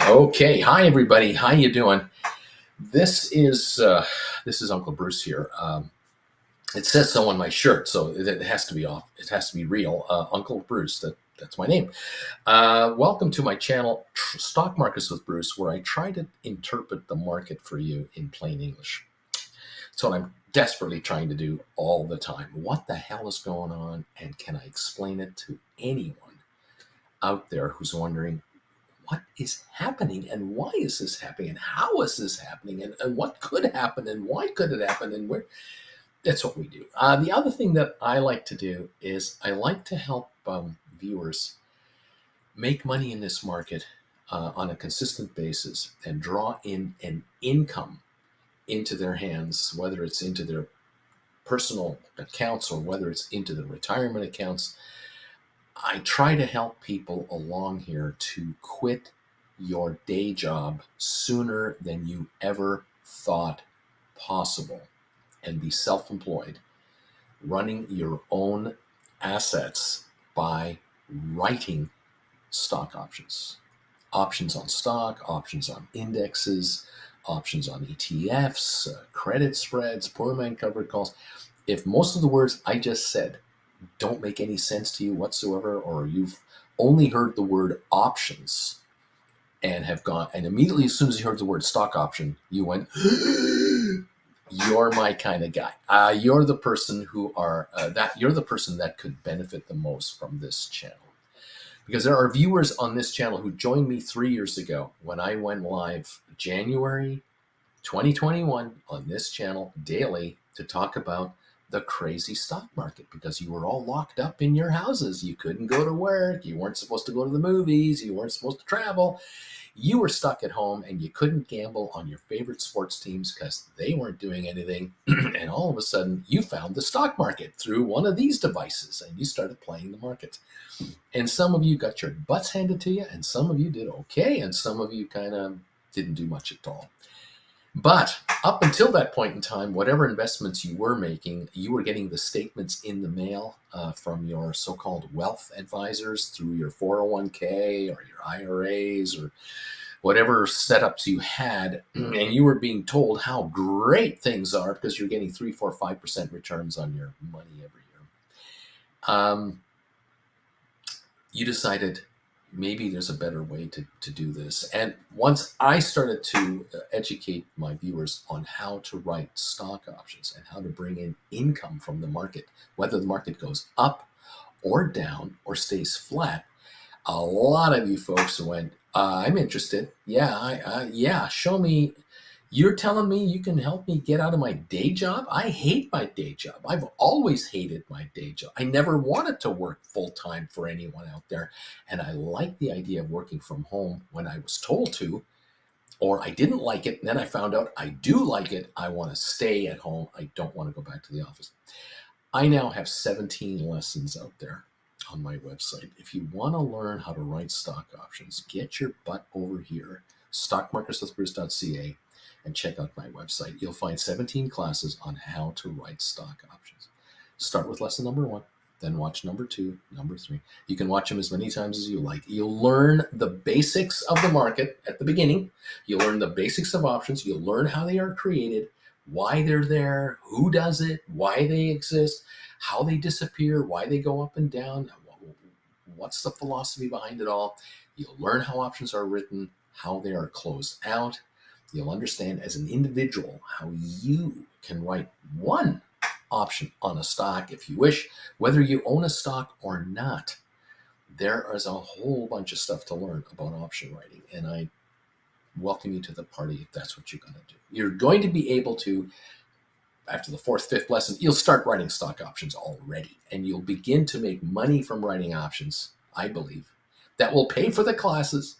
Okay, hi everybody. How you doing? This is Uncle Bruce here. It says so on my shirt, so it has to be off. It has to be real. Uncle Bruce. That's my name. Welcome to my channel, Stock Markets with Bruce, where I try to interpret the market for you in plain English. So I'm desperately trying to do all the time. What the hell is going on, and can I explain it to anyone out there who's wondering what is happening and why is this happening and how is this happening and what could happen and why could it happen and where. That's what we do. The other thing that I like to do is I like to help viewers make money in this market on a consistent basis and draw in an income into their hands, whether it's into their personal accounts or whether it's into the retirement accounts. I try to help people along here to quit your day job sooner than you ever thought possible and be self-employed, running your own assets by writing stock options. Options on stock, options on indexes, options on ETFs, credit spreads, poor man covered calls. If most of the words I just said don't make any sense to you whatsoever, or you've only heard the word options and have gone, and immediately as soon as you heard the word stock option, you went, you're my kind of guy. You're the person you're the person that could benefit the most from this channel. Because there are viewers on this channel who joined me 3 years ago when I went live January 2021 on this channel daily to talk about the crazy stock market, because you were all locked up in your houses. You couldn't go to work. You weren't supposed to go to the movies. You weren't supposed to travel. You were stuck at home and you couldn't gamble on your favorite sports teams because they weren't doing anything. And all of a sudden you found the stock market through one of these devices and you started playing the market. And some of you got your butts handed to you and some of you did okay. And some of you kind of didn't do much at all. But up until that point in time, whatever investments you were making, you were getting the statements in the mail from your so-called wealth advisors through your 401k or your IRAs or whatever setups you had. And you were being told how great things are because you're getting 3, 4, 5% returns on your money every year. You decided maybe there's a better way to do this. And once I started to educate my viewers on how to write stock options and how to bring in income from the market, whether the market goes up or down or stays flat, a lot of you folks went, I'm interested. Yeah, show me. You're telling me you can help me get out of my day job? I hate my day job. I've always hated my day job. I never wanted to work full-time for anyone out there. And I like the idea of working from home when I was told to, or I didn't like it. And then I found out I do like it. I want to stay at home. I don't want to go back to the office. I now have 17 lessons out there on my website. If you want to learn how to write stock options, get your butt over here, stockmarketswithbruce.ca, and check out my website. You'll find 17 classes on how to write stock options. Start with lesson number 1, then watch number 2, number 3. You can watch them as many times as you like. You'll learn the basics of the market at the beginning. You'll learn the basics of options. You'll learn how they are created, why they're there, who does it, why they exist, how they disappear, why they go up and down, what's the philosophy behind it all. You'll learn how options are written, how they are closed out. You'll understand as an individual how you can write one option on a stock if you wish, whether you own a stock or not. There is a whole bunch of stuff to learn about option writing, and I welcome you to the party if that's what you're going to do. You're going to be able to, after the 4th, 5th lesson, you'll start writing stock options already, and you'll begin to make money from writing options, I believe, that will pay for the classes,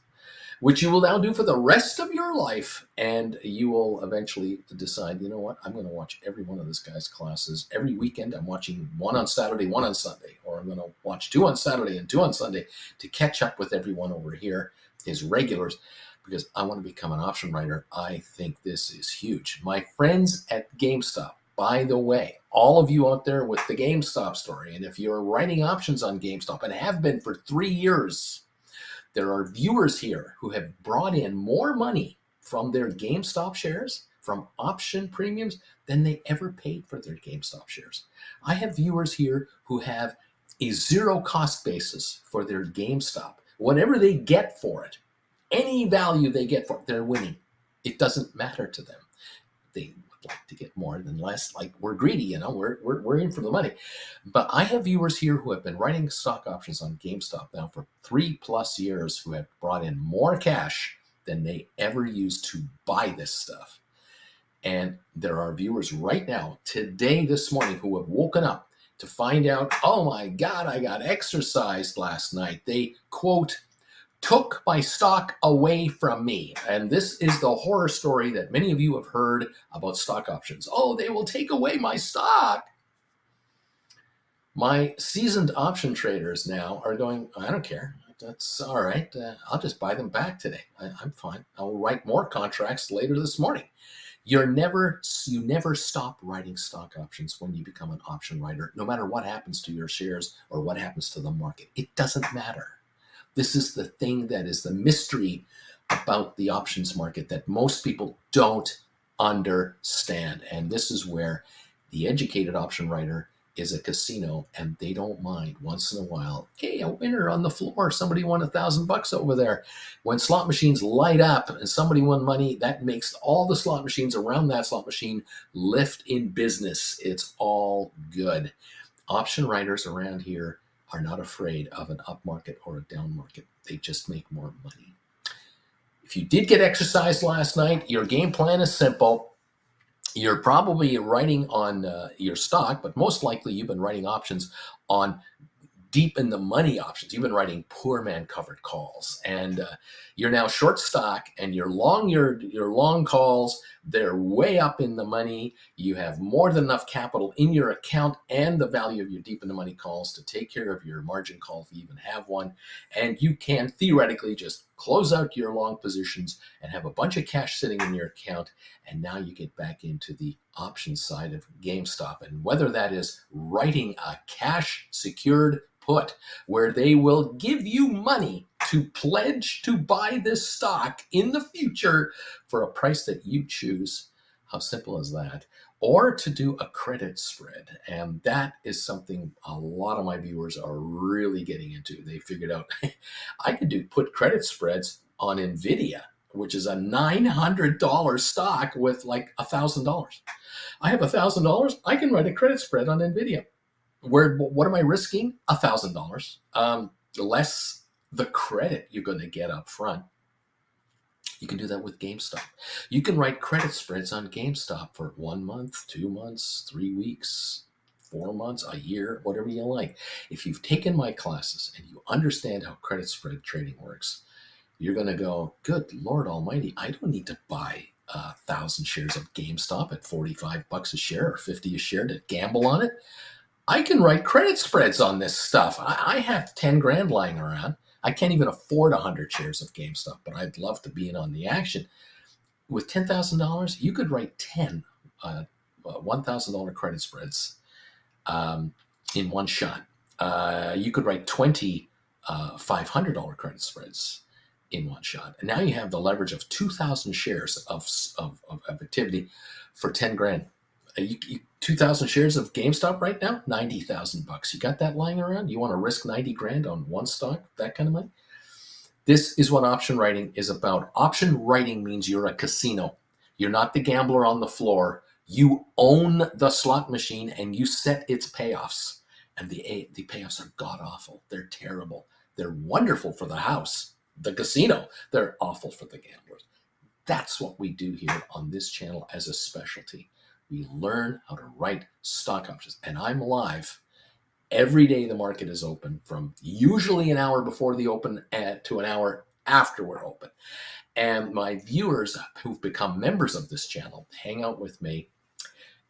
which you will now do for the rest of your life. And you will eventually decide, you know what, I'm going to watch every one of this guy's classes. Every weekend, I'm watching 1 on Saturday, 1 on Sunday, or I'm going to watch 2 on Saturday and 2 on Sunday to catch up with everyone over here, his regulars, because I want to become an option writer. I think this is huge. My friends at Gamestop, by the way, all of you out there with the GameStop story, and if you're writing options on GameStop and have been for 3 years, There are viewers here who have brought in more money from their GameStop shares, from option premiums, than they ever paid for their GameStop shares. I have viewers here who have a zero cost basis for their GameStop. Whatever they get for it, any value they get for it, they're winning. It doesn't matter to them. They would like to get more than less. Like, we're greedy, you know, we're in for the money. But I have viewers here who have been writing stock options on GameStop now for 3+ years, who have brought in more cash than they ever used to buy this stuff. And there are viewers right now, today, this morning, who have woken up to find out, oh my God, I got exercised last night. They, quote, took my stock away from me. And this is the horror story that many of you have heard about stock options. Oh, they will take away my stock. My seasoned option traders now are going, I don't care. That's all right. I'll just buy them back today. I'm fine. I'll write more contracts later this morning. You never stop writing stock options when you become an option writer, no matter what happens to your shares or what happens to the market. It doesn't matter. This is the thing that is the mystery about the options market that most people don't understand. And this is where the educated option writer is a casino, and they don't mind once in a while, hey, a winner on the floor, somebody won $1,000 over there. When slot machines light up and somebody won money, that makes all the slot machines around that slot machine lift in business. It's all good. Option writers around here are not afraid of an up market or a down market. They just make more money. If you did get exercised last night, your game plan is simple. You're probably writing on your stock, but most likely you've been writing options on deep in the money options. You've been writing poor man covered calls, and you're now short stock, and your long calls, they're way up in the money. You have more than enough capital in your account and the value of your deep in the money calls to take care of your margin call if you even have one. And you can theoretically just close out your long positions and have a bunch of cash sitting in your account. And now you get back into the option side of GameStop. And whether that is writing a cash secured put where they will give you money to pledge to buy this stock in the future for a price that you choose. How simple is that? Or to do a credit spread. And that is something a lot of my viewers are really getting into. They figured out I could put credit spreads on NVIDIA, which is a $900 stock with like $1,000. I have $1,000. I can write a credit spread on NVIDIA. What am I risking? $1,000. Less the credit you're going to get up front. You can do that with GameStop. You can write credit spreads on GameStop for 1 month, 2 months, 3 weeks, 4 months, a year, whatever you like. If you've taken my classes and you understand how credit spread trading works, you're going to go, good Lord Almighty, I don't need to buy 1,000 shares of GameStop at $45 a share or $50 a share to gamble on it. I can write credit spreads on this stuff. I have 10 grand lying around. I can't even afford 100 shares of GameStop, but I'd love to be in on the action. With $10,000, you could write 10 $1,000 credit spreads in one shot. You could write 20 $500 credit spreads in one shot. And now you have the leverage of 2,000 shares of activity for 10 grand. 2,000 shares of GameStop right now, $90,000. You got that lying around? You want to risk 90 grand on one stock, that kind of money? This is what option writing is about. Option writing means you're a casino. You're not the gambler on the floor. You own the slot machine and you set its payoffs. And the payoffs are god awful. They're terrible. They're wonderful for the house, the casino. They're awful for the gamblers. That's what we do here on this channel as a specialty. We learn how to write stock options. And I'm live every day the market is open, from usually an hour before the open to an hour after we're open. And my viewers who've become members of this channel hang out with me.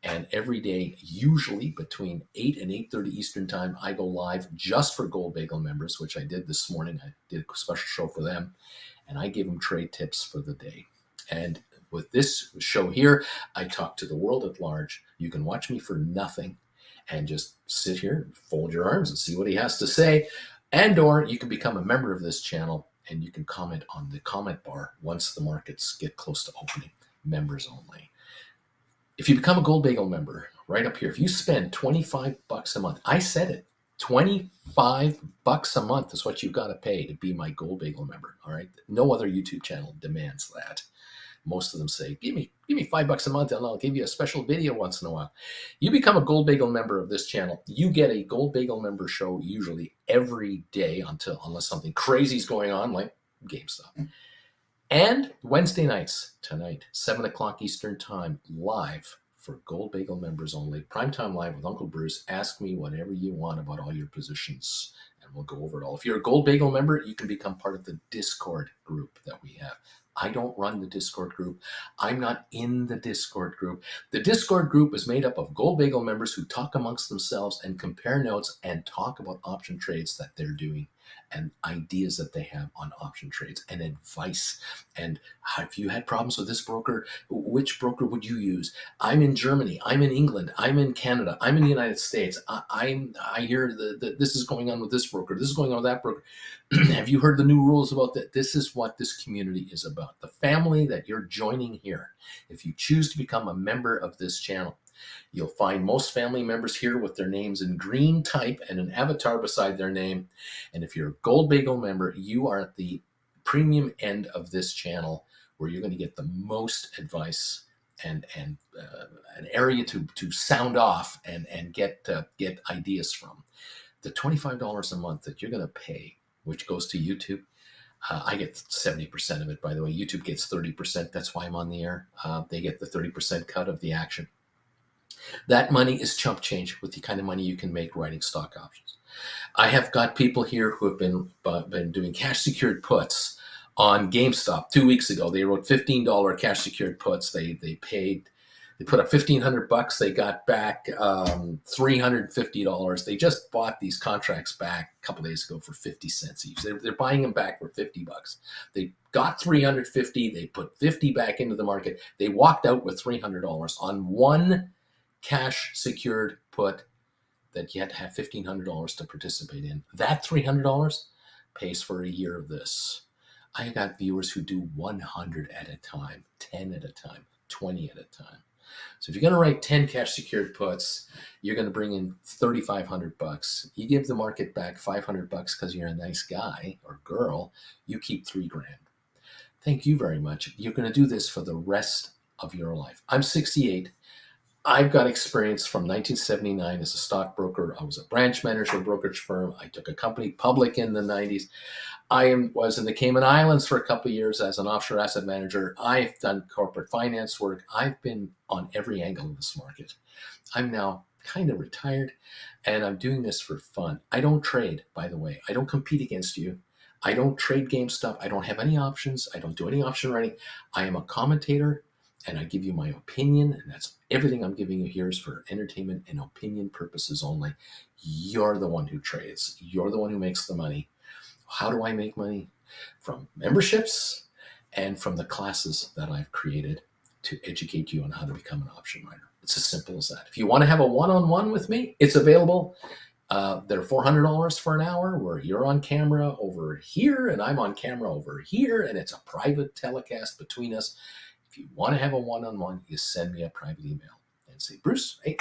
And every day, usually between 8 and 8:30 Eastern time, I go live just for Gold Bagel members, which I did this morning. I did a special show for them. And I give them trade tips for the day. And with this show here, I talk to the world at large. You can watch me for nothing and just sit here, fold your arms and see what he has to say. And or you can become a member of this channel and you can comment on the comment bar once the markets get close to opening. Members only. If you become a Gold Bagel member, right up here, if you spend $25 a month, I said it, $25 a month is what you've got to pay to be my Gold Bagel member. All right. No other YouTube channel demands that. Most of them say, give me $5 a month and I'll give you a special video once in a while. You become a Gold Bagel member of this channel. You get a Gold Bagel member show usually every day unless something crazy is going on like GameStop. And Wednesday nights, tonight, 7 o'clock Eastern Time, live for Gold Bagel members only. Primetime Live with Uncle Bruce. Ask me whatever you want about all your positions, and we'll go over it all. If you're a Gold Bagel member, you can become part of the Discord group that we have. I don't run the Discord group. I'm not in the Discord group. The Discord group is made up of Gold Bagel members who talk amongst themselves and compare notes and talk about option trades that they're doing and ideas that they have on option trades and advice. And if you had problems with this broker, which broker would you use? I'm in Germany. I'm in England. I'm in Canada. I'm in the United States. I hear that this is going on with this broker. This is going on with that broker. Have you heard the new rules about that? This is what this community is about. The family that you're joining here. If you choose to become a member of this channel, you'll find most family members here with their names in green type and an avatar beside their name. And if you're a Gold Bagel member, you are at the premium end of this channel where you're going to get the most advice and an area to sound off and get ideas from. The $25 a month that you're going to pay, which goes to YouTube, I get 70% of it, by the way. YouTube gets 30%. That's why I'm on the air. They get the 30% cut of the action. That money is chump change with the kind of money you can make writing stock options. I have got people here who have been doing cash secured puts on GameStop 2 weeks ago. They wrote $15 cash secured puts. They put up $1,500. They got back $350. They just bought these contracts back a couple days ago for 50 cents each. They're buying them back for $50. They got $350. They put $50 back into the market. They walked out with $300 on one cash secured put that you had to have $1,500 to participate in. That $300 pays for a year of this. I got viewers who do 100 at a time, 10 at a time, 20 at a time. So if you're going to write 10 cash secured puts, you're going to bring in $3,500. You give the market back $500 because you're a nice guy or girl. You keep $3,000. Thank you very much. You're going to do this for the rest of your life. I'm 68. I've got experience from 1979 as a stockbroker. I was a branch manager of a brokerage firm. I took a company public in the 90s. I was in the Cayman Islands for a couple of years as an offshore asset manager. I've done corporate finance work. I've been on every angle of this market. I'm now kind of retired, and I'm doing this for fun. I don't trade, by the way. I don't compete against you. I don't trade GameStop. I don't have any options. I don't do any option writing. I am a commentator, and I give you my opinion, and that's everything I'm giving you here is for entertainment and opinion purposes only. You're the one who trades. You're the one who makes the money. How do I make money? From memberships and from the classes that I've created to educate you on how to become an option writer. It's as simple as that. If you want to have a one-on-one with me, it's available. They're $400 for an hour where you're on camera over here and I'm on camera over here, and it's a private telecast between us. If you want to have a one-on-one, you send me a private email and say, Bruce, hey,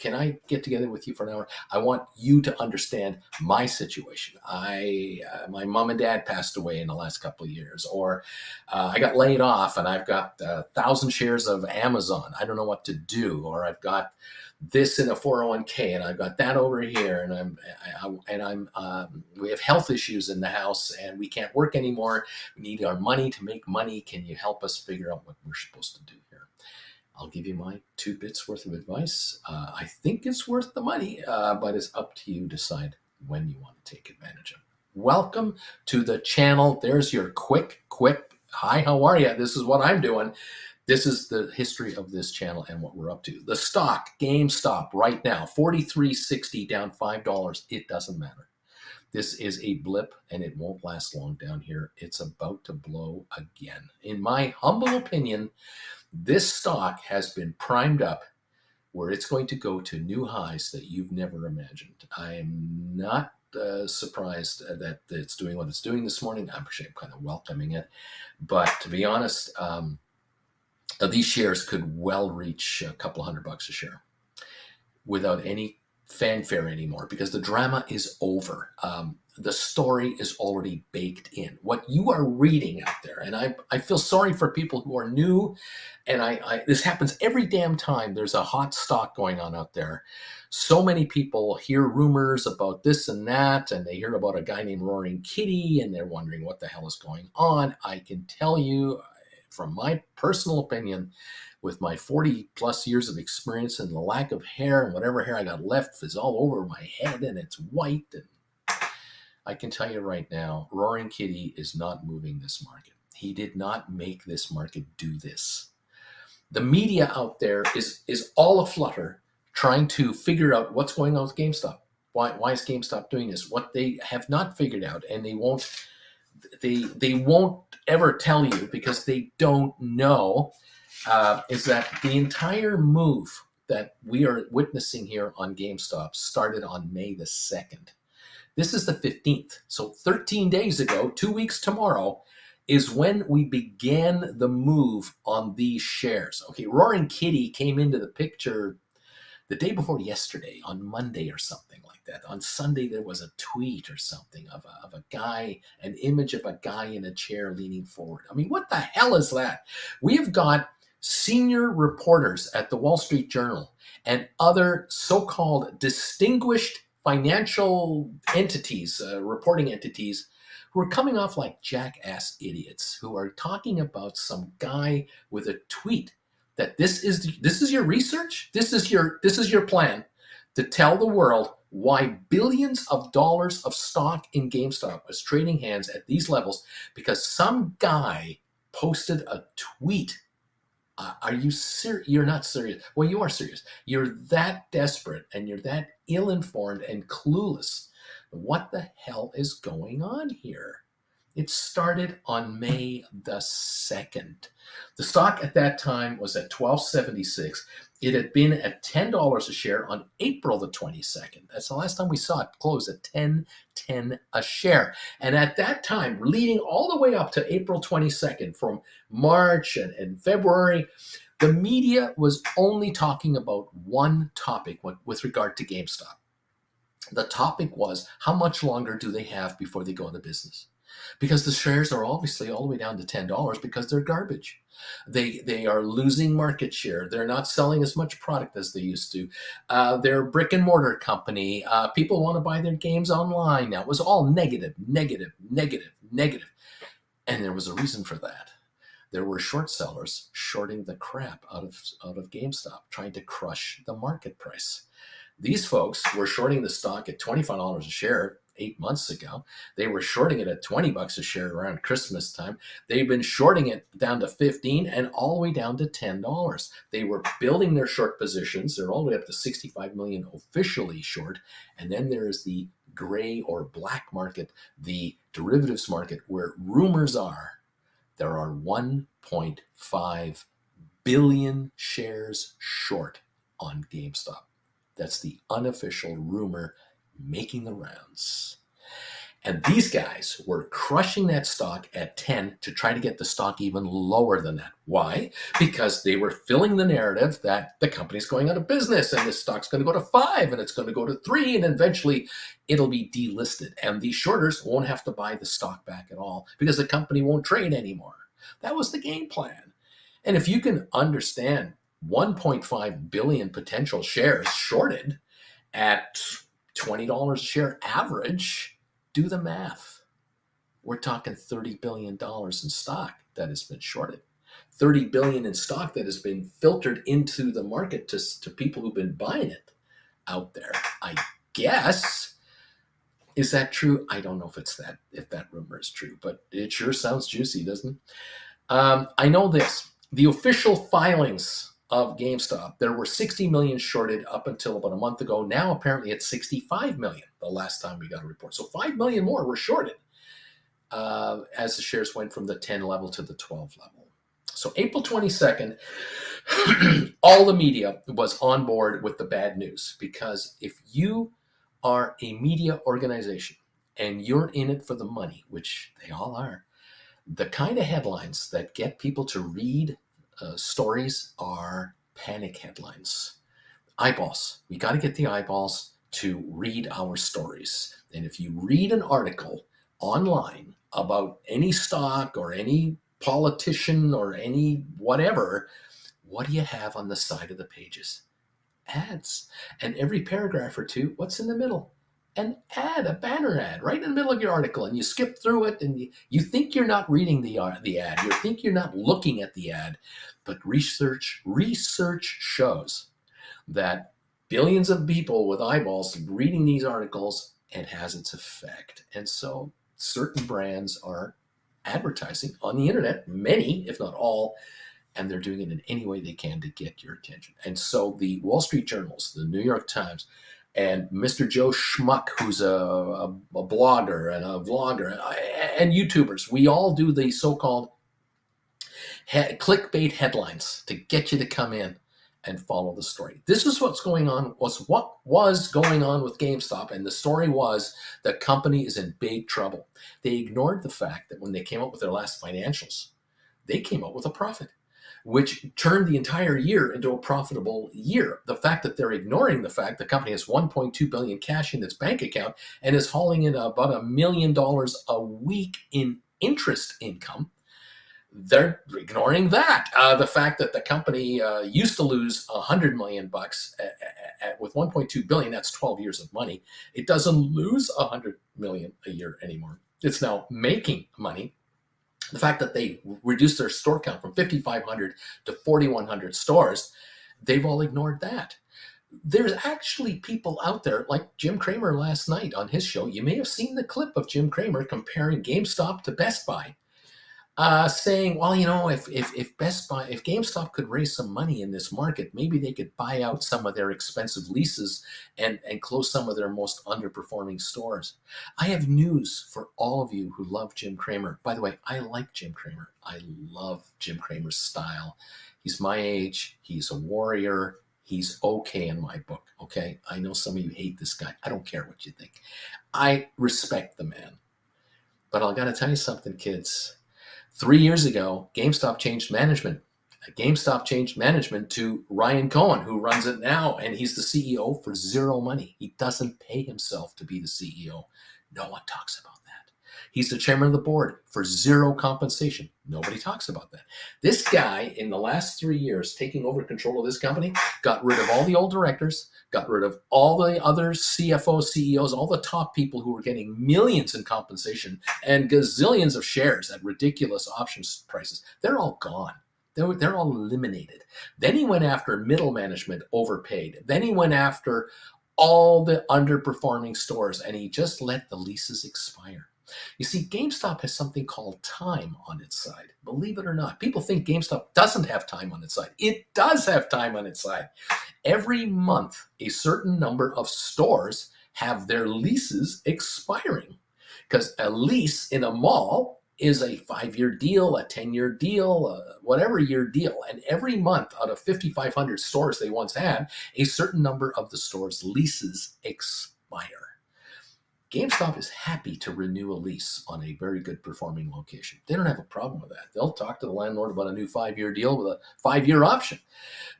can I get together with you for an hour? I want you to understand my situation. My mom and dad passed away in the last couple of years, or I got laid off and I've got 1,000 shares of Amazon. I don't know what to do, or I've got this in a 401k and I've got that over here, and we have health issues in the house and we can't work anymore. We need our money to make money. Can you help us figure out what we're supposed to do here? I'll give you my 2 bits worth of advice. I think it's worth the money, but it's up to you to decide when you want to take advantage of it. Welcome to the channel. There's your quick, hi, how are you? This is what I'm doing. This is the history of this channel and what we're up to. The stock, GameStop, right now, $43.60, down $5. It doesn't matter. This is a blip, and it won't last long down here. It's about to blow again. In my humble opinion, this stock has been primed up where it's going to go to new highs that you've never imagined. I'm not surprised that it's doing what it's doing this morning. I'm actually kind of welcoming it. But to be honest, these shares could well reach a couple of $100 a share without any fanfare anymore, because the drama is over. The story is already baked in. What you are reading out there, and I feel sorry for people who are new, and this happens every damn time there's a hot stock going on out there. So many people hear rumors about this and that, and they hear about a guy named Roaring Kitty, and they're wondering what the hell is going on. I can tell you, from my personal opinion, with my 40 plus years of experience and the lack of hair, and whatever hair I got left is all over my head and it's white, and I can tell you right now, Roaring Kitty is not moving this market. He did not make this market do this. The media out there is all aflutter trying to figure out what's going on with GameStop. Why is GameStop doing this? What they have not figured out, and they won't ever tell you because they don't know, is that the entire move that we are witnessing here on GameStop started on May the 2nd. This is the 15th. So 13 days ago, 2 weeks tomorrow, is when we began the move on these shares. Okay, Roaring Kitty came into the picture the day before yesterday, on Monday or something like that. On Sunday, there was a tweet or something of a guy, an image of a guy in a chair leaning forward. I mean, what the hell is that? We have got senior reporters at the Wall Street Journal and other so-called distinguished financial entities, reporting entities, who are coming off like jackass idiots, who are talking about some guy with a tweet that this is your research, this is your plan to tell the world why billions of dollars of stock in GameStop was trading hands at these levels because some guy posted a tweet. Are you serious? You're not serious. Well, you are serious. You're that desperate and you're that ill-informed and clueless. What the hell is going on here? It started on May the 2nd. The stock at that time was at $12.76. It had been at $10 a share on April the 22nd. That's the last time we saw it close at $10.10 a share. And at that time, leading all the way up to April 22nd, from March and February, the media was only talking about one topic with regard to GameStop. The topic was, how much longer do they have before they go out of business? Because the shares are obviously all the way down to $10 because they're garbage. They are losing market share. They're not selling as much product as they used to. They're a brick and mortar company. People want to buy their games online now. It was all negative, negative, negative, negative. And there was a reason for that. There were short sellers shorting the crap out of GameStop, trying to crush the market price. These folks were shorting the stock at $25 a share 8 months ago. They were shorting it at $20 a share around Christmas time. They've been shorting it down to $15 and all the way down to $10. They were building their short positions. They're all the way up to 65 million officially short. And then there's the gray or black market, the derivatives market, where rumors are there are 1.5 billion shares short on GameStop. That's the unofficial rumor making the rounds. And these guys were crushing that stock at 10 to try to get the stock even lower than that. Why? Because they were filling the narrative that the company's going out of business and this stock's going to go to 5 and it's going to go to 3 and eventually it'll be delisted. And these shorters won't have to buy the stock back at all because the company won't trade anymore. That was the game plan. And if you can understand 1.5 billion potential shares shorted at $20 a share average, do the math. We're talking $30 billion in stock that has been shorted. $30 billion in stock that has been filtered into the market to people who've been buying it out there. I guess. Is that true? I don't know if that rumor is true, but it sure sounds juicy, doesn't it? I know this. The official filings of GameStop, there were 60 million shorted up until about a month ago. Now apparently it's 65 million the last time we got a report. So 5 million more were shorted as the shares went from the 10 level to the 12 level. So April 22nd, all the media was on board with the bad news, because if you are a media organization and you're in it for the money, which they all are, the kind of headlines that get people to read stories are panic headlines. Eyeballs. We got to get the eyeballs to read our stories. And if you read an article online about any stock or any politician or any whatever, what do you have on the side of the pages? Ads. And every paragraph or two, what's in the middle? An ad, a banner ad, right in the middle of your article. And you skip through it and you think you're not reading the ad. You think you're not looking at the ad. But research shows that billions of people with eyeballs reading these articles, it has its effect. And so certain brands are advertising on the internet, many, if not all, and they're doing it in any way they can to get your attention. And so the Wall Street Journals, the New York Times, and Mr. Joe Schmuck, who's a blogger and a vlogger, and YouTubers, we all do the so-called clickbait headlines to get you to come in and follow the story. This is what's going on, what was going on with GameStop, and the story was the company is in big trouble. They ignored the fact that when they came up with their last financials, they came up with a profit, which turned the entire year into a profitable year. The fact that they're ignoring the fact the company has $1.2 billion cash in its bank account and is hauling in about $1 million a week in interest income, they're ignoring that. The fact that the company used to lose $100 million bucks with $1.2 billion, that's 12 years of money. It doesn't lose $100 million a year anymore. It's now making money. The fact that they reduced their store count from 5,500 to 4,100 stores, they've all ignored that. There's actually people out there like Jim Cramer last night on his show. You may have seen the clip of Jim Cramer comparing GameStop to Best Buy. Saying, well, if GameStop could raise some money in this market, maybe they could buy out some of their expensive leases and close some of their most underperforming stores. I have news for all of you who love Jim Cramer. By the way, I like Jim Cramer. I love Jim Cramer's style. He's my age. He's a warrior. He's okay in my book, okay? I know some of you hate this guy. I don't care what you think. I respect the man. But I got to tell you something, kids. 3 years ago, GameStop changed management. GameStop changed management to Ryan Cohen, who runs it now, and he's the CEO for zero money. He doesn't pay himself to be the CEO. No one talks about that. He's the chairman of the board for zero compensation. Nobody talks about that. This guy, in the last 3 years, taking over control of this company, got rid of all the old directors, got rid of all the other CFOs, CEOs, all the top people who were getting millions in compensation and gazillions of shares at ridiculous options prices. They're all gone. They're all eliminated. Then he went after middle management, overpaid. Then he went after all the underperforming stores, and he just let the leases expire. You see, GameStop has something called time on its side. Believe it or not, people think GameStop doesn't have time on its side. It does have time on its side. Every month, a certain number of stores have their leases expiring, because a lease in a mall is a 5-year deal, a 10-year deal, a whatever year deal. And every month, out of 5,500 stores they once had, a certain number of the stores' leases expire. GameStop is happy to renew a lease on a very good performing location. They don't have a problem with that. They'll talk to the landlord about a new 5-year deal with a 5-year option.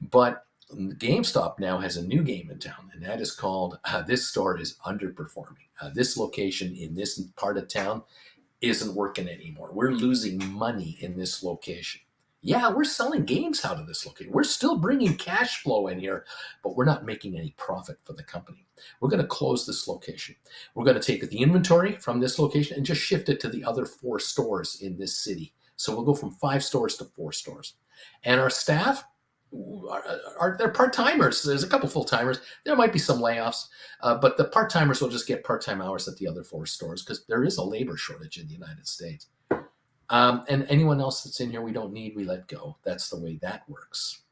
But GameStop now has a new game in town, and that is called this store is underperforming. This location in this part of town isn't working anymore. We're losing money in this location. Yeah, we're selling games out of this location. We're still bringing cash flow in here, but we're not making any profit for the company. We're going to close this location. We're going to take the inventory from this location and just shift it to the other 4 stores in this city. So we'll go from 5 stores to 4 stores. And our staff, they're part-timers. There's a couple full-timers. There might be some layoffs, but the part-timers will just get part-time hours at the other 4 stores because there is a labor shortage in the United States. And anyone else that's in here we don't need, we let go. That's the way that works.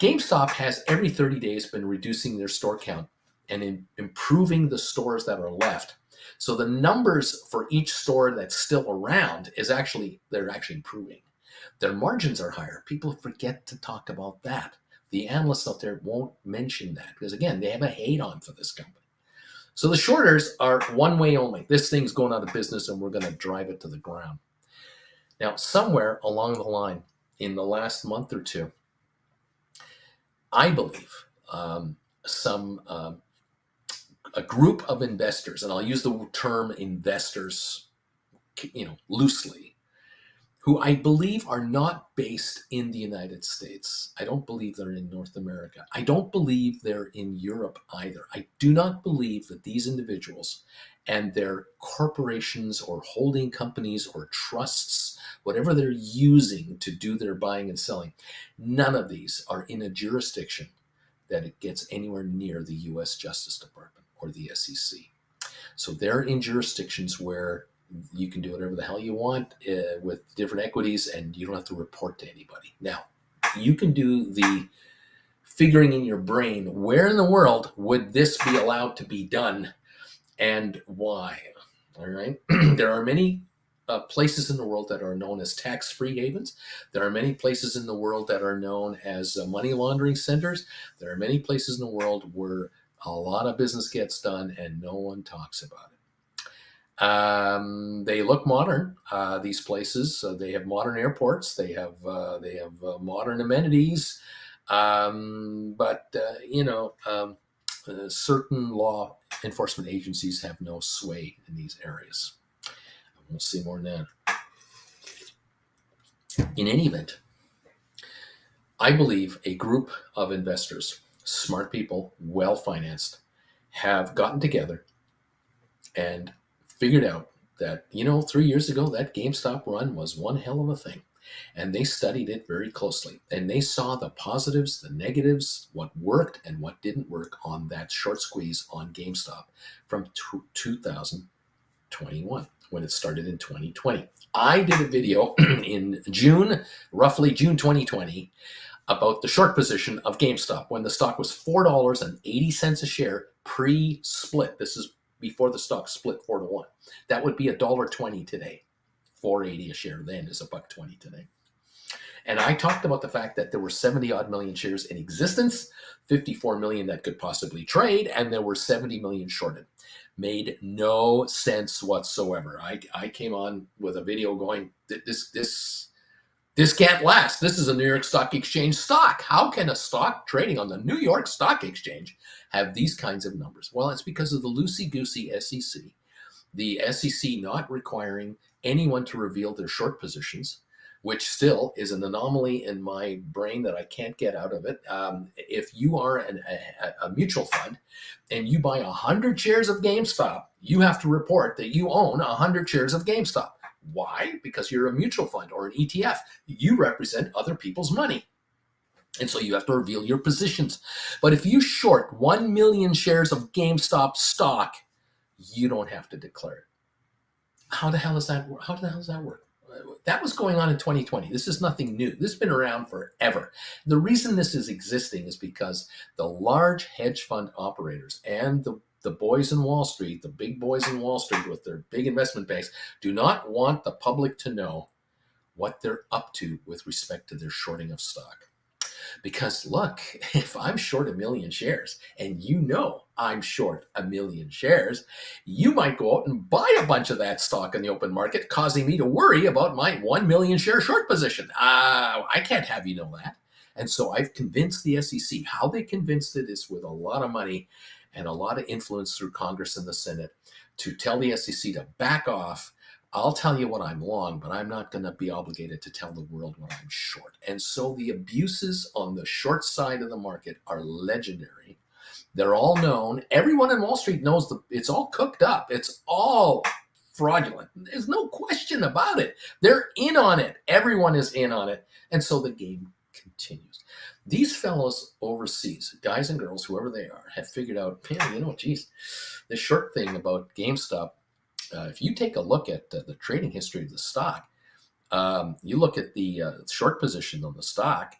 GameStop has every 30 days been reducing their store count and improving the stores that are left. So the numbers for each store that's still around they're actually improving. Their margins are higher. People forget to talk about that. The analysts out there won't mention that because, again, they have a hate on for this company. So the shorters are one way only. This thing's going out of business and we're going to drive it to the ground. Now, somewhere along the line in the last month or two, I believe some a group of investors, and I'll use the term investors, loosely, who I believe are not based in the United States. I don't believe they're in North America. I don't believe they're in Europe either. I do not believe that these individuals and their corporations or holding companies or trusts, whatever they're using to do their buying and selling, none of these are in a jurisdiction that it gets anywhere near the US Justice Department or the SEC. So they're in jurisdictions where you can do whatever the hell you want with different equities and you don't have to report to anybody. Now, you can do the figuring in your brain, where in the world would this be allowed to be done and why? All right. There are many places in the world that are known as tax-free havens. There are many places in the world that are known as money laundering centers. There are many places in the world where a lot of business gets done and no one talks about it. They look modern. These places. They have modern airports. They have modern amenities. Certain law enforcement agencies have no sway in these areas. We'll see more than that. In any event, I believe a group of investors, smart people, well-financed, have gotten together and figured out that, 3 years ago, that GameStop run was one hell of a thing. And they studied it very closely. And they saw the positives, the negatives, what worked and what didn't work on that short squeeze on GameStop from 2021, when it started in 2020. I did a video in roughly June 2020, about the short position of GameStop when the stock was $4.80 a share pre-split. This is before the stock split 4-1. That would be $1.20 today. $4.80 a share then is $1.20 today. And I talked about the fact that there were 70 odd million shares in existence, 54 million that could possibly trade, and there were 70 million shorted. Made no sense whatsoever. I came on with a video going, this can't last. This is a New York Stock Exchange stock. How can a stock trading on the New York Stock Exchange have these kinds of numbers? Well, it's because of the loosey-goosey SEC. The SEC not requiring anyone to reveal their short positions, which still is an anomaly in my brain that I can't get out of it. If you are a mutual fund and you buy 100 shares of GameStop, you have to report that you own 100 shares of GameStop. Why? Because you're a mutual fund or an ETF. You represent other people's money. And so you have to reveal your positions. But if you short 1 million shares of GameStop stock, you don't have to declare it. How the hell does that work? That was going on in 2020. This is nothing new. This has been around forever. The reason this is existing is because the large hedge fund operators and the boys in Wall Street, the big boys in Wall Street with their big investment banks, do not want the public to know what they're up to with respect to their shorting of stock. Because look, if I'm short 1 million shares and I'm short 1 million shares, you might go out and buy a bunch of that stock in the open market, causing me to worry about my 1 million share short position. I can't have you know that. And so I've convinced the SEC. How they convinced it is with a lot of money and a lot of influence through Congress and the Senate to tell the SEC to back off. I'll tell you what I'm long, but I'm not going to be obligated to tell the world what I'm short. And so the abuses on the short side of the market are legendary. They're all known. Everyone in Wall Street knows it's all cooked up. It's all fraudulent. There's no question about it. They're in on it. Everyone is in on it. And so the game continues. These fellows overseas, guys and girls, whoever they are, have figured out, this short thing about GameStop, if you take a look at the trading history of the stock, you look at the short position on the stock,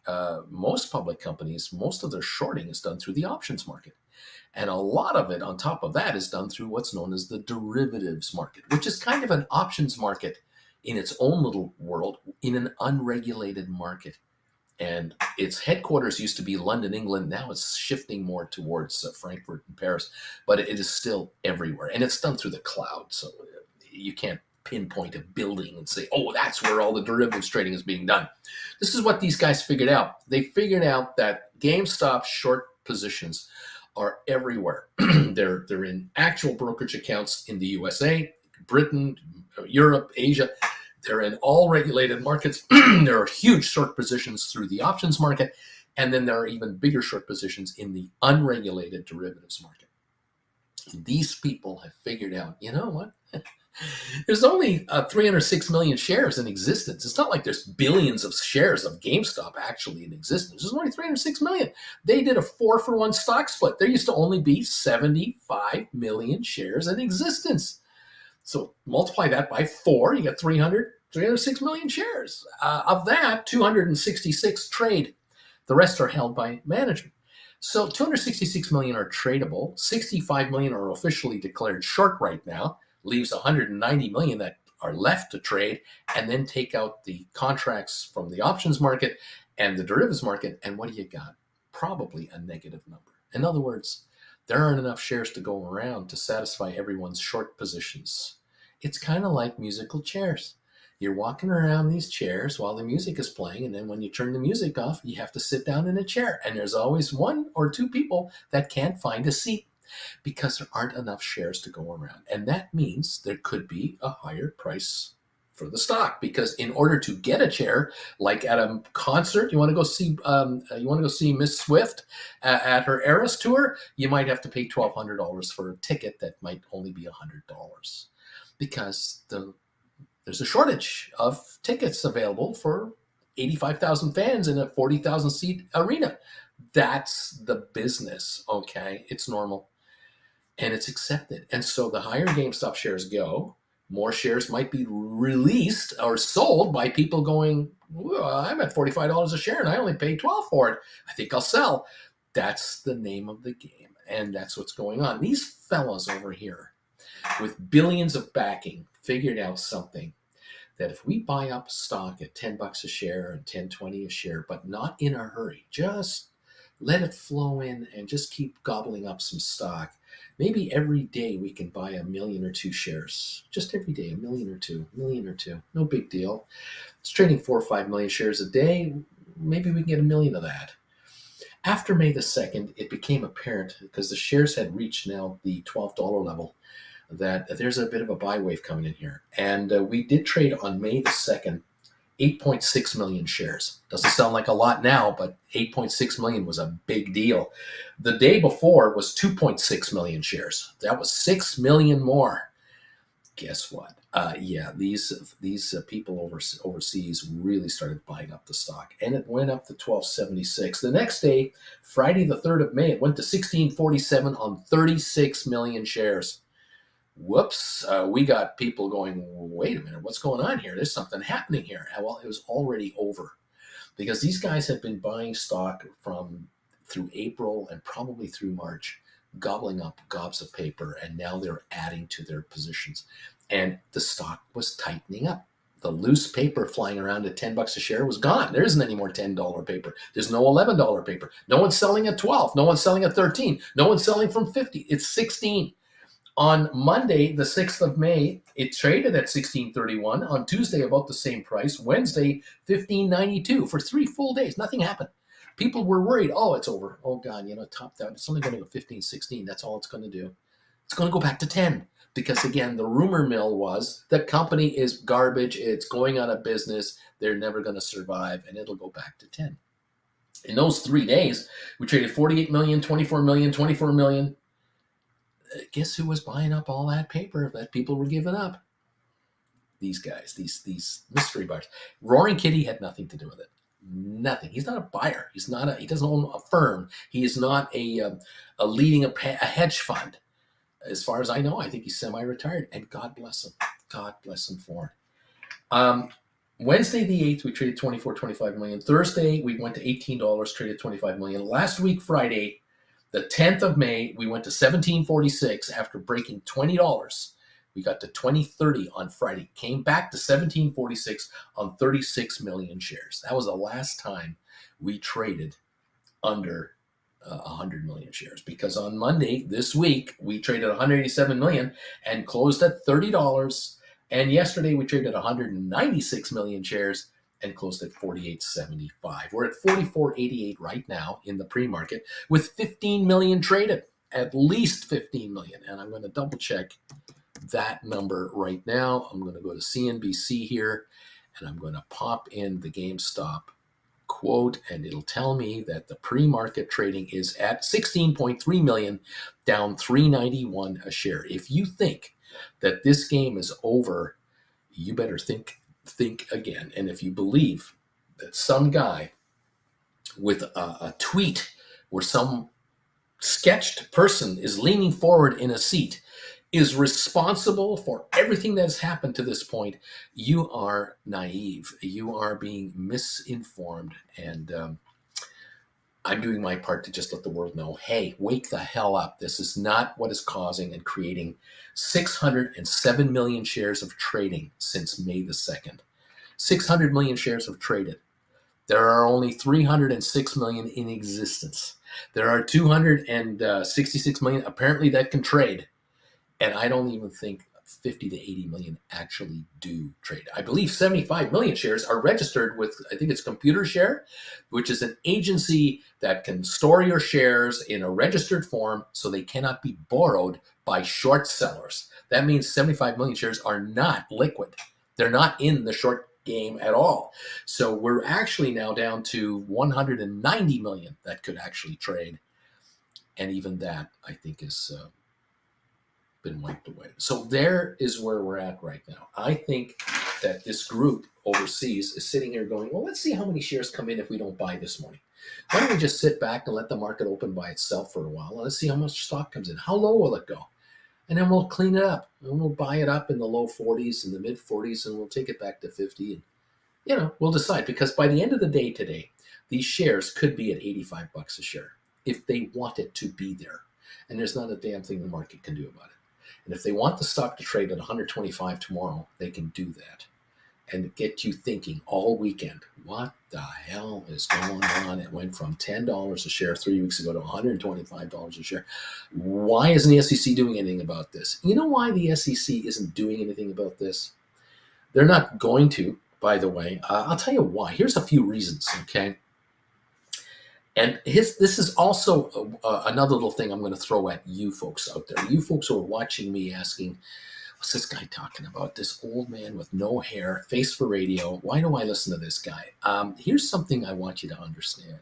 most public companies, most of their shorting is done through the options market. And a lot of it on top of that is done through what's known as the derivatives market, which is kind of an options market in its own little world in an unregulated market. And its headquarters used to be London, England. Now it's shifting more towards Frankfurt and Paris, but it is still everywhere. And it's done through the cloud. So you can't pinpoint a building and say, oh, that's where all the derivatives trading is being done. This is what these guys figured out. They figured out that GameStop short positions are everywhere. They're in actual brokerage accounts in the USA, Britain, Europe, Asia. They're in all regulated markets. There are huge short positions through the options market. And then there are even bigger short positions in the unregulated derivatives market. And these people have figured out, you know what? There's only 306 million shares in existence. It's not like there's billions of shares of GameStop actually in existence. There's only 306 million. They did a 4-for-1 stock split. There used to only be 75 million shares in existence. So multiply that by 4, you get 306 million shares. Of that, 266 trade. The rest are held by management. So 266 million are tradable. 65 million are officially declared short right now. Leaves 190 million that are left to trade, and then take out the contracts from the options market and the derivatives market. And what do you got? Probably a negative number. In other words, there aren't enough shares to go around to satisfy everyone's short positions. It's kind of like musical chairs. You're walking around these chairs while the music is playing, and then when you turn the music off, you have to sit down in a chair. And there's always 1 or 2 people that can't find a seat, because there aren't enough shares to go around. And that means there could be a higher price for the stock, because in order to get a chair, like at a concert, you want to go see Miss Swift at her Eras tour, you might have to pay $1,200 for a ticket that might only be $100, because there's a shortage of tickets available for 85,000 fans in a 40,000 seat arena. That's the business, okay? It's normal. And it's accepted. And so the higher GameStop shares go, more shares might be released or sold by people going, I'm at $45 a share and I only paid $12 for it. I think I'll sell. That's the name of the game. And that's what's going on. These fellows over here with billions of backing figured out something, that if we buy up stock at $10 a share and $10.20 a share, but not in a hurry, just let it flow in and just keep gobbling up some stock. Maybe every day we can buy 1 million or 2 shares. Just every day, 1 million or 2, no big deal. It's trading 4 or 5 million shares a day. Maybe we can get 1 million of that. After May the 2nd, it became apparent, because the shares had reached now the $12 level, that there's a bit of a buy wave coming in here. And we did trade on May the 2nd, 8.6 million shares. Doesn't sound like a lot now, but 8.6 million was a big deal. The day before was 2.6 million shares. That was 6 million more. Guess what? These people overseas really started buying up the stock, and it went up to 1276. The next day, Friday the 3rd of May, it went to 1647 on 36 million shares. Whoops, we got people going, wait a minute, what's going on here? There's something happening here. Well, it was already over, because these guys had been buying stock through April and probably through March, gobbling up gobs of paper, and now they're adding to their positions. And the stock was tightening up. The loose paper flying around at $10 a share was gone. There isn't any more $10 paper. There's no $11 paper. No one's selling at 12. No one's selling at 13. No one's selling from 50. It's 16. On Monday, the 6th of May, it traded at 1631. On Tuesday, about the same price. Wednesday, 1592. For 3 full days, nothing happened. People were worried. Oh, it's over. Oh, God, topped out. It's only going to go 15, 16. That's all it's going to do. It's going to go back to 10. Because, again, the rumor mill was the company is garbage. It's going out of business. They're never going to survive, and it'll go back to 10. In those 3 days, we traded 48 million, 24 million, 24 million. Guess who was buying up all that paper that people were giving up? These guys, these mystery buyers. Roaring Kitty had nothing to do with it. Nothing. He's not a buyer. He doesn't own a firm. He is not a leading a hedge fund. As far as I know, I think he's semi-retired, and God bless him. God bless him for it. Wednesday the 8th, we traded 25 million. Thursday, we went to $18, traded 25 million. Last week, Friday, the 10th of May, we went to 1746 after breaking $20. We got to 2030 on Friday, came back to 1746 on 36 million shares. That was the last time we traded under 100 million shares, because on Monday this week we traded 187 million and closed at $30, and yesterday we traded 196 million shares and closed at 48.75. We're at 44.88 right now in the pre-market with 15 million traded, at least 15 million, and I'm going to double check that number right now. I'm going to go to CNBC here, and I'm going to pop in the GameStop quote, and it'll tell me that the pre-market trading is at 16.3 million, down 391 a share. If you think that this game is over, you better think again. And if you believe that some guy with a tweet where some sketched person is leaning forward in a seat is responsible for everything that's happened to this point, you are naive. You are being misinformed. And I'm doing my part to just let the world know, hey, wake the hell up. This is not what is causing and creating 607 million shares of trading since May the 2nd. 600 million shares have traded. There are only 306 million in existence. There are 266 million apparently that can trade. And I don't even think 50 to 80 million actually do trade. I believe 75 million shares are registered with, I think it's Computershare, which is an agency that can store your shares in a registered form so they cannot be borrowed by short sellers. That means 75 million shares are not liquid. They're not in the short game at all. So we're actually now down to 190 million that could actually trade. And even that, I think, is been wiped away. So there is where we're at right now. I think that this group overseas is sitting here going, well, let's see how many shares come in if we don't buy this morning. Why don't we just sit back and let the market open by itself for a while? Let's see how much stock comes in. How low will it go? And then we'll clean it up. And we'll buy it up in the low 40s and the mid 40s, and we'll take it back to 50. And, we'll decide. Because by the end of the day today, these shares could be at 85 bucks a share if they want it to be there. And there's not a damn thing the market can do about it. And if they want the stock to trade at 125 tomorrow, they can do that and get you thinking all weekend, what the hell is going on? It went from $10 a share 3 weeks ago to $125 a share. Why isn't the SEC doing anything about this? You know why the SEC isn't doing anything about this? They're not going to, by the way. I'll tell you why. Here's a few reasons, okay? And this is also another little thing I'm going to throw at you folks out there. You folks who are watching me asking, what's this guy talking about? This old man with no hair, face for radio. Why do I listen to this guy? Here's something I want you to understand.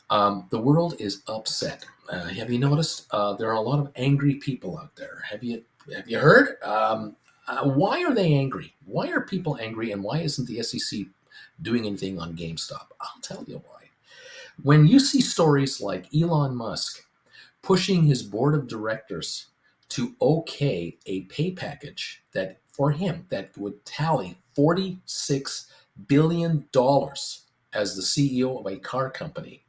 The world is upset. Have you noticed? There are a lot of angry people out there. Have you heard? Why are they angry? Why are people angry, and why isn't the SEC doing anything on GameStop? I'll tell you why. When you see stories like Elon Musk pushing his board of directors to okay a pay package that for him that would tally $46 billion as the CEO of a car company,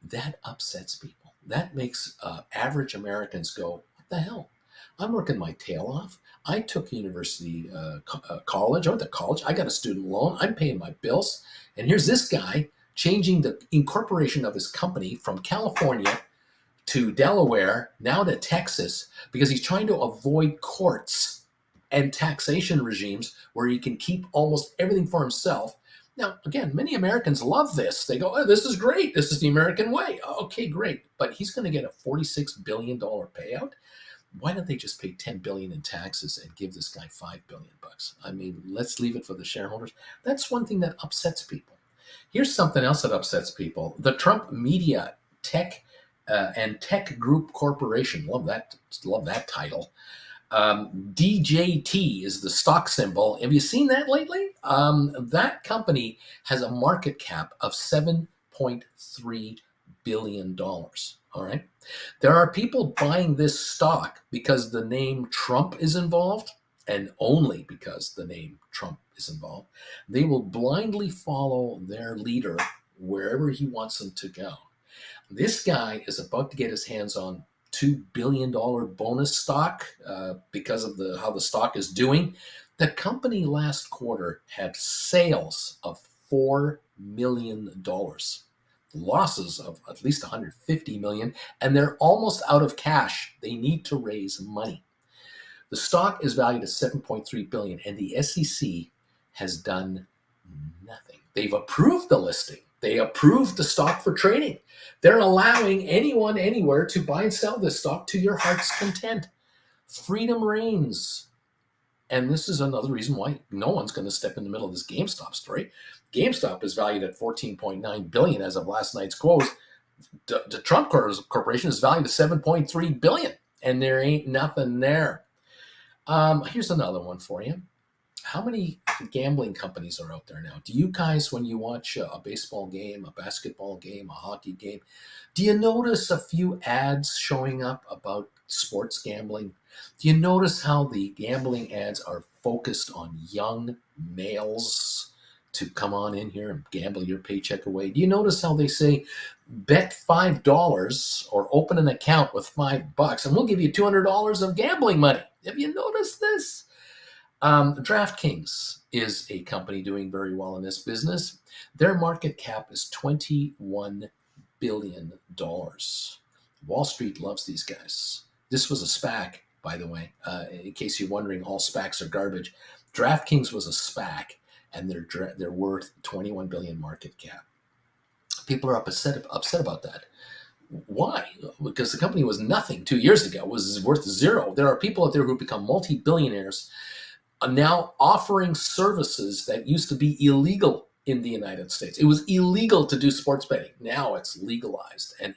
that upsets people. That makes average Americans go, what the hell? I'm working my tail off. I took university college. I went to college. I got a student loan. I'm paying my bills. And here's this guy changing the incorporation of his company from California to Delaware, now to Texas, because he's trying to avoid courts and taxation regimes where he can keep almost everything for himself. Now, again, many Americans love this. They go, oh, this is great. This is the American way. Okay, great. But he's going to get a $46 billion payout. Why don't they just pay $10 billion in taxes and give this guy $5 billion bucks? I mean, let's leave it for the shareholders. That's one thing that upsets people. Here's something else that upsets people. The Trump Media Tech and Tech Group Corporation. Love that title. DJT is the stock symbol. Have you seen that lately? That company has a market cap of $7.3 billion. All right. There are people buying this stock because the name Trump is involved, and only because the name Trump is involved. They will blindly follow their leader wherever he wants them to go. This guy is about to get his hands on $2 billion bonus stock because of how the stock is doing. The company last quarter had sales of $4 million, losses of at least $150 million, and they're almost out of cash. They need to raise money. The stock is valued at $7.3 billion, and the SEC has done nothing. They've approved the listing. They approved the stock for trading. They're allowing anyone, anywhere to buy and sell this stock to your heart's content. Freedom reigns. And this is another reason why no one's going to step in the middle of this GameStop story. GameStop is valued at $14.9 billion as of last night's close. The Trump Corporation is valued at $7.3 billion, and there ain't nothing there. Here's another one for you. How many gambling companies are out there now? Do you guys, when you watch a baseball game, a basketball game, a hockey game, do you notice a few ads showing up about sports gambling? Do you notice how the gambling ads are focused on young males to come on in here and gamble your paycheck away? Do you notice how they say, bet $5 or open an account with $5 and we'll give you $200 of gambling money? Have you noticed this? DraftKings is a company doing very well in this business. Their market cap is $21 billion. Wall Street loves these guys. This was a SPAC, by the way, in case you're wondering, all SPACs are garbage. DraftKings was a SPAC, and they're worth $21 billion market cap. People are upset about that. Why? Because the company was nothing 2 years ago. It was worth zero. There are people out there who become multi-billionaires now offering services that used to be illegal in the United States. It was illegal to do sports betting. Now it's legalized, and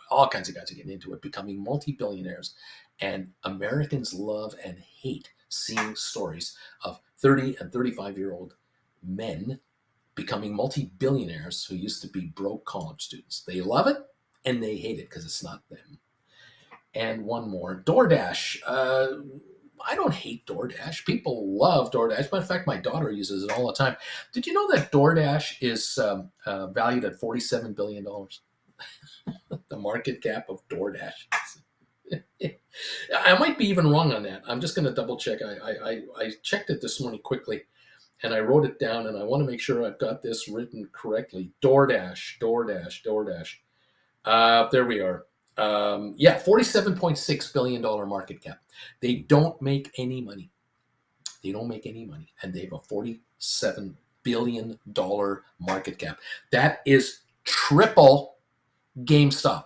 all kinds of guys are getting into it, becoming multi-billionaires. And Americans love and hate seeing stories of 30 and 35-year-old men becoming multi-billionaires who used to be broke college students. They love it, and they hate it because it's not them. And one more, DoorDash. I don't hate DoorDash. People love DoorDash. Matter of fact, my daughter uses it all the time. Did you know that DoorDash is valued at $47 billion? The market cap of DoorDash. I might be even wrong on that. I'm just going to double check. I checked it this morning quickly, and I wrote it down, and I want to make sure I've got this written correctly. DoorDash. There we are. $47.6 billion market cap. They don't make any money. And they have a $47 billion market cap. That is triple GameStop.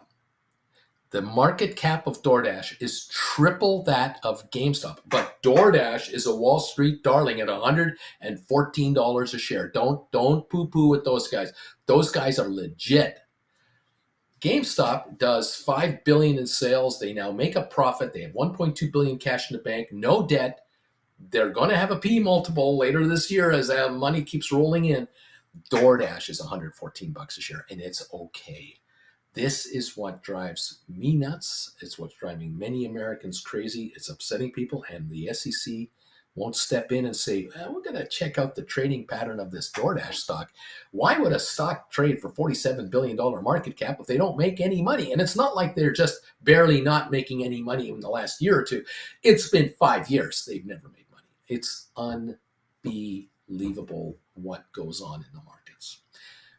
The market cap of DoorDash is triple that of GameStop. But DoorDash is a Wall Street darling at $114 a share. Don't poo-poo with those guys. Those guys are legit. GameStop does $5 billion in sales. They now make a profit. They have $1.2 billion cash in the bank, no debt. They're going to have a P multiple later this year as money keeps rolling in. DoorDash is $114 a share, and it's okay. This is what drives me nuts. It's what's driving many Americans crazy. It's upsetting people, and the SEC won't step in and say, we're going to check out the trading pattern of this DoorDash stock. Why would a stock trade for $47 billion market cap if they don't make any money? And it's not like they're just barely not making any money in the last year or two. It's been 5 years. They've never made money. It's unbelievable what goes on in the markets.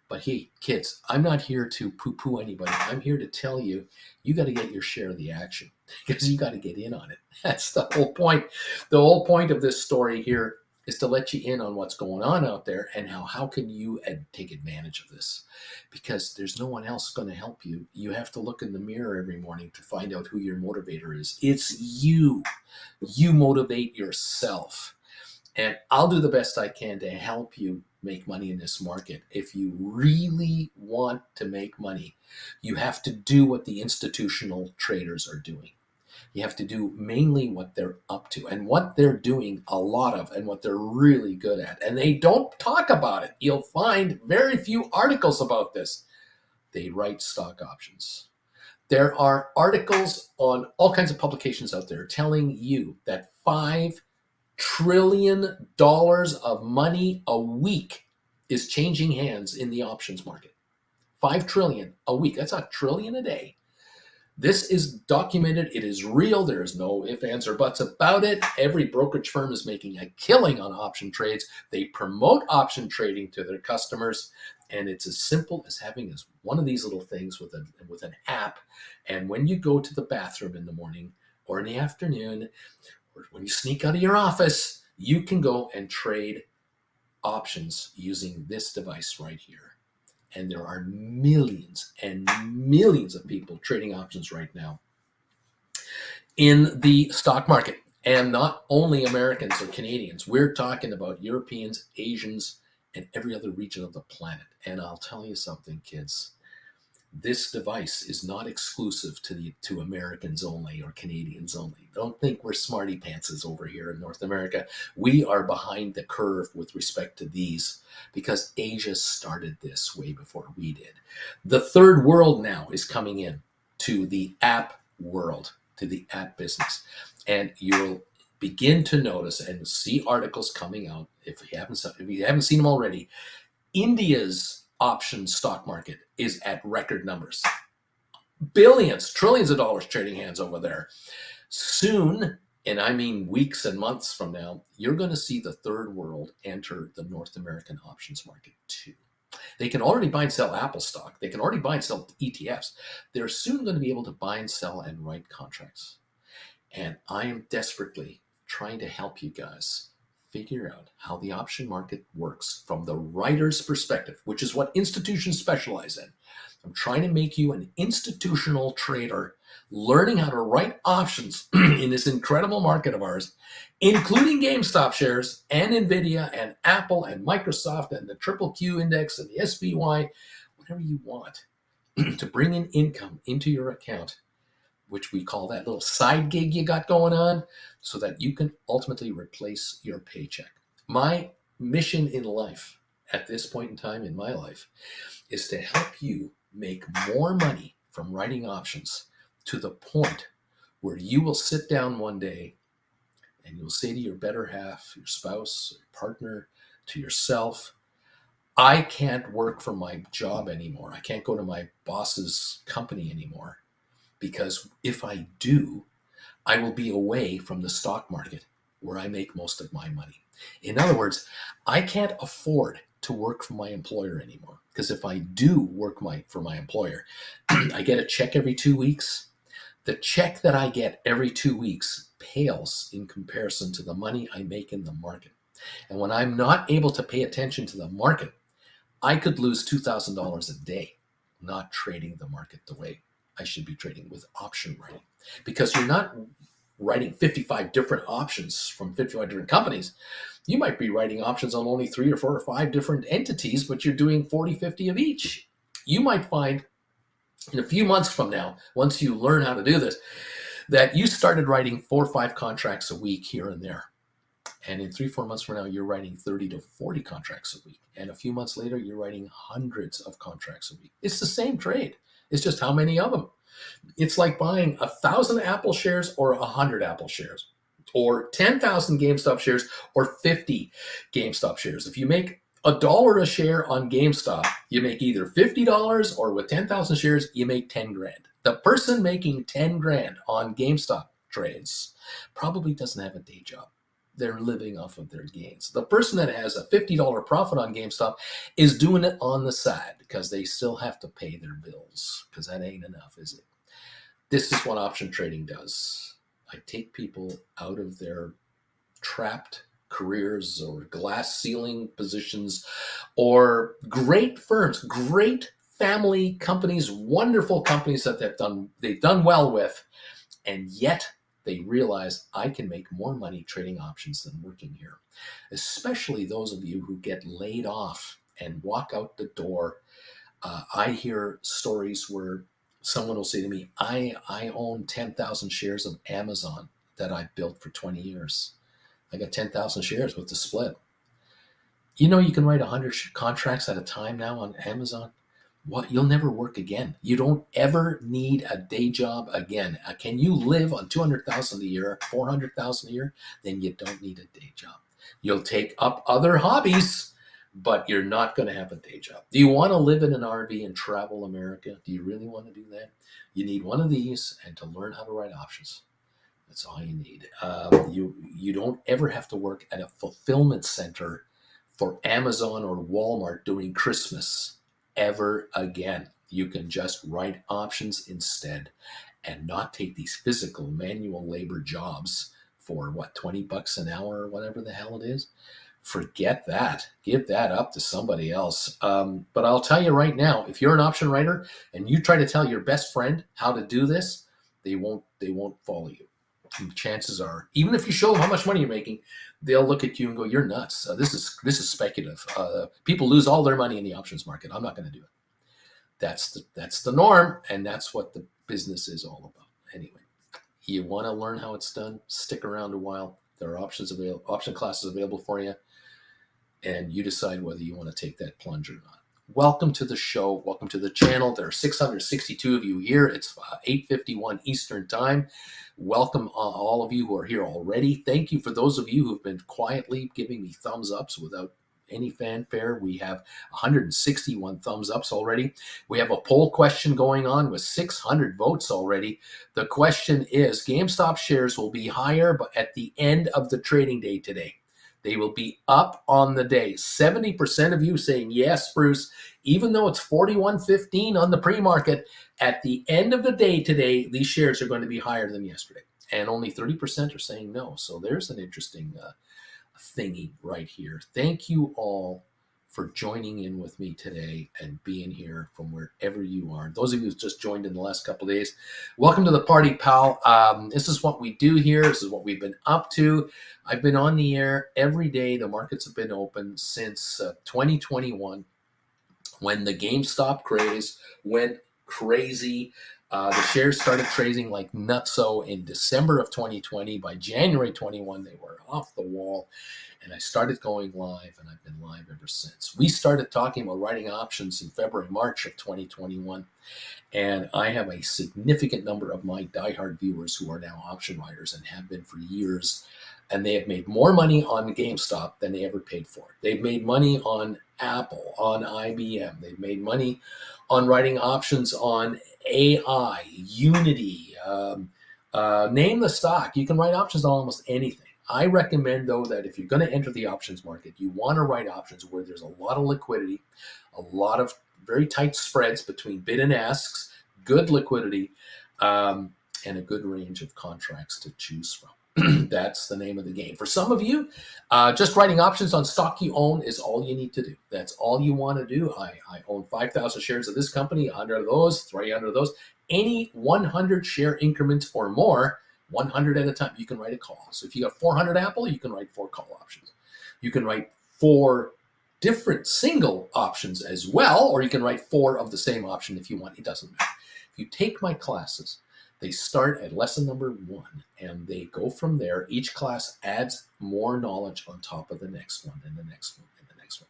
But hey, kids, I'm not here to poo-poo anybody. I'm here to tell you, you got to get your share of the action because you got to get in on it. That's the whole point. The whole point of this story here is to let you in on what's going on out there and how can you take advantage of this, because there's no one else going to help you. You have to look in the mirror every morning to find out who your motivator is. It's you. You motivate yourself. And I'll do the best I can to help you make money in this market. If you really want to make money, you have to do what the institutional traders are doing. You have to do mainly what they're up to and what they're doing a lot of and what they're really good at. And they don't talk about it. You'll find very few articles about this. They write stock options. There are articles on all kinds of publications out there telling you that $5 trillion of money a week is changing hands in the options market. $5 trillion a week. That's a trillion a day. This is documented. It is real. There is no ifs, ands, or buts about it. Every brokerage firm is making a killing on option trades. They promote option trading to their customers, and it's as simple as having one of these little things with an app. And when you go to the bathroom in the morning or in the afternoon, or when you sneak out of your office, you can go and trade options using this device right here. And there are millions and millions of people trading options right now in the stock market. And not only Americans or Canadians, we're talking about Europeans, Asians, and every other region of the planet. And I'll tell you something, kids. This device is not exclusive to Americans only or Canadians only. Don't think we're smarty pantses over here in North America. We are behind the curve with respect to these because Asia started this way before we did. The third world now is coming in to the app world, to the app business. And you'll begin to notice and see articles coming out, if you haven't seen them already. India's option stock market is at record numbers. Billions, trillions of dollars trading hands over there. Soon, and I mean weeks and months from now, you're going to see the third world enter the North American options market too. They can already buy and sell Apple stock. They can already buy and sell ETFs. They're soon going to be able to buy and sell and write contracts. And I am desperately trying to help you guys figure out how the option market works from the writer's perspective, which is what institutions specialize in. I'm trying to make you an institutional trader, learning how to write options in this incredible market of ours, including GameStop shares and NVIDIA and Apple and Microsoft and the Triple Q index and the SPY, whatever you want to bring in income into your account, which we call that little side gig you got going on, so that you can ultimately replace your paycheck. My mission in life at this point in time in my life is to help you make more money from writing options to the point where you will sit down one day and you'll say to your better half, your spouse, your partner, to yourself, I can't work for my job anymore. I can't go to my boss's company anymore. Because if I do, I will be away from the stock market where I make most of my money. In other words, I can't afford to work for my employer anymore. Because if I do work for my employer, I get a check every 2 weeks. The check that I get every 2 weeks pales in comparison to the money I make in the market. And when I'm not able to pay attention to the market, I could lose $2,000 a day not trading the market the way I should be trading with option writing, because you're not writing 55 different options from 55 different companies. You might be writing options on only 3 or 4 or 5 different entities, but you're doing 40, 50 of each. You might find in a few months from now, once you learn how to do this, that you started writing 4 or 5 contracts a week here and there. And in 3, 4 months from now, you're writing 30 to 40 contracts a week. And a few months later, you're writing hundreds of contracts a week. It's the same trade. It's just how many of them. It's like buying 1,000 Apple shares or 100 Apple shares, or 10,000 GameStop shares or 50 GameStop shares. If you make $1 a share on GameStop, you make either $50, or with 10,000 shares, you make 10 grand. The person making 10 grand on GameStop trades probably doesn't have a day job. They're living off of their gains. The person that has a $50 profit on GameStop is doing it on the side because they still have to pay their bills, because that ain't enough, is it? This is what option trading does. I take people out of their trapped careers or glass ceiling positions, or great firms, great family companies, wonderful companies that they've done well with, and yet they realize I can make more money trading options than working here. Especially those of you who get laid off and walk out the door. I hear stories where someone will say to me, I own 10,000 shares of Amazon that I built for 20 years. I got 10,000 shares with the split. You know, you can write 100 contracts at a time now on Amazon. What? You'll never work again. You don't ever need a day job again. Can you live on 200,000 a year, 400,000 a year? Then you don't need a day job. You'll take up other hobbies, but you're not going to have a day job. Do you want to live in an RV and travel America? Do you really want to do that? You need one of these and to learn how to write options. That's all you need. You don't ever have to work at a fulfillment center for Amazon or Walmart during Christmas ever again. You can just write options instead and not take these physical manual labor jobs for what, $20 an hour or whatever the hell it is. Forget that. Give that up to somebody else. But I'll tell you right now, if you're an option writer and you try to tell your best friend how to do this, they won't follow you. And chances are, even if you show them how much money you're making, they'll look at you and go, "You're nuts. This is speculative. People lose all their money in the options market. I'm not going to do it." That's the norm, and that's what the business is all about. Anyway, you want to learn how it's done? Stick around a while. There are option classes available for you, and you decide whether you want to take that plunge or not. Welcome to the show. Welcome to the channel. There are 662 of you here. It's 8:51 Eastern Time. Welcome all of you who are here already. Thank you for those of you who have been quietly giving me thumbs ups without any fanfare. We have 161 thumbs ups already. We have a poll question going on with 600 votes already. The question is, GameStop shares will be higher at the end of the trading day today. They will be up on the day. 70% of you saying yes, Bruce, even though it's 41.15 on the pre-market, at the end of the day today, these shares are going to be higher than yesterday. And only 30% are saying no. So there's an interesting thingy right here. Thank you all for joining in with me today and being here from wherever you are. Those of you who just joined in the last couple of days, welcome to the party, pal. This is what we do here. This is what we've been up to. I've been on the air every day. The markets have been open since 2021 when the GameStop craze went crazy. The shares started trading like nutso in December of 2020. By January 21, they were off the wall. And I started going live, and I've been live ever since. We started talking about writing options in February, March of 2021. And I have a significant number of my diehard viewers who are now option writers and have been for years. And they have made more money on GameStop than they ever paid for. They've made money on Apple, on IBM. They've made money on writing options on AI, Unity. Name the stock. You can write options on almost anything. I recommend, though, that if you're going to enter the options market, you want to write options where there's a lot of liquidity, a lot of very tight spreads between bid and asks, good liquidity, and a good range of contracts to choose from. That's the name of the game. For some of you, just writing options on stock you own is all you need to do. That's all you want to do. I own 5,000 shares of this company, 100 of those, 300 of those. Any 100 share increments or more, 100 at a time, you can write a call. So if you got 400 Apple, you can write 4 call options. You can write 4 different single options as well, or you can write 4 of the same option if you want. It doesn't matter. If you take my classes, they start at lesson number 1, and they go from there. Each class adds more knowledge on top of the next one, and the next one, and the next one.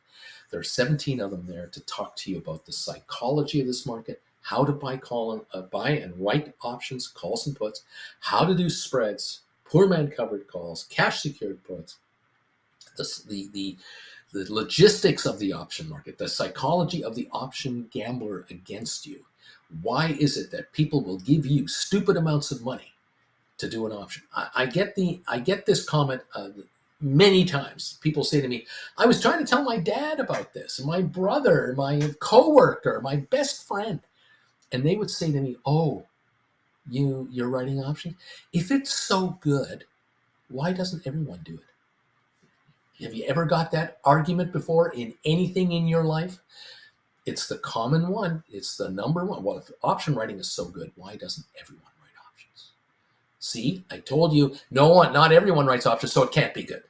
There are 17 of them there to talk to you about the psychology of this market, how to buy and write options, calls and puts, how to do spreads, poor man covered calls, cash secured puts, the logistics of the option market, the psychology of the option gambler against you. Why is it that people will give you stupid amounts of money to do an option? I get this comment many times. People say to me, "I was trying to tell my dad about this, my brother, my coworker, my best friend," and they would say to me, "Oh, you're writing options? If it's so good, why doesn't everyone do it?" Have you ever got that argument before in anything in your life? It's the common one. It's the number one. Well, if option writing is so good, why doesn't everyone write options? See, I told you, not everyone writes options, so it can't be good.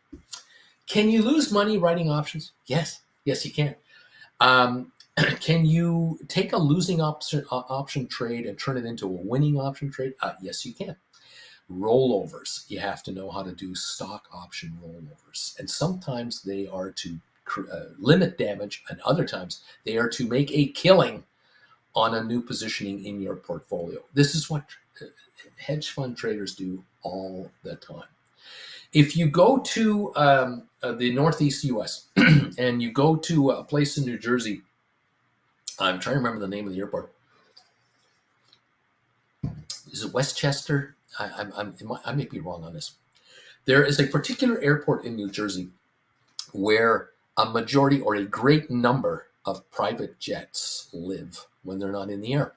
Can you lose money writing options? Yes, you can. Can you take a losing option trade and turn it into a winning option trade? Yes, you can. Rollovers. You have to know how to do stock option rollovers. And sometimes they are to limit damage, and other times they are to make a killing on a new positioning in your portfolio. This is what hedge fund traders do all the time. If you go to the Northeast U.S. and you go to a place in New Jersey, I'm trying to remember the name of the airport. Is it Westchester? I may be wrong on this. There is a particular airport in New Jersey where a majority or a great number of private jets live when they're not in the air.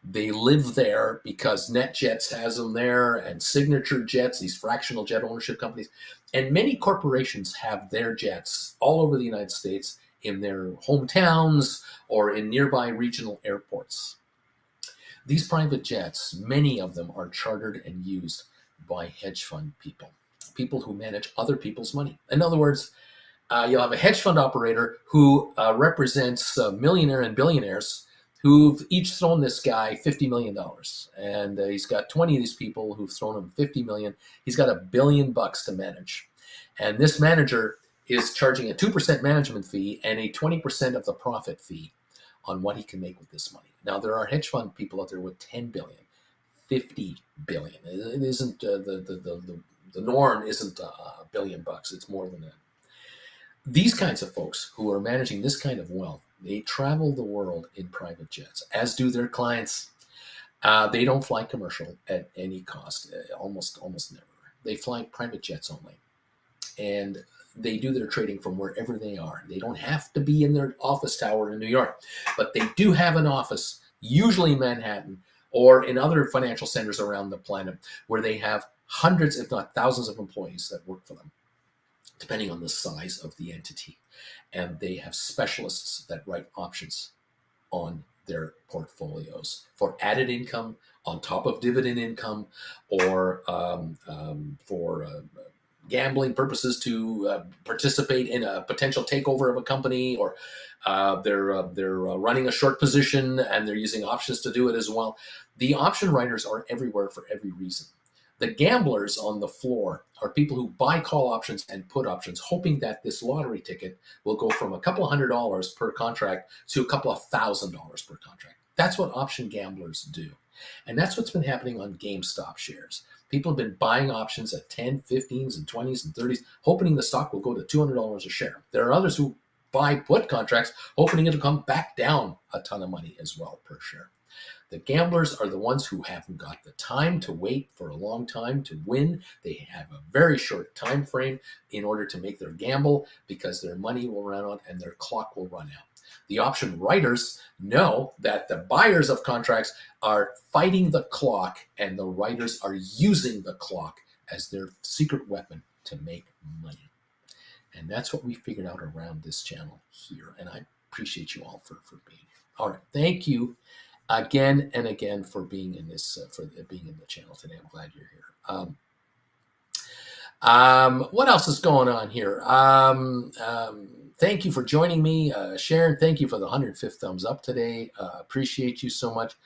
They live there because NetJets has them there, and Signature Jets, these fractional jet ownership companies, and many corporations have their jets all over the United States in their hometowns or in nearby regional airports. These private jets, many of them are chartered and used by hedge fund people, people who manage other people's money. In other words, you'll have a hedge fund operator who represents millionaire and billionaires who've each thrown this guy $50 million. And he's got 20 of these people who've thrown him $50 million. He's got $1 billion to manage. And this manager is charging a 2% management fee and a 20% of the profit fee on what he can make with this money. Now, there are hedge fund people out there with 10 billion, 50 billion. It isn't the norm isn't $1 billion. It's more than that. These kinds of folks who are managing this kind of wealth, they travel the world in private jets, as do their clients. They don't fly commercial at any cost, almost never. They fly private jets only. And they do their trading from wherever they are. They don't have to be in their office tower in New York, but they do have an office, usually in Manhattan or in other financial centers around the planet, where they have hundreds, if not thousands, of employees that work for them, depending on the size of the entity. And they have specialists that write options on their portfolios for added income on top of dividend income, or for gambling purposes to participate in a potential takeover of a company, or they're running a short position and they're using options to do it as well. The option writers are everywhere for every reason. The gamblers on the floor are people who buy call options and put options, hoping that this lottery ticket will go from a couple of $100 per contract to a couple of $1,000 per contract. That's what option gamblers do. And that's what's been happening on GameStop shares. People have been buying options at 10, 15s, and 20s and 30s, hoping the stock will go to $200 a share. There are others who buy put contracts, hoping it'll come back down a ton of money as well per share. The gamblers are the ones who haven't got the time to wait for a long time to win. They have a very short time frame in order to make their gamble, because their money will run out and their clock will run out. The option writers know that the buyers of contracts are fighting the clock, and the writers are using the clock as their secret weapon to make money. And that's what we figured out around this channel here. And I appreciate you all for being here. All right. Thank you again and again for being in this, for being in the channel today. I'm glad you're here. What else is going on here? Thank you for joining me. Sharon, thank you for the 105th thumbs up today. Appreciate you so much.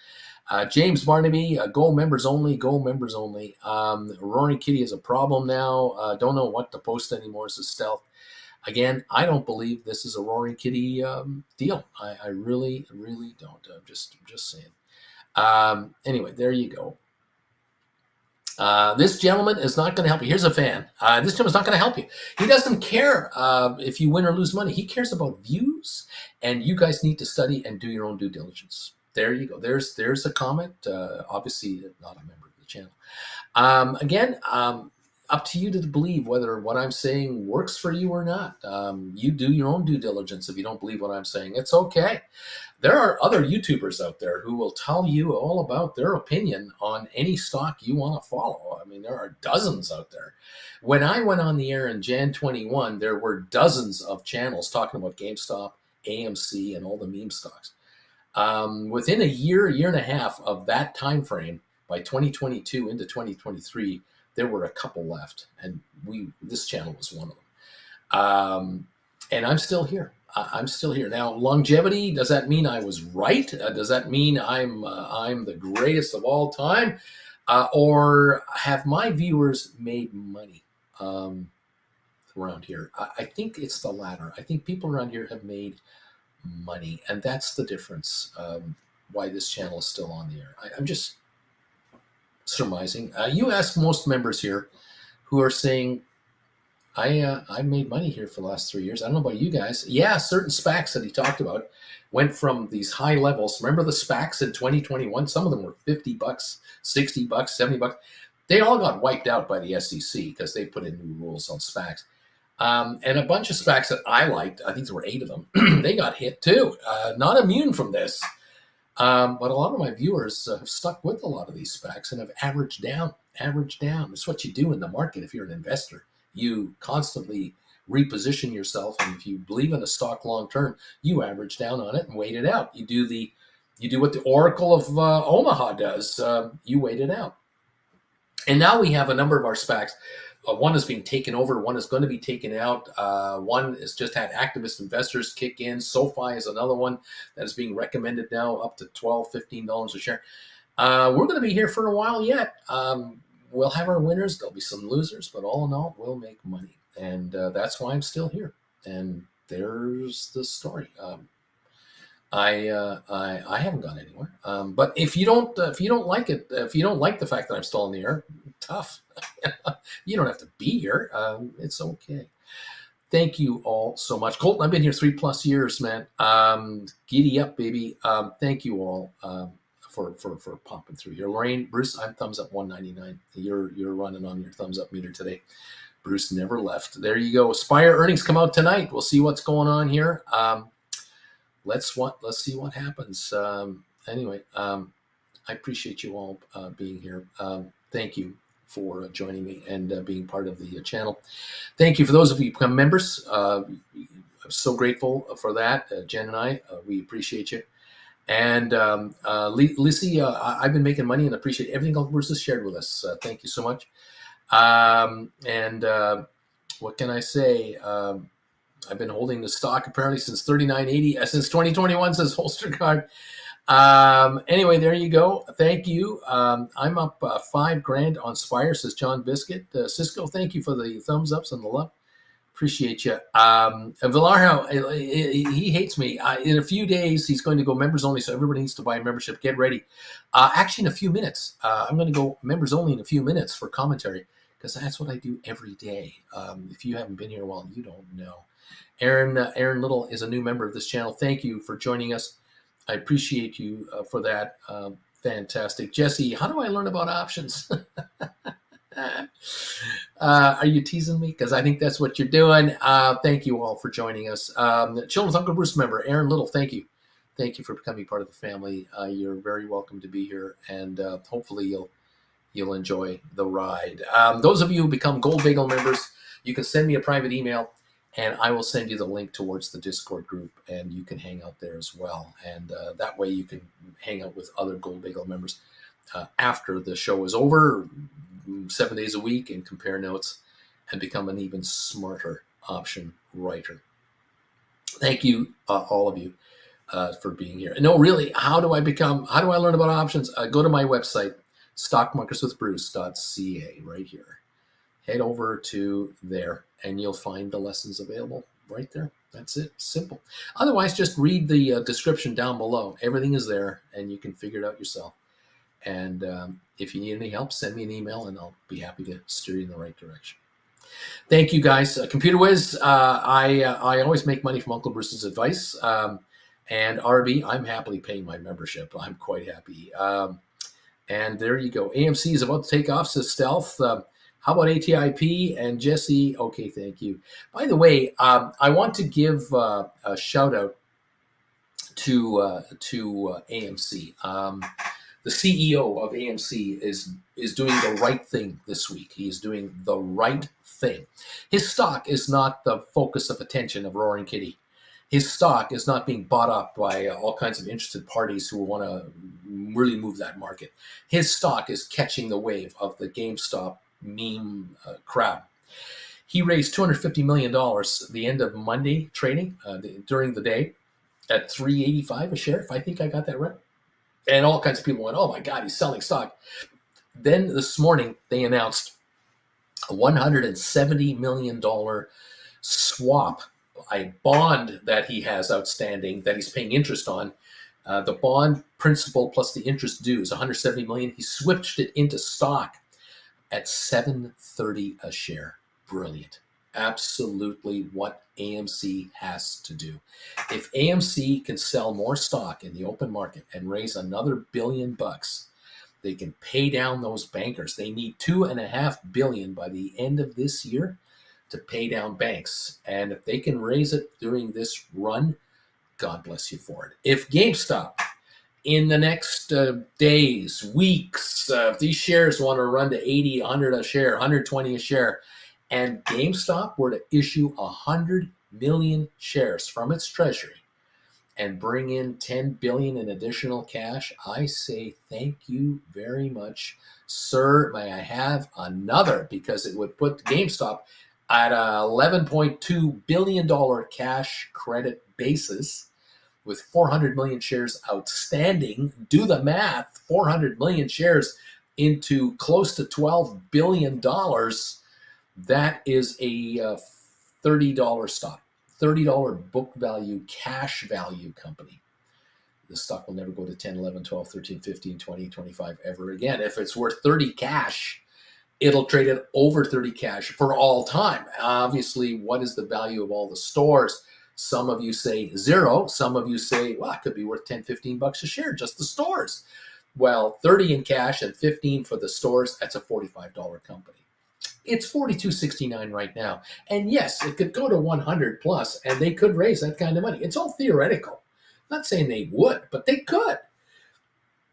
James Barnaby, go members only, go members only. Roaring Kitty is a problem now. Don't know what to post anymore, says Stealth. Again, I don't believe this is a Roaring Kitty deal. I really, really don't. I'm just saying. Anyway, there you go. This gentleman is not going to help you. Here's a fan. This gentleman's not going to help you. He doesn't care if you win or lose money. He cares about views, and you guys need to study and do your own due diligence. There you go. There's a comment. Obviously, not a member of the channel. Again, up to you to believe whether what I'm saying works for you or not. You do your own due diligence. If you don't believe what I'm saying, it's okay. There are other YouTubers out there who will tell you all about their opinion on any stock you want to follow. I mean, there are dozens out there. When I went on the air in Jan 21, there were dozens of channels talking about GameStop, AMC, and all the meme stocks. Within a year and a half of that time frame, by 2022 into 2023, there were a couple left, and this channel was one of them. And I'm still here. I'm still here. Now, longevity, does that mean I was right? Does that mean I'm the greatest of all time? Or have my viewers made money around here? I think it's the latter. I think people around here have made money, and that's the difference, why this channel is still on the air. I'm just surmising. You ask most members here who are saying, I made money here for the last 3 years. I don't know about you guys. Yeah, certain SPACs that he talked about went from these high levels. Remember the SPACs in 2021? Some of them were $50, $60, $70. They all got wiped out by the SEC because they put in new rules on SPACs. And a bunch of SPACs that I liked, I think there were 8 of them, they got hit too. Not immune from this. But a lot of my viewers have stuck with a lot of these SPACs and have averaged down. It's what you do in the market if you're an investor. You constantly reposition yourself, and if you believe in a stock long term, you average down on it and wait it out. You do what the Oracle of Omaha does. You wait it out. And now we have a number of our SPACs. One is being taken over. One is going to be taken out. One has just had activist investors kick in. SoFi is another one that is being recommended now up to $12, $15 a share. We're going to be here for a while yet. We'll have our winners. There'll be some losers, but all in all, we'll make money. And that's why I'm still here. And there's the story. I haven't gone anywhere. But if you don't like it, if you don't like the fact that I'm still in the air, tough. You don't have to be here. It's okay. Thank you all so much. Colton, I've been here 3+ years, man. Giddy up, baby. Thank you all for popping through here. Lorraine, Bruce, I'm thumbs up 199. You're running on your thumbs up meter today. Bruce never left. There you go. Spire earnings come out tonight. We'll see what's going on here. Let's see what happens. Anyway, I appreciate you all being here. Thank you for joining me and being part of the channel. Thank you for those of you who become members. I'm so grateful for that. Jen and I, we appreciate you. And Lissy, I've been making money and appreciate everything Uncle Bruce has shared with us. Thank you so much. What can I say? I've been holding the stock apparently since 39.80, since 2021, says Holster Guard. Anyway, there you go. Thank you. I'm up $5,000 on Spire, says John Biscuit. Cisco, thank you for the thumbs ups and the love. Appreciate you. Villarho, he hates me. In a few days, he's going to go members only, so everybody needs to buy a membership. Get ready. Actually, in a few minutes, I'm going to go members only in a few minutes for commentary, because that's what I do every day. If you haven't been here a while, you don't know. Aaron Little is a new member of this channel. Thank you for joining us. I appreciate you for that. Fantastic. Jesse, how do I learn about options? Are you teasing me? Because I think that's what you're doing. Thank you all for joining us. Children's Uncle Bruce member, Aaron Little, thank you. Thank you for becoming part of the family. You're very welcome to be here, and hopefully you'll enjoy the ride. Those of you who become Gold Bagel members, you can send me a private email, and I will send you the link towards the Discord group, and you can hang out there as well. And that way you can hang out with other Gold Bagel members after the show is over, 7 days a week, and compare notes and become an even smarter option writer. Thank you, all of you, for being here. No, really, how do I learn about options? Go to my website, stockmarkerswithbruce.ca, right here. Head over to there, and you'll find the lessons available right there. That's it. Simple. Otherwise, just read the description down below. Everything is there, and you can figure it out yourself. And if you need any help, send me an email, and I'll be happy to steer you in the right direction. Thank you, guys. Computer Whiz, I always make money from Uncle Bruce's advice. And RB, I'm happily paying my membership. I'm quite happy. And there you go. AMC is about to take off, says Stealth. How about ATIP and Jesse? Okay, thank you. By the way, I want to give a shout out to AMC. The CEO of AMC is doing the right thing this week. He is doing the right thing. His stock is not the focus of attention of Roaring Kitty. His stock is not being bought up by all kinds of interested parties who want to really move that market. His stock is catching the wave of the GameStop meme crowd. He raised $250 million at the end of Monday trading during the day at $3.85 a share, if I think I got that right. And all kinds of people went, oh my God, he's selling stock. Then this morning, they announced a $170 million swap, a bond that he has outstanding that he's paying interest on. The bond principal plus the interest due is $170 million. He switched it into stock at $7.30 a share. Brilliant. absolutely what AMC has to do. If AMC can sell more stock in the open market and raise another $1 billion, they can pay down those bankers. They need $2.5 billion by the end of this year to pay down banks. And if they can raise it during this run, God bless you for it. If GameStop in the next days, weeks, if these shares want to run to 80, 100 a share, 120 a share, and GameStop were to issue 100 million shares from its treasury and bring in 10 billion in additional cash, I say thank you very much, sir. May I have another? Because it would put GameStop at a $11.2 billion cash credit basis with 400 million shares outstanding. Do the math, 400 million shares into close to $12 billion. That is a $30 stock, $30 book value, cash value company. The stock will never go to 10, 11, 12, 13, 15, 20, 25 ever again. If it's worth 30 cash, it'll trade at over 30 cash for all time. Obviously, what is the value of all the stores? Some of you say zero. Some of you say, well, it could be worth 10, 15 bucks a share, just the stores. Well, 30 in cash and 15 for the stores, that's a $45 company. It's $42.69 right now. And yes, it could go to 100 plus and they could raise that kind of money. It's all theoretical. I'm not saying they would, but they could.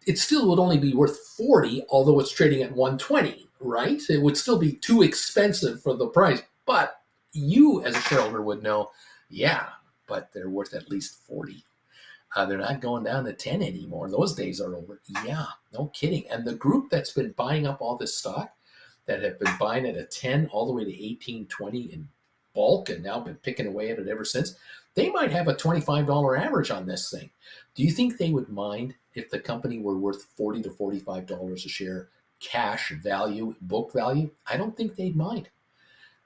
It still would only be worth 40, although it's trading at 120, right? It would still be too expensive for the price. But you as a shareholder would know, yeah, but they're worth at least 40. They're not going down to 10 anymore. Those days are over. Yeah, no kidding. And the group that's been buying up all this stock, that have been buying it at 10 all the way to 18, 20 in bulk and now been picking away at it ever since, they might have a $25 average on this thing. Do you think they would mind if the company were worth $40 to $45 a share cash value, book value? I don't think they'd mind.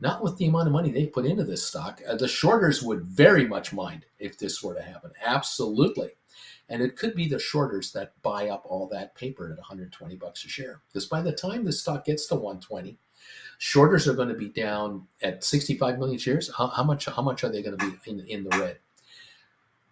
Not with the amount of money they put into this stock. The shorters would very much mind if this were to happen. Absolutely. And it could be the shorters that buy up all that paper at 120 bucks a share. Because by the time this stock gets to 120, shorters are going to be down at 65 million shares. How much are they going to be in the red?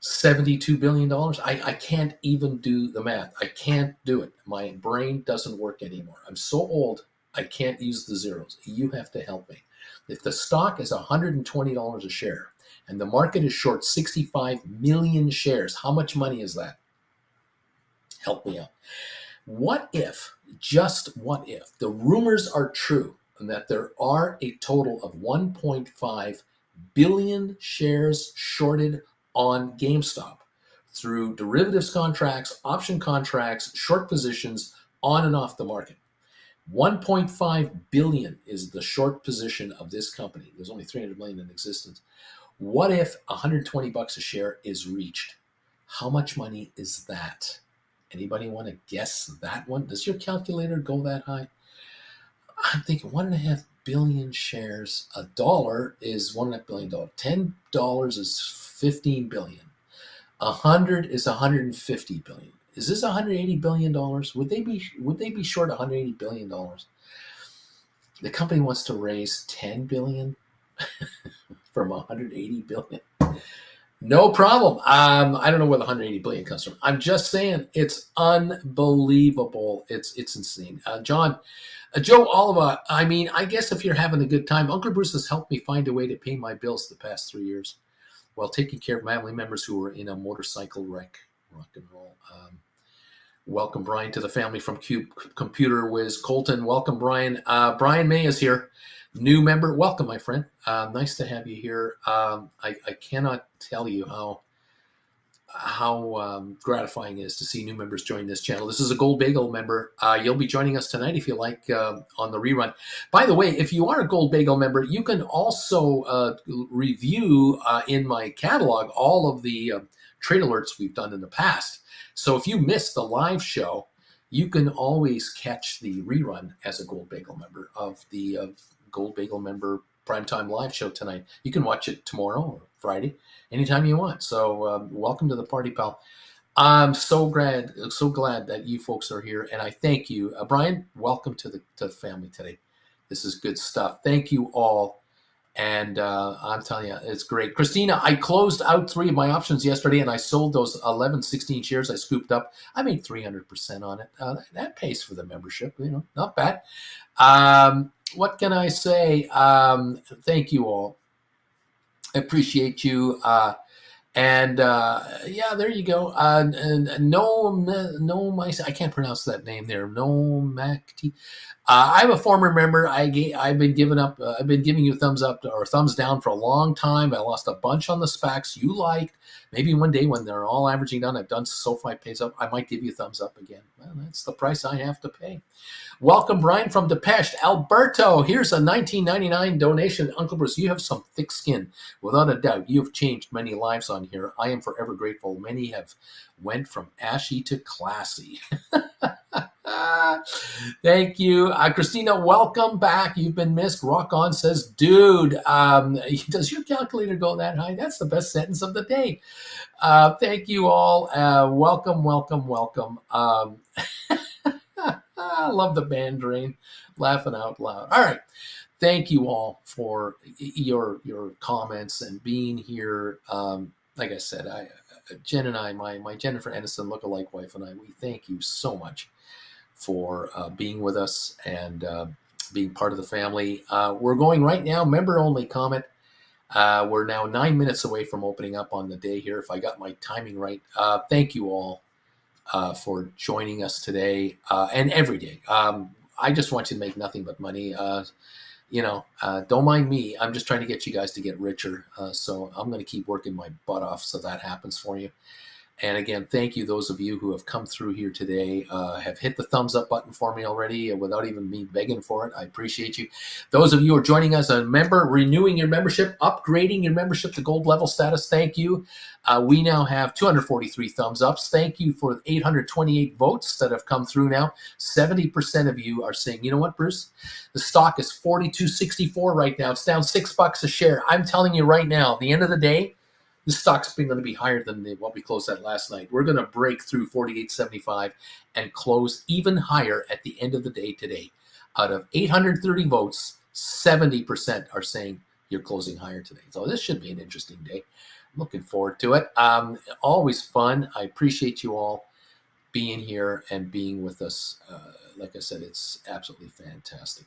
$72 billion. I can't even do the math. I can't do it. My brain doesn't work anymore. I'm so old, I can't use the zeros. You have to help me. If the stock is $120 a share and the market is short 65 million shares, how much money is that? Help me out. What if, just what if, the rumors are true and that there are a total of 1.5 billion shares shorted on GameStop through derivatives contracts, option contracts, short positions on and off the market? 1.5 billion is the short position of this company. There's only 300 million in existence. What if 120 bucks a share is reached? How much money is that? Anybody want to guess that one? Does your calculator go that high? I'm thinking 1.5 billion shares. A dollar is $1.5 billion. $10 is 15 billion. 100 is 150 billion. Is this $180 billion? Would they be short $180 billion? The company wants to raise 10 billion from 180 billion. No problem. I don't know where the 180 billion comes from. I'm just saying it's unbelievable. It's insane. Joe Oliva, I mean, I guess if you're having a good time, Uncle Bruce has helped me find a way to pay my bills the past 3 years while taking care of family members who were in a motorcycle wreck. Rock and roll. Welcome, Brian, to the family from Computer Whiz. Colton, welcome, Brian. Brian May is here. New member, welcome, my friend. Nice to have you here. I cannot tell you how gratifying it is to see new members join this channel. This is a Gold Bagel member. You'll be joining us tonight if you like on the rerun. By the way, if you are a Gold Bagel member, you can also review in my catalog all of the trade alerts we've done in the past. So if you missed the live show, you can always catch the rerun as a Gold Bagel member of the Gold Bagel member primetime live show tonight. You can watch it tomorrow or Friday, anytime you want. So welcome to the party, pal. I'm so glad that you folks are here, and I thank you. Brian, welcome to the family today. This is good stuff. Thank you all. And I'm telling you, it's great. Christina, I closed out 3 of my options yesterday, and I sold those 11, 16 shares I scooped up. I made 300% on it. That pays for the membership, not bad. What can I say? Thank you all. I appreciate you. Yeah, there you go. And no, I can't pronounce that name there. No, Macti. I'm a former member. I've been giving up. I've been giving you thumbs up or thumbs down for a long time. I lost a bunch on the SPACs you liked. Maybe one day when they're all averaging down, I've done SoFi pays up. I might give you a thumbs up again. Well, that's the price I have to pay. Welcome, Brian from Depeche, Alberto. Here's a 1999 donation. Uncle Bruce, you have some thick skin. Without a doubt, you have changed many lives on here. I am forever grateful. Many have went from ashy to classy. Thank you. Christina, welcome back. You've been missed. Rock On says, dude, does your calculator go that high? That's the best sentence of the day. Thank you all. Welcome. I love the band drain. Laughing out loud. All right. Thank you all for your comments and being here. Like I said, Jen and I, my Jennifer Aniston lookalike wife and I, we thank you so much for being with us and being part of the family. We're going right now, member-only comment. We're now 9 minutes away from opening up on the day here, if I got my timing right. Thank you all for joining us today and every day. I just want you to make nothing but money. Don't mind me. I'm just trying to get you guys to get richer. So I'm going to keep working my butt off so that happens for you. And again, thank you, those of you who have come through here today, have hit the thumbs up button for me already without even me begging for it. I appreciate you. Those of you who are joining us a member, renewing your membership, upgrading your membership to gold level status, thank you. We now have 243 thumbs ups. Thank you for 828 votes that have come through now. 70% of you are saying, you know what, Bruce? The stock is $42.64 right now. It's down $6 a share. I'm telling you right now, at the end of the day, the stock's been going to be higher than what we closed at last night. We're going to break through 48.75 and close even higher at the end of the day today. Out of 830 votes, 70% are saying you're closing higher today. So this should be an interesting day. I'm looking forward to it. Always fun. I appreciate you all being here and being with us. Like I said, it's absolutely fantastic.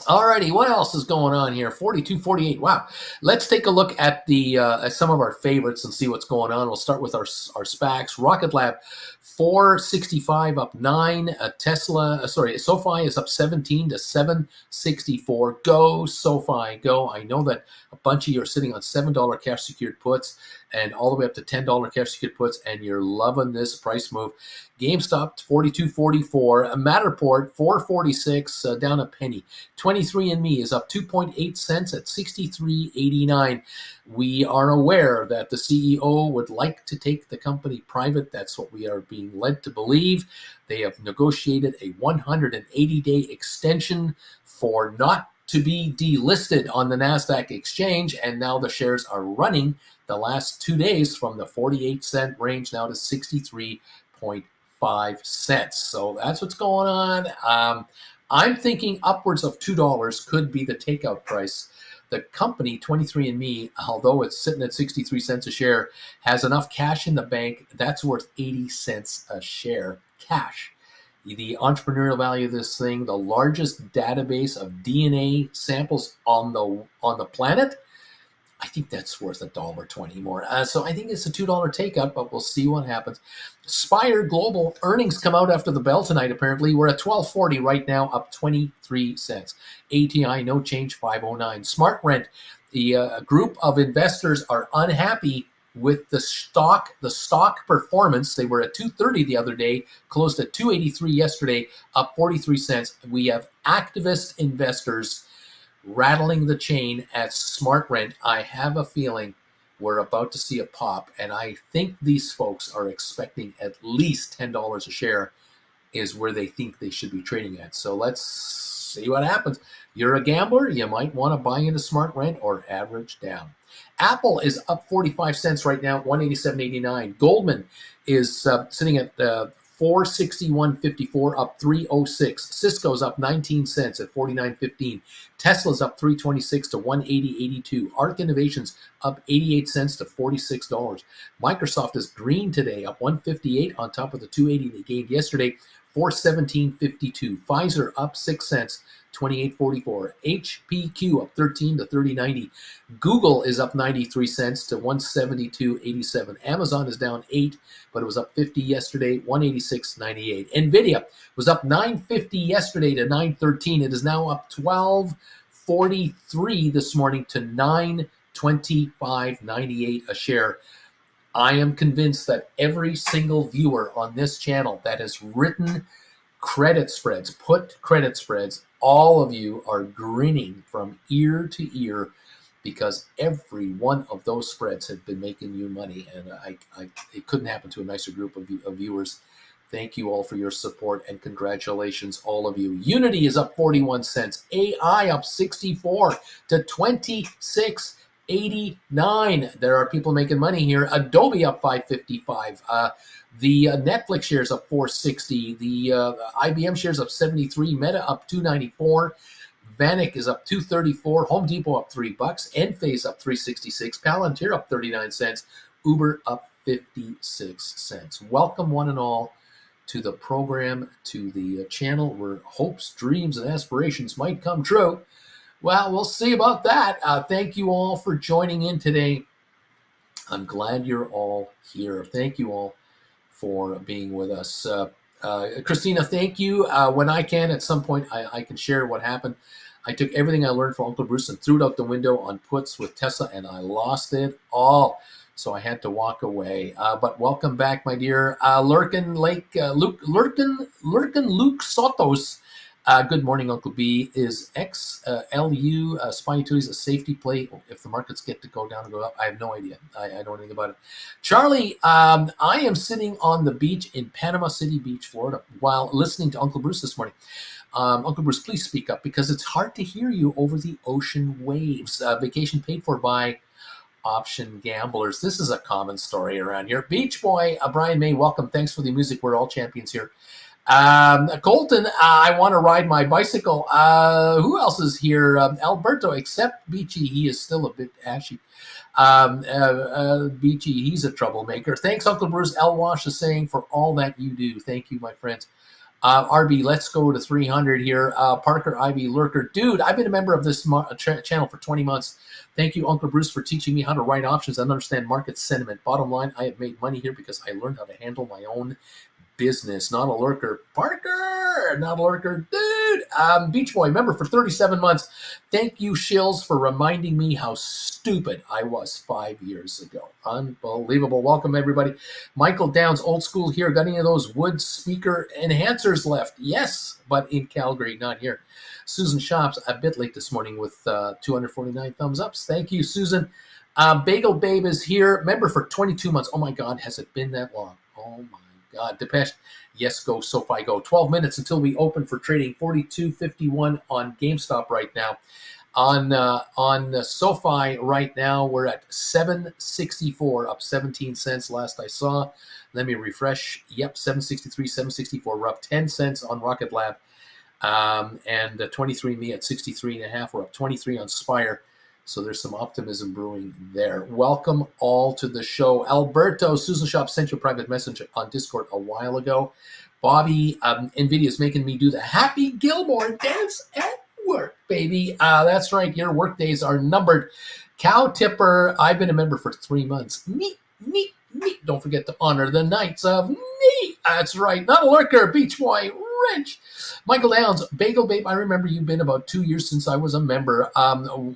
Alrighty, what else is going on here? 42.48. Wow. Let's take a look at the at some of our favorites and see what's going on. We'll start with our SPACs. Rocket Lab, 465 up 9. SoFi is up 17 to 764. Go SoFi, go. I know that a bunch of you are sitting on $7 cash secured puts and all the way up to $10 cash secured puts, and you're loving this price move. GameStop 42.44, Matterport 4.46, down a penny. 23andMe is up 2.8 cents at 63.89. We are aware that the CEO would like to take the company private. That's what we are being led to believe. They have negotiated a 180-day extension for not to be delisted on the NASDAQ exchange, and now the shares are running the last 2 days from the 48-cent range now to 63.5 cents. So that's what's going on. I'm thinking upwards of $2 could be the takeout price. The company, 23andMe, although it's sitting at 63 cents a share, has enough cash in the bank that's worth 80 cents a share cash. The entrepreneurial value of this thing, the largest database of DNA samples on the planet, I think that's worth $1.20 more. So I think it's a $2 takeout, but we'll see what happens. Spire Global earnings come out after the bell tonight, apparently. We're at $12.40 right now, up 23 cents. ATI, no change, 509. Smart Rent, the group of investors are unhappy with the stock performance. They were at 230 the other day, closed at 283 yesterday, up 43 cents. We have activist investors rattling the chain at Smart Rent. I have a feeling we're about to see a pop, and I think these folks are expecting at least $10 a share is where they think they should be trading at. So let's see what happens. You're a gambler, you might want to buy into Smart Rent or average down. Apple is up 45 cents right now, 187.89. Goldman is sitting at 461.54, up 306. Cisco's up 19 cents at 49.15. Tesla's up 326 to 180.82. Arc Innovations up 88 cents to $46. Microsoft is green today, up 158 on top of the 280 they gained yesterday, 417.52. Pfizer up 6 cents, 28.44. HPQ up 13 to 30.90. Google is up 93 cents to 172.87. Amazon is down 8, but it was up 50 yesterday, 186.98. Nvidia was up 9.50 yesterday to 9.13. It is now up 12.43 this morning to 925.98 a share. I am convinced that every single viewer on this channel that has written credit spreads, put credit spreads, all of you are grinning from ear to ear because every one of those spreads have been making you money, and it couldn't happen to a nicer group of viewers. Thank you all for your support, and congratulations, all of you. Unity is up 41 cents. AI up 64 to 26.89. There are people making money here. Adobe up 5.55. The Netflix shares up 460. The IBM shares up 73. Meta up 294. Vanik is up 234. Home Depot up $3. Enphase up 366. Palantir up 39 cents. Uber up 56 cents. Welcome, one and all, to the program, to the channel where hopes, dreams, and aspirations might come true. Well, we'll see about that. Thank you all for joining in today. I'm glad you're all here. Thank you all for being with us. Christina, thank you. When I can, at some point, I can share what happened. I took everything I learned from Uncle Bruce and threw it out the window on puts with Tesla, and I lost it all. So I had to walk away. But welcome back, my dear. Luke Sotos. Good morning, Uncle B. Is XLU Spy Utilities a safety play if the markets get to go down and go up? I have no idea. I don't know anything about it. Charlie, I am sitting on the beach in Panama City Beach, Florida, while listening to Uncle Bruce this morning. Uncle Bruce, please speak up because it's hard to hear you over the ocean waves. Vacation paid for by option gamblers. This is a common story around here. Beach Boy, Brian May, welcome. Thanks for the music. We're all champions here. Colton, I want to ride my bicycle. Who else is here? Alberto, except Beachy. He is still a bit ashy. Beachy, he's a troublemaker. Thanks, Uncle Bruce. Elwash is saying for all that you do. Thank you, my friends. RB, let's go to 300 here. Parker Ivy Lurker. Dude, I've been a member of this channel for 20 months. Thank you, Uncle Bruce, for teaching me how to write options and understand market sentiment. Bottom line, I have made money here because I learned how to handle my own business. Not a lurker. Parker, not a lurker. Dude, Beach Boy, member for 37 months. Thank you, Shills, for reminding me how stupid I was 5 years ago. Unbelievable. Welcome, everybody. Michael Downs, old school here. Got any of those wood speaker enhancers left? Yes, but in Calgary, not here. Susan Shops, a bit late this morning with 249 thumbs ups. Thank you, Susan. Bagel Babe is here. Member for 22 months. Oh, my God. Has it been that long? Oh, my God. Depeche. Yes, go, SoFi, go. 12 minutes until we open for trading. 42.51 on GameStop right now. On SoFi right now, we're at 764, up 17 cents last I saw. Let me refresh. Yep, 763, 764. We're up 10 cents on Rocket Lab. And 23andMe at 63.5. We're up 23 on Spire. So there's some optimism brewing there. Welcome all to the show. Alberto, Susan Shop sent you a private message on Discord a while ago. Bobby, NVIDIA is making me do the Happy Gilmore dance at work, baby. That's right. Your work days are numbered. Cow Tipper, I've been a member for 3 months. Neat, neat, neat. Don't forget to honor the Knights of Neat. That's right. Not a lurker. Beach Boy, Wrench. Michael Downs, Bagel Babe, I remember you've been about 2 years since I was a member.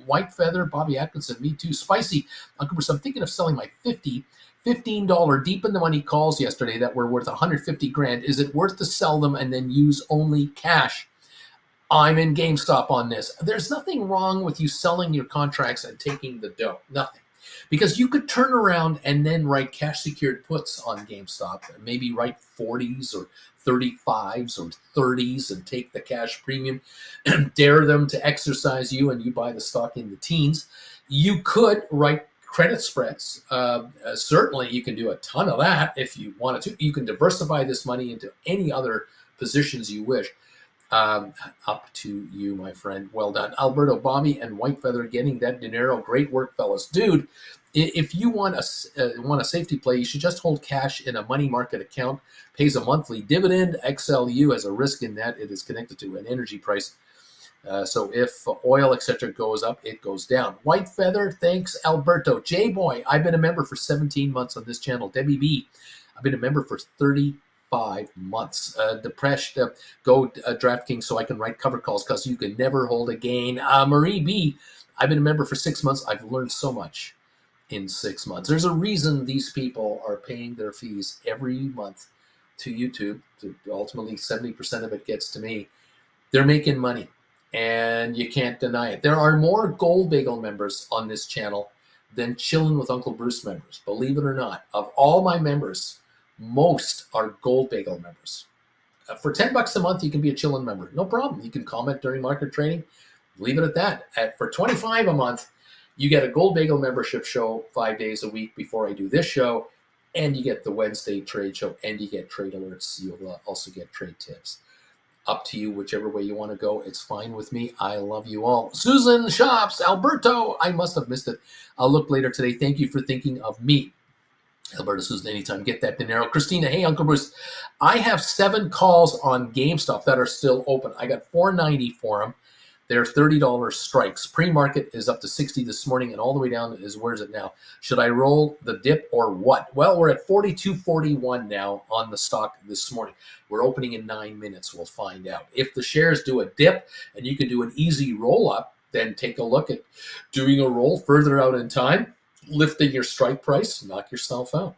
White Feather, Bobby Atkinson, me too. Spicy, Uncle Bruce, I'm thinking of selling my $15 deep in the money calls yesterday that were worth 150 grand. Is it worth to sell them and then use only cash? I'm in GameStop on this. There's nothing wrong with you selling your contracts and taking the dough. Nothing. Because you could turn around and then write cash secured puts on GameStop, maybe write 40s or 35s or 30s and take the cash premium, dare them to exercise you, and you buy the stock in the teens. You could write credit spreads. Certainly, you can do a ton of that if you wanted to. You can diversify this money into any other positions you wish. Up to you, my friend. Well done. Alberto, Bobby, and Whitefeather getting that dinero. Great work, fellas. Dude, if you want a safety play, you should just hold cash in a money market account, pays a monthly dividend. XLU has a risk in that it is connected to an energy price. So if oil, etc., goes up, it goes down. White Feather, thanks, Alberto. J-Boy, I've been a member for 17 months on this channel. Debbie B, I've been a member for 35 months. Depressed, go DraftKings so I can write cover calls because you can never hold a gain. Marie B, I've been a member for 6 months. I've learned so much in 6 months. There's a reason these people are paying their fees every month to YouTube. Ultimately, 70% of it gets to me. They're making money, and you can't deny it. There are more Gold Bagel members on this channel than Chillin' with Uncle Bruce members. Believe it or not, of all my members, most are Gold Bagel members. For $10 a month, you can be a Chillin' member. No problem. You can comment during market trading. Leave it at that. For $25 a month, you get a Gold Bagel membership show 5 days a week before I do this show, and you get the Wednesday trade show, and you get trade alerts. You'll also get trade tips. Up to you, whichever way you want to go. It's fine with me. I love you all. Susan Shops, Alberto, I must have missed it. I'll look later today. Thank you for thinking of me. Alberto, Susan, anytime. Get that dinero. Christina, hey, Uncle Bruce. I have 7 calls on GameStop that are still open. I got $4.90 for them. They're $30 strikes. Pre-market is up to 60 this morning, and all the way down is, where's it now? Should I roll the dip or what? Well, we're at 42.41 now on the stock this morning. We're opening in 9 minutes. We'll find out. If the shares do a dip and you can do an easy roll-up, then take a look at doing a roll further out in time, lifting your strike price, knock yourself out.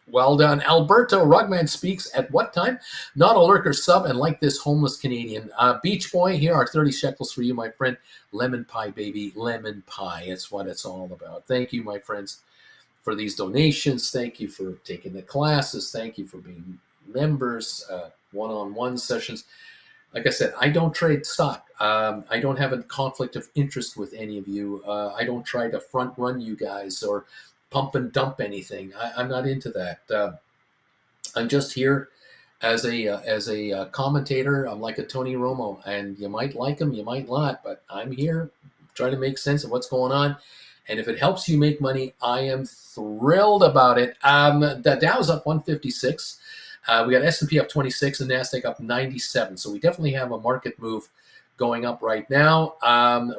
Well done. Alberto, Rugman speaks at what time? Not a lurker sub and like this homeless Canadian. Beach Boy, here are 30 shekels for you, my friend. Lemon pie, baby. Lemon pie. It's what it's all about. Thank you, my friends, for these donations. Thank you for taking the classes. Thank you for being members, one-on-one sessions. Like I said, I don't trade stock. I don't have a conflict of interest with any of you. I don't try to front run you guys or pump and dump anything. I'm not into that. I'm just here as a commentator. I'm like a Tony Romo, and you might like him, you might not, but I'm here trying to make sense of what's going on. And if it helps you make money, I am thrilled about it. The Dow's up 156. We got S&P up 26 and NASDAQ up 97. So we definitely have a market move going up right now.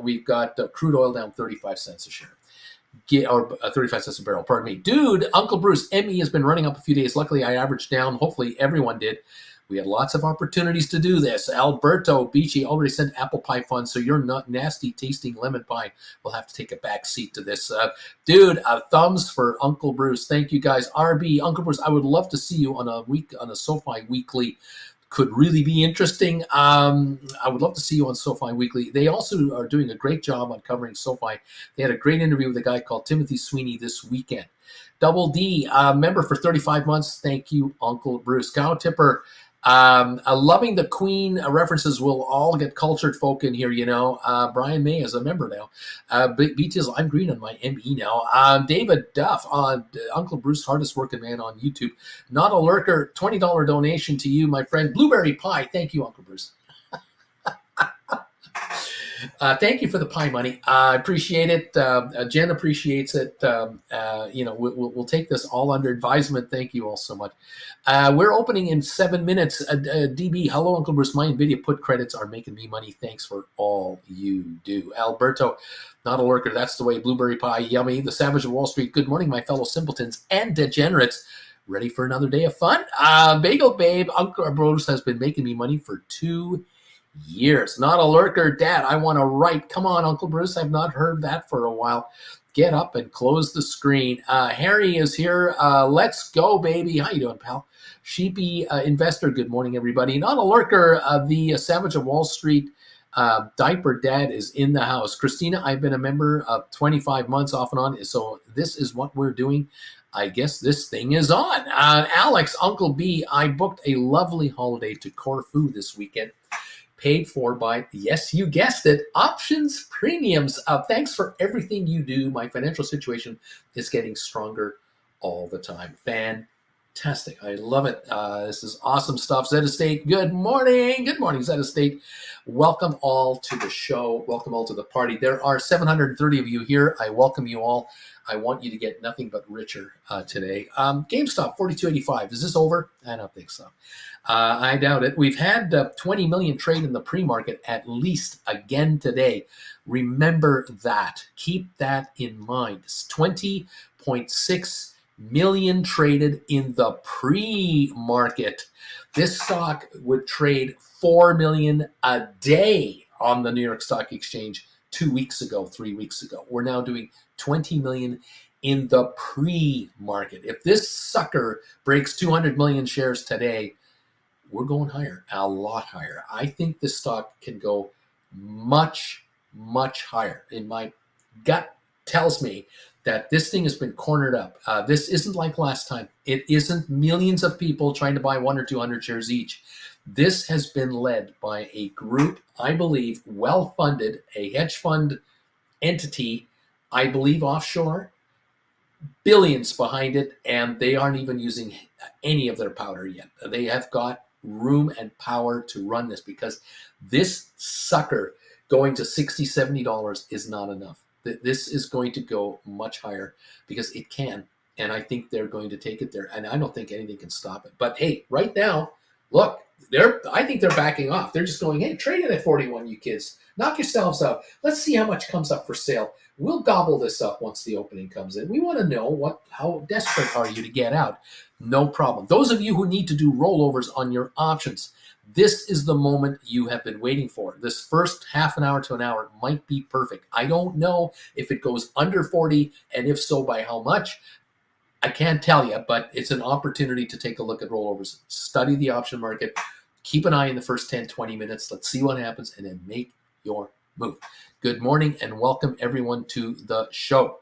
We've got crude oil down 35 cents a share. Or 35 cents a barrel, pardon me. Dude, Uncle Bruce, ME has been running up a few days. Luckily, I averaged down. Hopefully, everyone did. We had lots of opportunities to do this. Alberto Beachy already sent apple pie funds, so your nasty tasting lemon pie will have to take a back seat to this. Dude, thumbs for Uncle Bruce. Thank you, guys. RB, Uncle Bruce, I would love to see you on a SoFi Weekly. Could really be interesting. I would love to see you on SoFi Weekly. They also are doing a great job on covering SoFi. They had a great interview with a guy called Timothy Sweeney this weekend. Double D, member for 35 months. Thank you, Uncle Bruce. Cow Tipper, loving the Queen references. Will all get cultured folk in here, you know. Brian May is a member now. BT's I'm green on my ME now. David Duff, Uncle Bruce, hardest working man on YouTube. Not a lurker, $20 donation to you, my friend. Blueberry pie. Thank you, Uncle Bruce. Thank you for the pie money. I appreciate it. Jen appreciates it. We'll take this all under advisement. Thank you all so much. We're opening in 7 minutes. DB, hello, Uncle Bruce. My NVIDIA put credits are making me money. Thanks for all you do. Alberto, not a lurker. That's the way. Blueberry pie, yummy. The Savage of Wall Street. Good morning, my fellow simpletons and degenerates. Ready for another day of fun? Bagel Babe, Uncle Bruce has been making me money for 2 years. Not a lurker, Dad. I want to write. Come on, Uncle Bruce. I've not heard that for a while. Get up and close the screen. Harry is here. Let's go, baby. How you doing, pal? Sheepy investor. Good morning, everybody. Not a lurker. The Savage of Wall Street diaper dad is in the house. Christina, I've been a member of 25 months off and on. So this is what we're doing. I guess this thing is on. Alex, Uncle B, I booked a lovely holiday to Corfu this weekend. paid for by, yes, you guessed it, options premiums. Thanks for everything you do. My financial situation is getting stronger all the time. Fantastic. I love it. This is awesome stuff. Zed Estate, good morning. Good morning, Zed Estate. Welcome all to the show. Welcome all to the party. There are 730 of you here. I welcome you all. I want you to get nothing but richer today. GameStop, 42.85. Is this over? I don't think so. I doubt it. We've had 20 million trade in the pre-market at least again today. Remember that. Keep that in mind. It's 20.6 million traded in the pre-market. This stock would trade 4 million a day on the New York Stock Exchange 2 weeks ago, 3 weeks ago. We're now doing 20 million in the pre-market. If this sucker breaks 200 million shares today, we're going higher, a lot higher. I think this stock can go much, much higher. And my gut tells me that this thing has been cornered up. This isn't like last time. It isn't millions of people trying to buy 100 or 200 shares each. This has been led by a group, I believe, well-funded, a hedge fund entity, I believe offshore, billions behind it, and they aren't even using any of their powder yet. They have got room and power to run this because this sucker going to $60, $70 is not enough. This is going to go much higher because it can, and I think they're going to take it there, and I don't think anything can stop it. But hey, right now, look, I think they're backing off. They're just going, hey, trade it at 41, you kids. Knock yourselves out. Let's see how much comes up for sale. We'll gobble this up once the opening comes in. We want to know how desperate are you to get out. No problem. Those of you who need to do rollovers on your options, this is the moment you have been waiting for. This first half an hour to an hour might be perfect. I don't know if it goes under 40, and if so, by how much. I can't tell you, but it's an opportunity to take a look at rollovers. Study the option market. Keep an eye in the first 10, 20 minutes. Let's see what happens, and then make your move. Good morning, and welcome everyone to the show.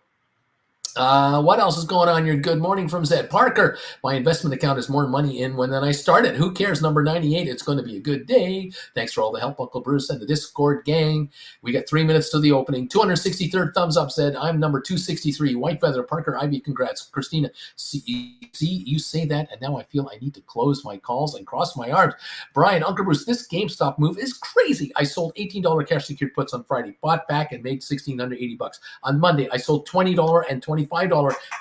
What else is going on here? Good morning from Zed. Parker, my investment account is more money in than I started. Who cares? Number 98. It's going to be a good day. Thanks for all the help, Uncle Bruce and the Discord gang. We got 3 minutes to the opening. 263rd thumbs up, Zed. I'm number 263. White Feather, Parker, Ivy, congrats. Christina, see, you say that, and now I feel I need to close my calls and cross my arms. Brian, Uncle Bruce, this GameStop move is crazy. I sold $18 cash secured puts on Friday, bought back and made $1,680. On Monday, I sold $20 and $25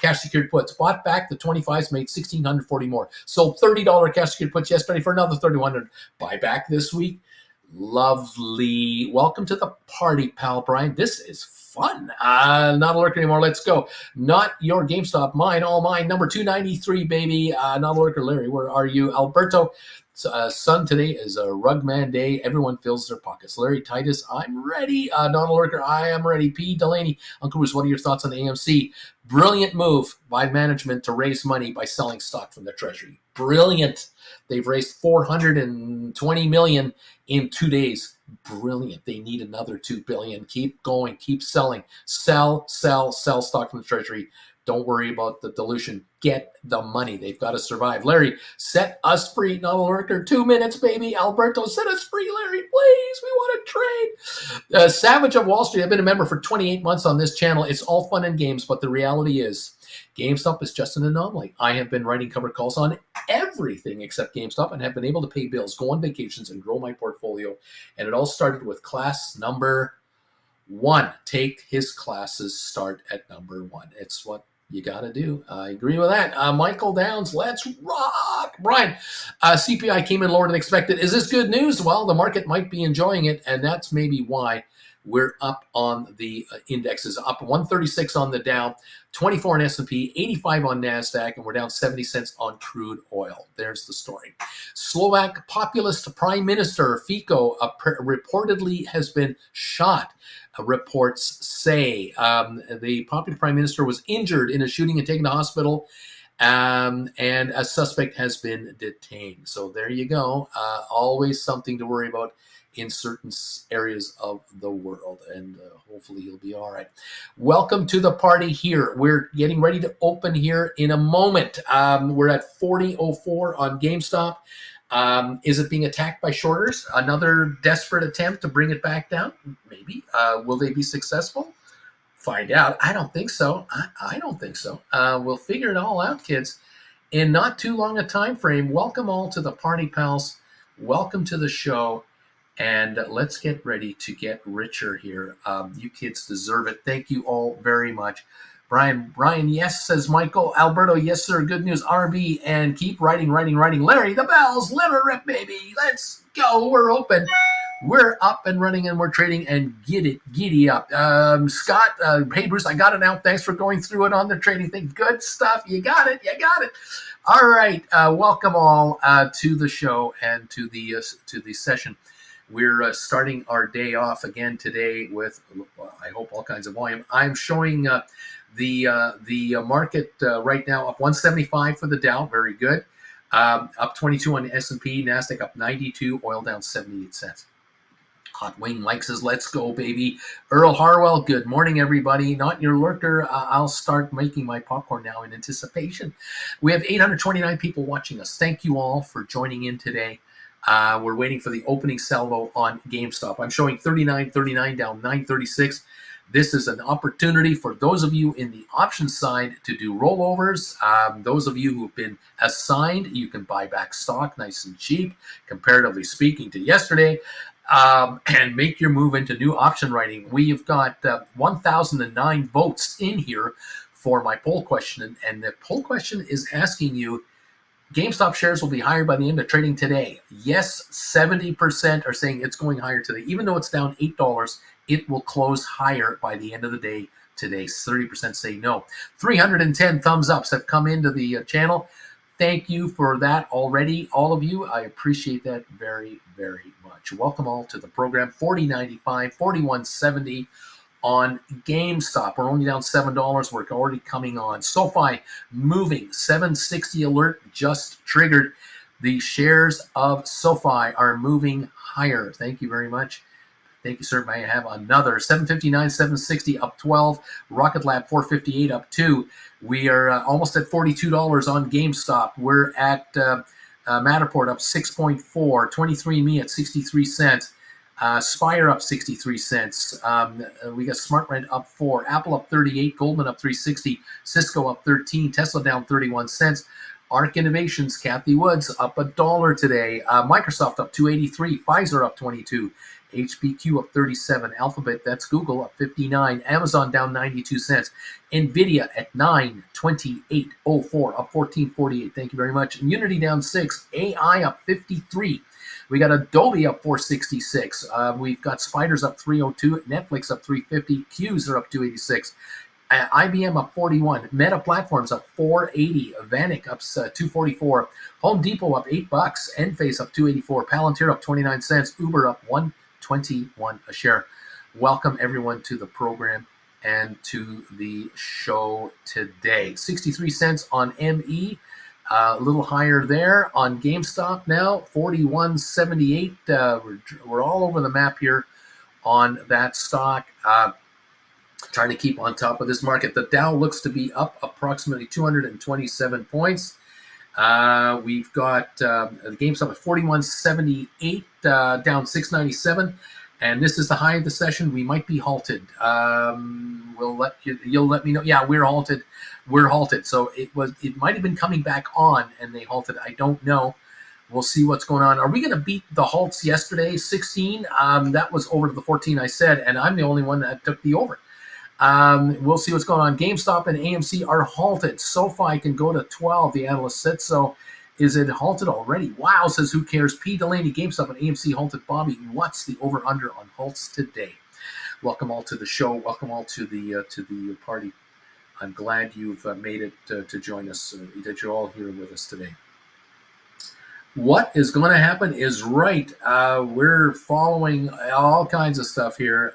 cash secured puts, bought back the 25s, made $1,640 more. Sold $30 cash secured puts yesterday for another $3,100. Buy back this week. Lovely. Welcome to the party, pal Brian. This is fun. Not a lurker anymore. Let's go. Not your GameStop, mine, all mine. Number 293, baby. Not a lurker. Larry, where are you? Alberto, son, today is a Rugman day. Everyone fills their pockets. Larry Titus, I'm ready. Donald Lurker, I am ready. P. Delaney, Uncle Bruce, what are your thoughts on AMC? Brilliant move by management to raise money by selling stock from the Treasury. Brilliant. They've raised $420 million in 2 days. Brilliant. They need another $2 billion. Keep going. Keep selling. Sell stock from the Treasury. Don't worry about the dilution. Get the money. They've got to survive. Larry, set us free. Novel worker, 2 minutes, baby. Alberto, set us free, Larry, please. We want to trade. Savage of Wall Street. I've been a member for 28 months on this channel. It's all fun and games, but the reality is GameStop is just an anomaly. I have been writing cover calls on everything except GameStop and have been able to pay bills, go on vacations, and grow my portfolio. And it all started with class number 1. Take his classes, start at number 1. It's what you got to do. I agree with that. Michael Downs, let's rock. Brian, CPI came in lower than expected. Is this good news? Well, the market might be enjoying it, and that's maybe why we're up on the indexes. Up 136 on the Dow, 24 on S&P, 85 on NASDAQ, and we're down 70 cents on crude oil. There's the story. Slovak populist prime minister Fico reportedly has been shot. Reports say the popular prime minister was injured in a shooting and taken to hospital, and a suspect has been detained. So there you go. Always something to worry about in certain areas of the world, and hopefully he'll be all right. Welcome to the party here. We're getting ready to open here in a moment. We're at 40.04 on GameStop. Is it being attacked by shorters? Another desperate attempt to bring it back down? Maybe. Will they be successful? Find out. I don't think so. I don't think so. We'll figure it all out, kids, in not too long a time frame. Welcome all to the Party Pals. Welcome to the show. And let's get ready to get richer here. You kids deserve it. Thank you all very much. Brian, yes, says Michael. Alberto, yes, sir. Good news, RB. And keep writing. Larry, the bells, liver rip, baby. Let's go. We're open. We're up and running and we're trading and giddy up. Scott, hey, Bruce, I got it now. Thanks for going through it on the trading thing. Good stuff. You got it. All right. Welcome all to the show and to the session. We're starting our day off again today with, I hope, all kinds of volume. I'm showing the market right now up 175 for the Dow, very good. Up 22 on the S&P, Nasdaq up 92, oil down 78 cents. Hot Wing Mike says, let's go, baby. Earl Harwell, good morning, everybody. Not your lurker. I'll start making my popcorn now in anticipation. We have 829 people watching us. Thank you all for joining in today. We're waiting for the opening salvo on GameStop. I'm showing 39.39 down 9.36. This is an opportunity for those of you in the options side to do rollovers. Those of you who have been assigned, you can buy back stock nice and cheap, comparatively speaking to yesterday, and make your move into new option writing. We've got 1,009 votes in here for my poll question, and the poll question is asking you, GameStop shares will be higher by the end of trading today. Yes, 70% are saying it's going higher today. Even though it's down $8, it will close higher by the end of the day today. 30% say no. 310 thumbs ups have come into the channel. Thank you for that already, all of you. I appreciate that very, very much. Welcome all to the program. 40.95, 41.70 on GameStop. We're only down $7. We're already coming on. SoFi moving. 760 alert just triggered. The shares of SoFi are moving higher. Thank you very much. Thank you, sir. May I have another 759, 760 up 12. Rocket Lab 458 up 2. We are almost at $42 on GameStop. We're at Matterport up 6.4. 23andMe at 63 cents. Spire up 63 cents. We got SmartRent up 4. Apple up 38. Goldman up 360. Cisco up 13. Tesla down 31 cents. Arc Innovations, Kathy Woods up $1 today. Microsoft up 283. Pfizer up 22. HPQ up 37. Alphabet, that's Google, up 59. Amazon down 92 cents. Nvidia at 928.04, up 14.48. Thank you very much. Unity down 6. AI up 53. We got Adobe up 466. We've got Spiders up 302. Netflix up 350. Qs are up 286. IBM up 41. Meta Platforms up 480. Vanik up 244. Home Depot up $8. Enphase up 284. Palantir up 29 cents. Uber up 121 a share. Welcome everyone to the program and to the show today. 63 cents on ME. A little higher there on GameStop now, 41.78. We're all over the map here on that stock. Trying to keep on top of this market. The Dow looks to be up approximately 227 points. We've got GameStop at 41.78, down 697. And this is the high of the session. We might be halted. You'll let me know. Yeah, we're halted. So it might have been coming back on and they halted. I don't know. We'll see what's going on. Are we going to beat the halts yesterday? 16. That was over to the 14 I said, and I'm the only one that took the over. We'll see what's going on. GameStop and AMC are halted. SoFi can go to 12. The analyst said so. Is it halted already? Wow, says who cares? P. Delaney, GameStop and AMC halted. Bobby, what's the over/under on halts today? Welcome all to the show. Welcome all to the party. I'm glad you've made it to join us. That you're all here with us today. What is going to happen is right. We're following all kinds of stuff here.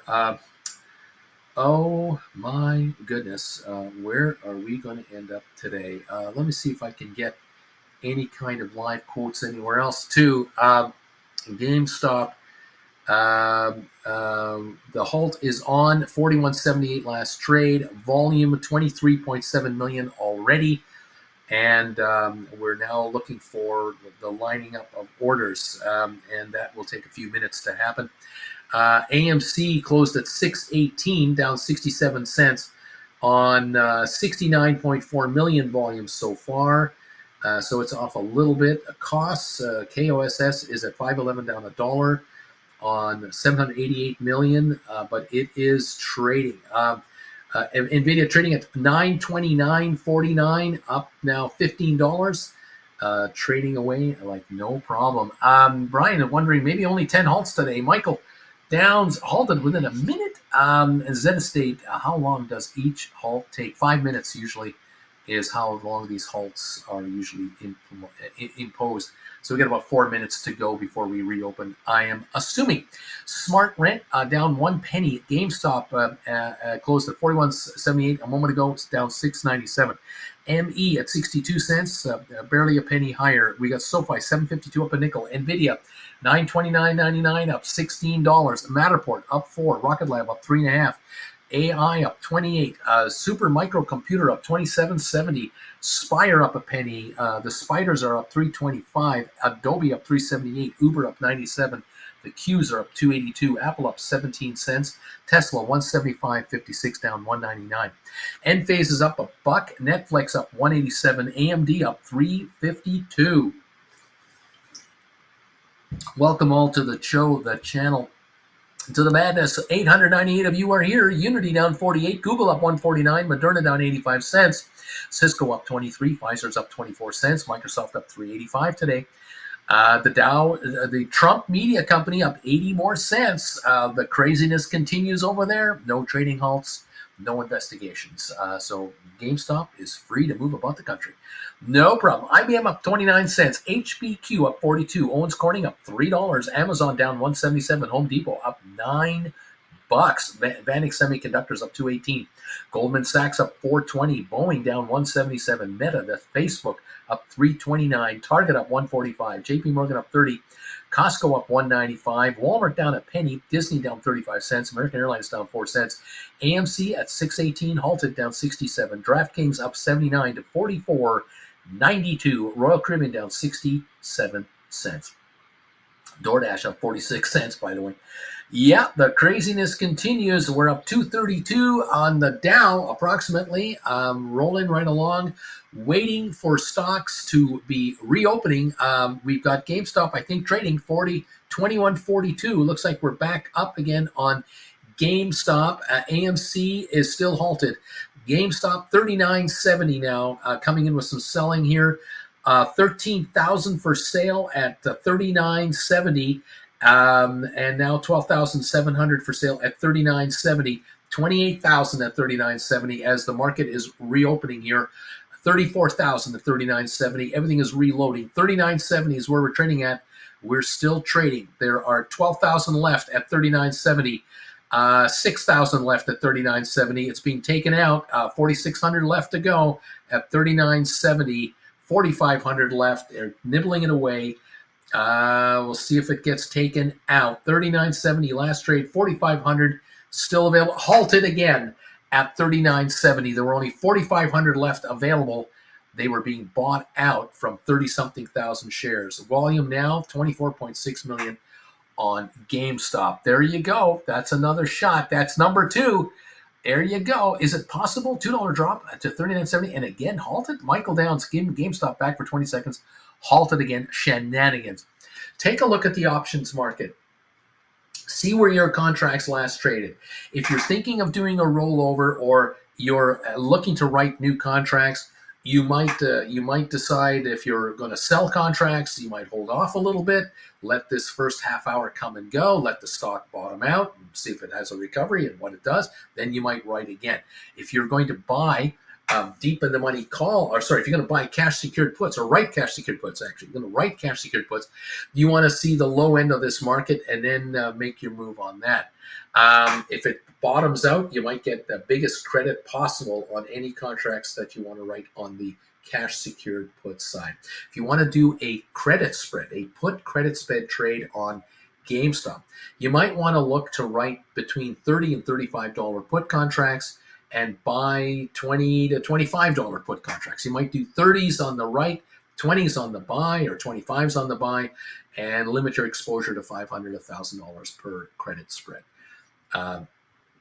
Oh my goodness. Where are we going to end up today? Let me see if I can get any kind of live quotes anywhere else too. GameStop. The halt is on 41.78 last trade. Volume 23.7 million already. And we're now looking for the lining up of orders, and that will take a few minutes to happen. AMC closed at 618, down 67 cents on 69.4 million volumes so far. So it's off a little bit. Costs, KOSS is at 511, down $1 on 788 million, but it is trading. Nvidia trading at 929.49, up now $15. Trading away like no problem. Brian, I'm wondering, maybe only 10 halts today. Michael, Downs halted within a minute. Zen State, how long does each halt take? 5 minutes usually is how long these halts are usually imposed. So we got about 4 minutes to go before we reopen, I am assuming. Smart Rent down 1 penny. GameStop closed at 41.78 a moment ago. It's down 6.97. ME at 62 cents, barely a penny higher. We got SoFi 7.52 up a nickel. Nvidia 929.99 up $16. Matterport up 4. Rocket Lab up 3.5. AI up 28. Super Microcomputer up 27.70. Spire up a penny. The Spiders are up 3.25. Adobe up 3.78. Uber up 97. The Qs are up 2.82. Apple up 17 cents. Tesla 175.56 down 1.99. Enphase is up $1. Netflix up 1.87. AMD up 3.52. Welcome all to the show, the channel, to the madness. 898 of you are here. Unity down 48. Google up 149. Moderna down 85 cents. Cisco up 23. Pfizer's up 24 cents. Microsoft up 385 today. The Dow, the Trump media company up 80 more cents. The craziness continues over there. No trading halts, no investigations. So GameStop is free to move about the country. No problem. IBM up 29 cents. HBQ up 42. Owens Corning up $3. Amazon down 177. Home Depot up $9. Vanik Semiconductors up 218. Goldman Sachs up 420. Boeing down 177. Meta, that's Facebook, up 329. Target up 145. JP Morgan up 30. Costco up 195. Walmart down a penny. Disney down 35 cents. American Airlines down 4 cents. AMC at 618. Halted down 67. DraftKings up 79 to 44.92. Royal Caribbean down 67 cents. DoorDash up 46 cents, by the way. Yeah, the craziness continues. We're up 232 on the Dow, approximately, rolling right along, waiting for stocks to be reopening. We've got GameStop, I think, trading 21.42. Looks like we're back up again on GameStop. AMC is still halted. GameStop 39.70 now, coming in with some selling here. 13,000 for sale at 39.70. And now 12,700 for sale at 39.70. 28,000 at 39.70 as the market is reopening here. 34,000 at 39.70. Everything is reloading. 39.70 is where we're trading at. We're still trading. There are 12,000 left at 39.70. 6,000 left at 39.70. It's being taken out. 4,600 left to go at 39.70. 4,500 left. They're nibbling it away. We'll see if it gets taken out. 39.70 last trade. 4,500 still available. Halted again at 39.70. There were only 4,500 left available. They were being bought out from 30-something thousand shares. Volume now 24.6 million on GameStop. There you go. That's another shot. That's number 2. There you go. Is it possible? $2 drop to 39.70 and again halted? Michael Downs, GameStop back for 20 seconds. Halted again. Shenanigans. Take a look at the options market. See where your contracts last traded. If you're thinking of doing a rollover or you're looking to write new contracts, you might decide if you're going to sell contracts, you might hold off a little bit, let this first half hour come and go, let the stock bottom out, and see if it has a recovery and what it does. Then you might write again. If you're going to buy deep in the money call, or sorry, if you're going to buy cash secured puts or write cash secured puts, actually, you're going to write cash secured puts, you want to see the low end of this market and then make your move on that. If it bottoms out, you might get the biggest credit possible on any contracts that you want to write on the cash secured put side. If you want to do a credit spread, a put credit spread trade on GameStop, you might want to look to write between $30 and $35 put contracts and buy $20 to $25 put contracts. You might do 30s on the right, 20s on the buy, or 25s on the buy, and limit your exposure to $500, $1,000 per credit spread.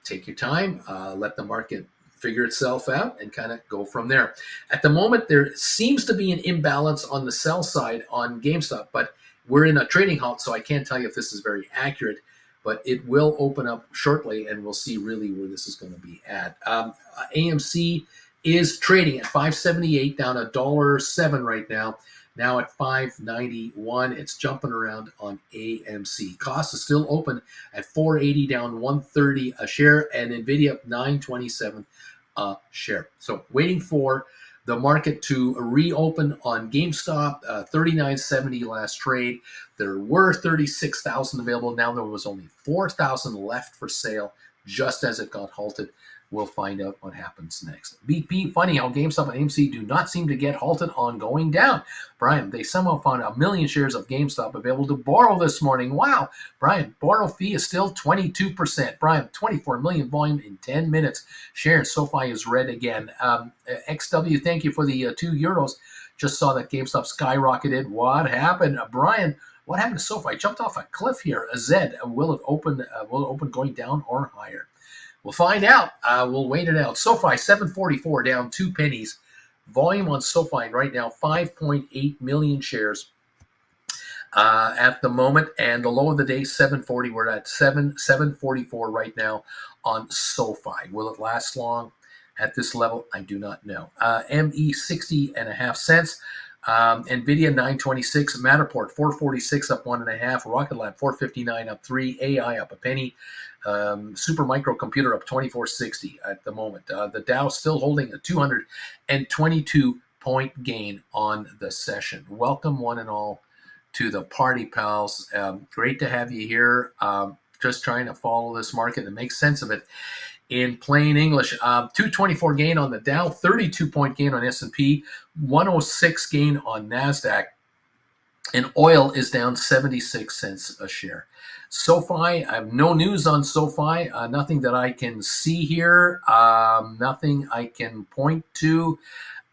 Take your time, let the market figure itself out, and kind of go from there. At the moment, there seems to be an imbalance on the sell side on GameStop, but we're in a trading halt, so I can't tell you if this is very accurate, but it will open up shortly, and we'll see really where this is going to be at. AMC is trading at 578, down $1.07 right now. Now at 591, it's jumping around on AMC. Cost is still open at 480, down 130 a share, and Nvidia up 927 a share. So waiting for the market to reopen on GameStop, 39.70 last trade. There were 36,000 available. Now there was only 4,000 left for sale just as it got halted. We'll find out what happens next. BP, funny how GameStop and AMC do not seem to get halted on going down. Brian, they somehow found 1 million shares of GameStop available to borrow this morning. Wow. Brian, borrow fee is still 22%. Brian, 24 million volume in 10 minutes. Shares, SoFi is red again. XW, thank you for the €2. Just saw that GameStop skyrocketed. What happened? Brian, what happened to SoFi? Jumped off a cliff here. Zed, will it open going down or higher? We'll find out. We'll wait it out. SoFi, 744, down 2 pennies. Volume on SoFi right now, 5.8 million shares at the moment. And the low of the day, 740. We're at 744 right now on SoFi. Will it last long at this level? I do not know. ME, 60.5 cents. Nvidia 926, Matterport 446 up 1.5, Rocket Lab 459 up 3, AI up a penny, Super Microcomputer up 2460 at the moment. The Dow still holding a 222 point gain on the session. Welcome one and all to the party, pals. Great to have you here. Just trying to follow this market and make sense of it. In plain English, 224 gain on the Dow, 32-point gain on S&P, 106 gain on NASDAQ, and oil is down 76 cents a share. SoFi, I have no news on SoFi, nothing that I can see here, nothing I can point to.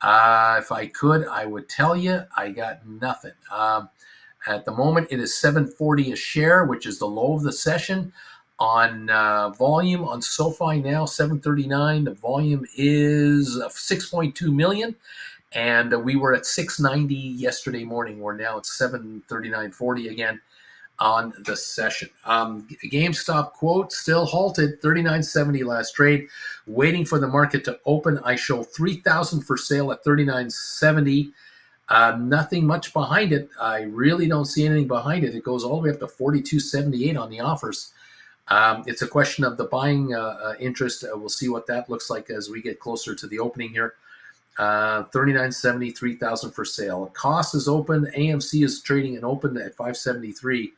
If I could, I would tell you. I got nothing. At the moment, it is $7.40 a share, which is the low of the session. On volume on SoFi now, 739. The volume is 6.2 million. And we were at 690 yesterday morning. We're now at 739.40 again on the session. GameStop quote still halted, 39.70 last trade. Waiting for the market to open. I show 3,000 for sale at 39.70. Nothing much behind it. I really don't see anything behind it. It goes all the way up to 42.78 on the offers. It's a question of the buying interest. We'll see what that looks like as we get closer to the opening here. 39.70, 3,000 for sale. Cost is open. AMC is trading and open at 573,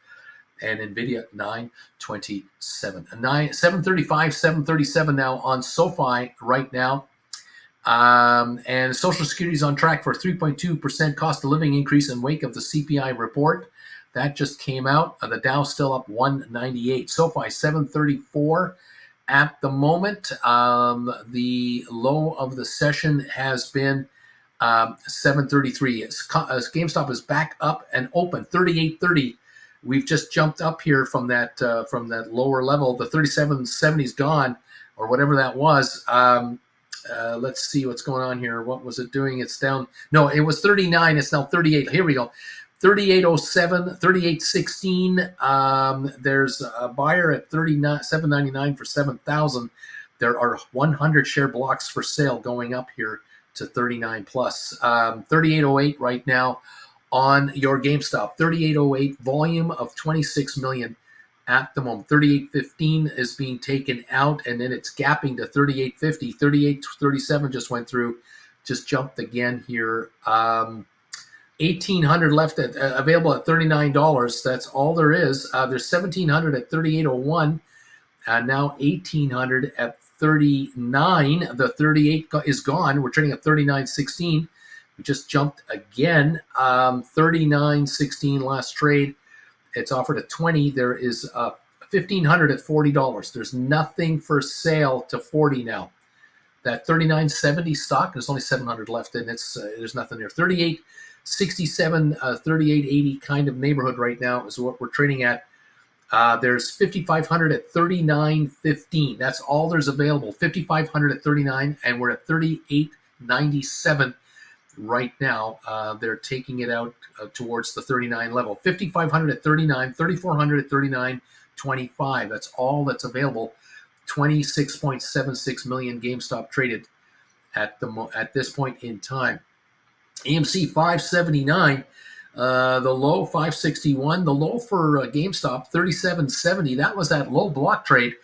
and Nvidia 927. 735, 737 now on SoFi right now. And Social Security is on track for 3.2% cost of living increase in wake of the CPI report. That just came out. The Dow still up 198. SoFi 734 at the moment. The low of the session has been 733. GameStop is back up and open 38.30. We've just jumped up here from that lower level. The 37.70 is gone, or whatever that was. Let's see what's going on here. What was it doing? It's down. No, it was 39. It's now 38. Here we go. 38.07, 38.16. There's a buyer at 7.99 for 7,000. There are 100 share blocks for sale going up here to 39 plus. 38.08 right now on your GameStop. 38.08, volume of 26 million at the moment. 38.15 is being taken out, and then it's gapping to 38.50. 38.37 just went through, just jumped again here. 1,800 left available at $39. That's all there is. There's 1,700 at 38.01. Now 1,800 at 39. The 38 is gone. We're trading at 39.16. We just jumped again. 39.16 last trade. It's offered at 20. There is 1,500 at $40. There's nothing for sale to 40 now. that 39.70 stock. There's only 700 left, and there's nothing there. 38.67, 38.80 kind of neighborhood right now is what we're trading at. There's 5,500 at 39.15. That's all there's available. 5,500 at 39, and we're at 38.97 right now. They're taking it out towards the 39 level. 5,500 at 39, 3,400 at 39.25. That's all that's available. 26.76 million GameStop traded at this point in time. AMC 579. The low 561. The low for GameStop 37.70. That was that low block trade.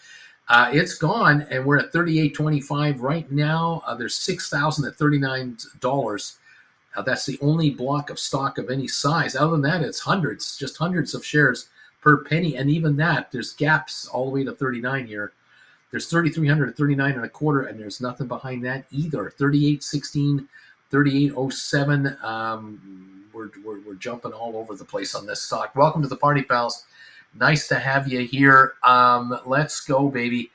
It's gone, and we're at 38.25 right now. There's 6,000 at $39. That's the only block of stock of any size. Other than that, it's hundreds, just hundreds of shares per penny, and even that, there's gaps all the way to 39 here. There's 3,300 at 39 and a quarter, and there's nothing behind that either. 38.16, 38.07. We're jumping all over the place on this stock. Welcome to the party, pals. Nice to have you here. Let's go, baby.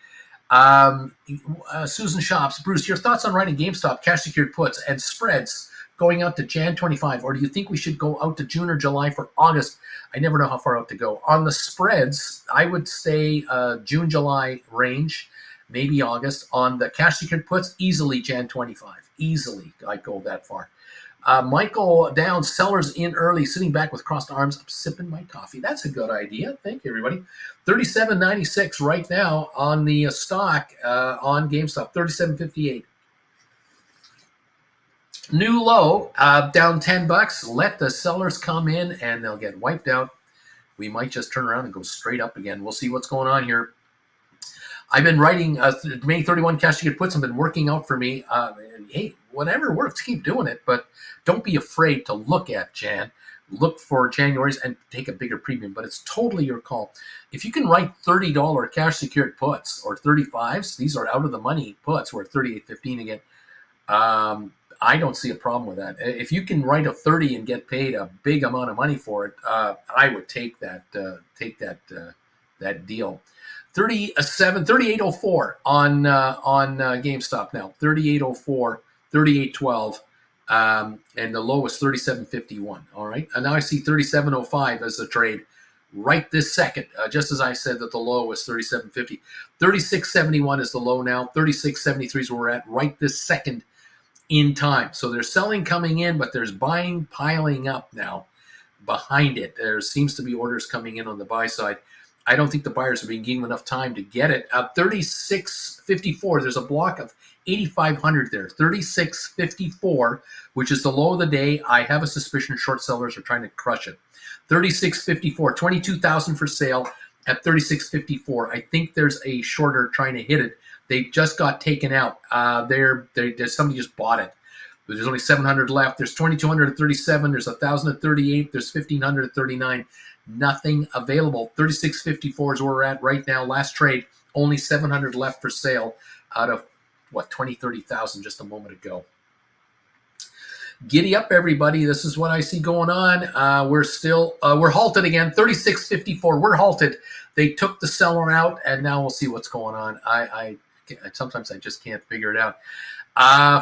Susan Shops. Bruce, your thoughts on writing GameStop cash secured puts and spreads going out to Jan 25, or do you think we should go out to June or July for August? I never know how far out to go. On the spreads, I would say June, July range, maybe August. On the cash secured puts, easily Jan 25. Easily, I'd go that far. Michael down, sellers in early, sitting back with crossed arms. I'm sipping my coffee. That's a good idea. Thank you, everybody. 37.96 right now on the stock on GameStop. 37.58. New low, down $10. Let the sellers come in, and they'll get wiped out. We might just turn around and go straight up again. We'll see what's going on here. I've been writing May 31 cash ticket puts have been working out for me. Hey, whatever works, keep doing it. But don't be afraid to look at Jan. Look for January's and take a bigger premium. But it's totally your call. If you can write $30 cash secured puts or 35s, these are out of the money puts. We're at 38.15 again. I don't see a problem with that. If you can write a 30 and get paid a big amount of money for it, I would take that deal. 38.04 on GameStop now. 38.04, 38.12, and the low is 37.51. All right, and now I see 37.05 as the trade right this second. Just as I said that the low was 37.50. 36.71 is the low now. 36.73 is where we're at right this second in time. So there's selling coming in, but there's buying piling up now behind it. There seems to be orders coming in on the buy side. I don't think the buyers are being given enough time to get it. 36.54, there's a block of 8,500 there. 36.54, which is the low of the day. I have a suspicion short sellers are trying to crush it. 36.54, 22,000 for sale at 36.54. I think there's a shorter trying to hit it. They just got taken out. Somebody just bought it. There's only 700 left. There's 2,200 at 37. There's 1,000 at 38. There's 1,500 at 39. Nothing available. 36.54 is where we're at right now. Last trade, only 700 left for sale out of, 30,000 just a moment ago. Giddy up, everybody. This is what I see going on. We're halted again. 36.54. We're halted. They took the seller out, and now we'll see what's going on. Sometimes I just can't figure it out.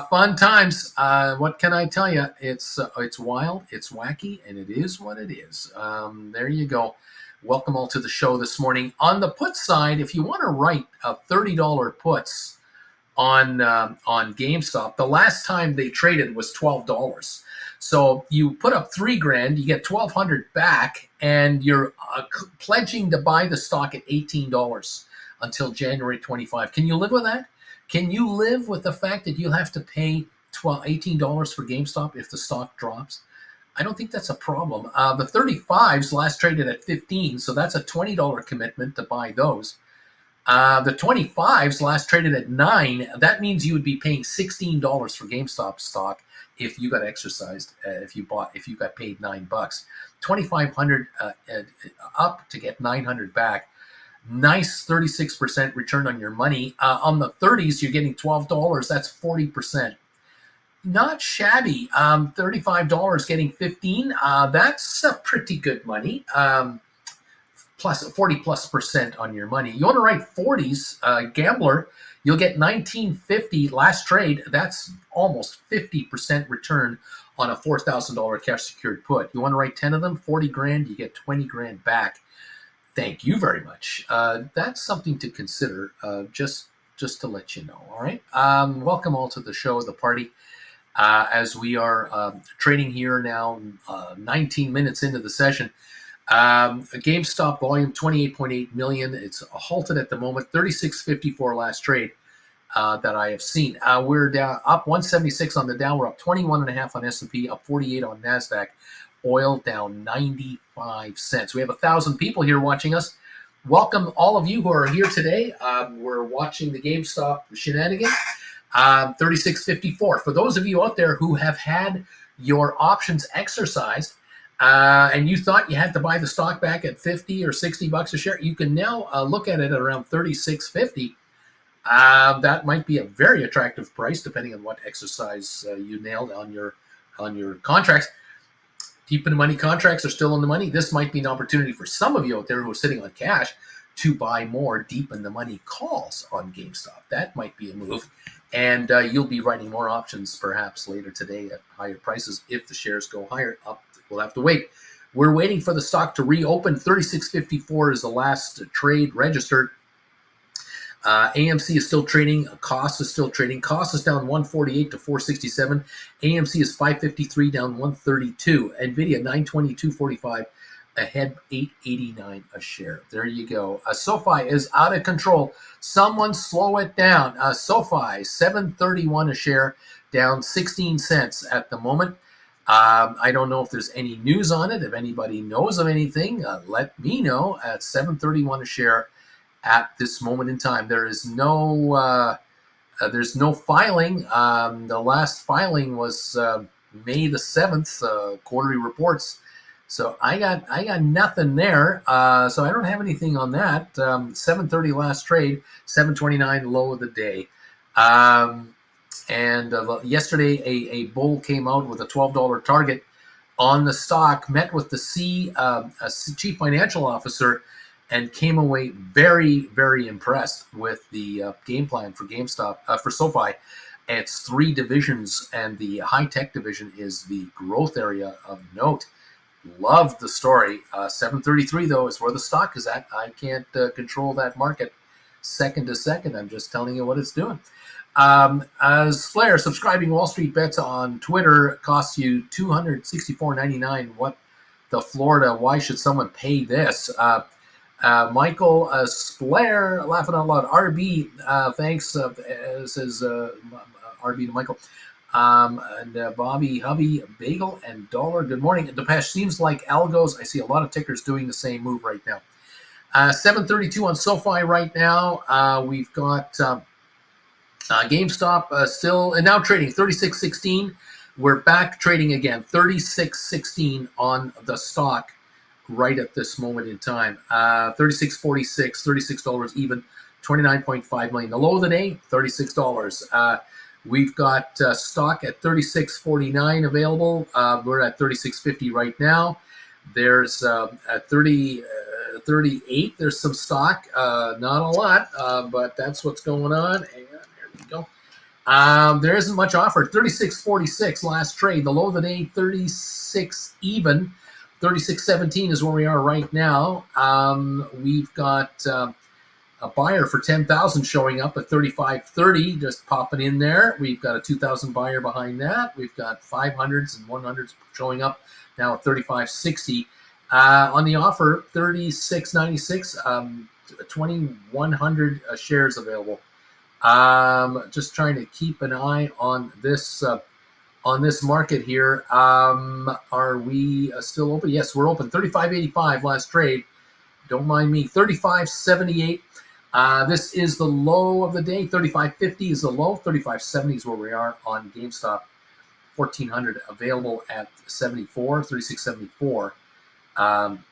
Fun times. What can I tell you? It's wild, it's wacky, and it is what it is. There you go. Welcome all to the show this morning. On the put side, if you want to write $30 puts on GameStop, the last time they traded was $12. So you put up $3,000, you get $1,200 back, and you're pledging to buy the stock at $18 until January 25. Can you live with that? Can you live with the fact that you'll have to pay $18 for GameStop if the stock drops? I don't think that's a problem. The 35s last traded at 15, so that's a $20 commitment to buy those. The 25s last traded at 9. That means you would be paying $16 for GameStop stock if you got exercised. If you got paid $9, $2,500 up to get $900 back. Nice 36% return on your money. On the 30s, you're getting $12. That's 40%. Not shabby. $35 getting $15. That's pretty good money. plus 40+% on your money. You want to write 40s, gambler, you'll get 1950 last trade. That's almost 50% return on a $4,000 cash secured put. You want to write 10 of them, 40 grand, you get 20 grand back. Thank you very much. That's something to consider, just to let you know. All right. Welcome all to the show, the party. As we are trading here now, 19 minutes into the session. GameStop volume 28.8 million. It's halted at the moment. 36.54 last trade that I have seen. We're down up 176 on the Dow. We're up 21.5 on S&P, up 48 on NASDAQ. Oil down 95 cents. We have 1,000 people here watching us. Welcome all of you who are here today. We're watching the GameStop shenanigans. 36.54. For those of you out there who have had your options exercised, and you thought you had to buy the stock back at 50 or 60 bucks a share, you can now look at it at around 36.50. That might be a very attractive price depending on what exercise you nailed on your contracts. Deep in the money contracts are still in the money. This might be an opportunity for some of you out there who are sitting on cash to buy more deep in the money calls on GameStop. That might be a move. And you'll be writing more options perhaps later today at higher prices if the shares go higher. Up, we'll have to wait. We're waiting for the stock to reopen. 36.54 is the last trade registered. AMC is still trading. Cost is still trading. Cost is down 148 to 467. AMC is 553 down 132. NVIDIA 922.45 ahead 889 a share. There you go. SoFi is out of control. Someone slow it down. SoFi 731 a share, down 16 cents at the moment. I don't know if there's any news on it. If anybody knows of anything, let me know. At 731 a share at this moment in time. There is no there's no filing. The last filing was May the 7th, quarterly reports. So I got nothing there. So I don't have anything on that. 7:30 last trade, 7:29 low of the day. And yesterday a bull came out with a $12 target on the stock, met with the chief financial officer, and came away very, very impressed with the game plan for GameStop, for SoFi. It's 3 divisions, and the high-tech division is the growth area of note. Love the story. 733, though, is where the stock is at. I can't control that market second to second. I'm just telling you what it's doing. As Flair, subscribing Wall Street Bets on Twitter costs you $264.99. What the Florida? Why should someone pay this? Michael Splair, laughing out loud. RB, thanks, says RB to Michael. And Bobby, Hubby, Bagel, and Dollar. Good morning. Depeche, seems like algos. I see a lot of tickers doing the same move right now. 732 on SoFi right now. We've got GameStop still, and now trading 36.16. We're back trading again, 36.16 on the stock right at this moment in time. 36.46, $36 even, 29.5 million. The low of the day, $36. We've got stock at 36.49 available. We're at 36.50 right now. There's at 38. There's some stock, not a lot, but that's what's going on. And there we go. There isn't much offered. 36.46 last trade. The low of the day, 36 even. 36.17 is where we are right now. We've got a buyer for 10,000 showing up at 35.30, just popping in there. We've got a 2,000 buyer behind that. We've got 500s and 100s showing up now at 35.60. On the offer, 36.96, 2,100 shares available. Just trying to keep an eye on this market here. Are we still open? Yes, we're open. 35.85 last trade. Don't mind me. 35.78. This is the low of the day. 35.50 is the low. 35.70 is where we are on GameStop. 1,400 available at 74. 36.74.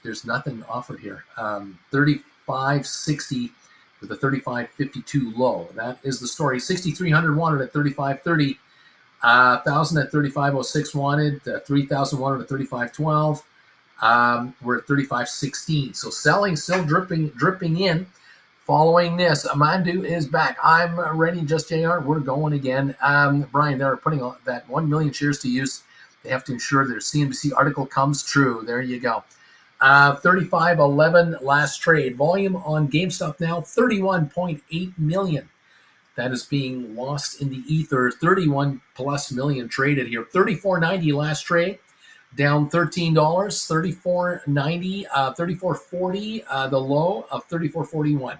There's nothing offered here. 35.60 with a 35.52 low. That is the story. 6,300 wanted at 35.30. 1,000 at 35.06 wanted. 3,000 wanted at 35.12. We're at 35.16. So selling still dripping in. Following this, Amandu is back. I'm ready, just JR. We're going again. Brian, they're putting that 1 million shares to use. They have to ensure their CNBC article comes true. There you go. 35.11 last trade. Volume on GameStop now 31.8 million. That is being lost in the ether. 31 plus million traded here. 34.90 last trade. Down $13, $34.90, $34.40, the low of $34.41.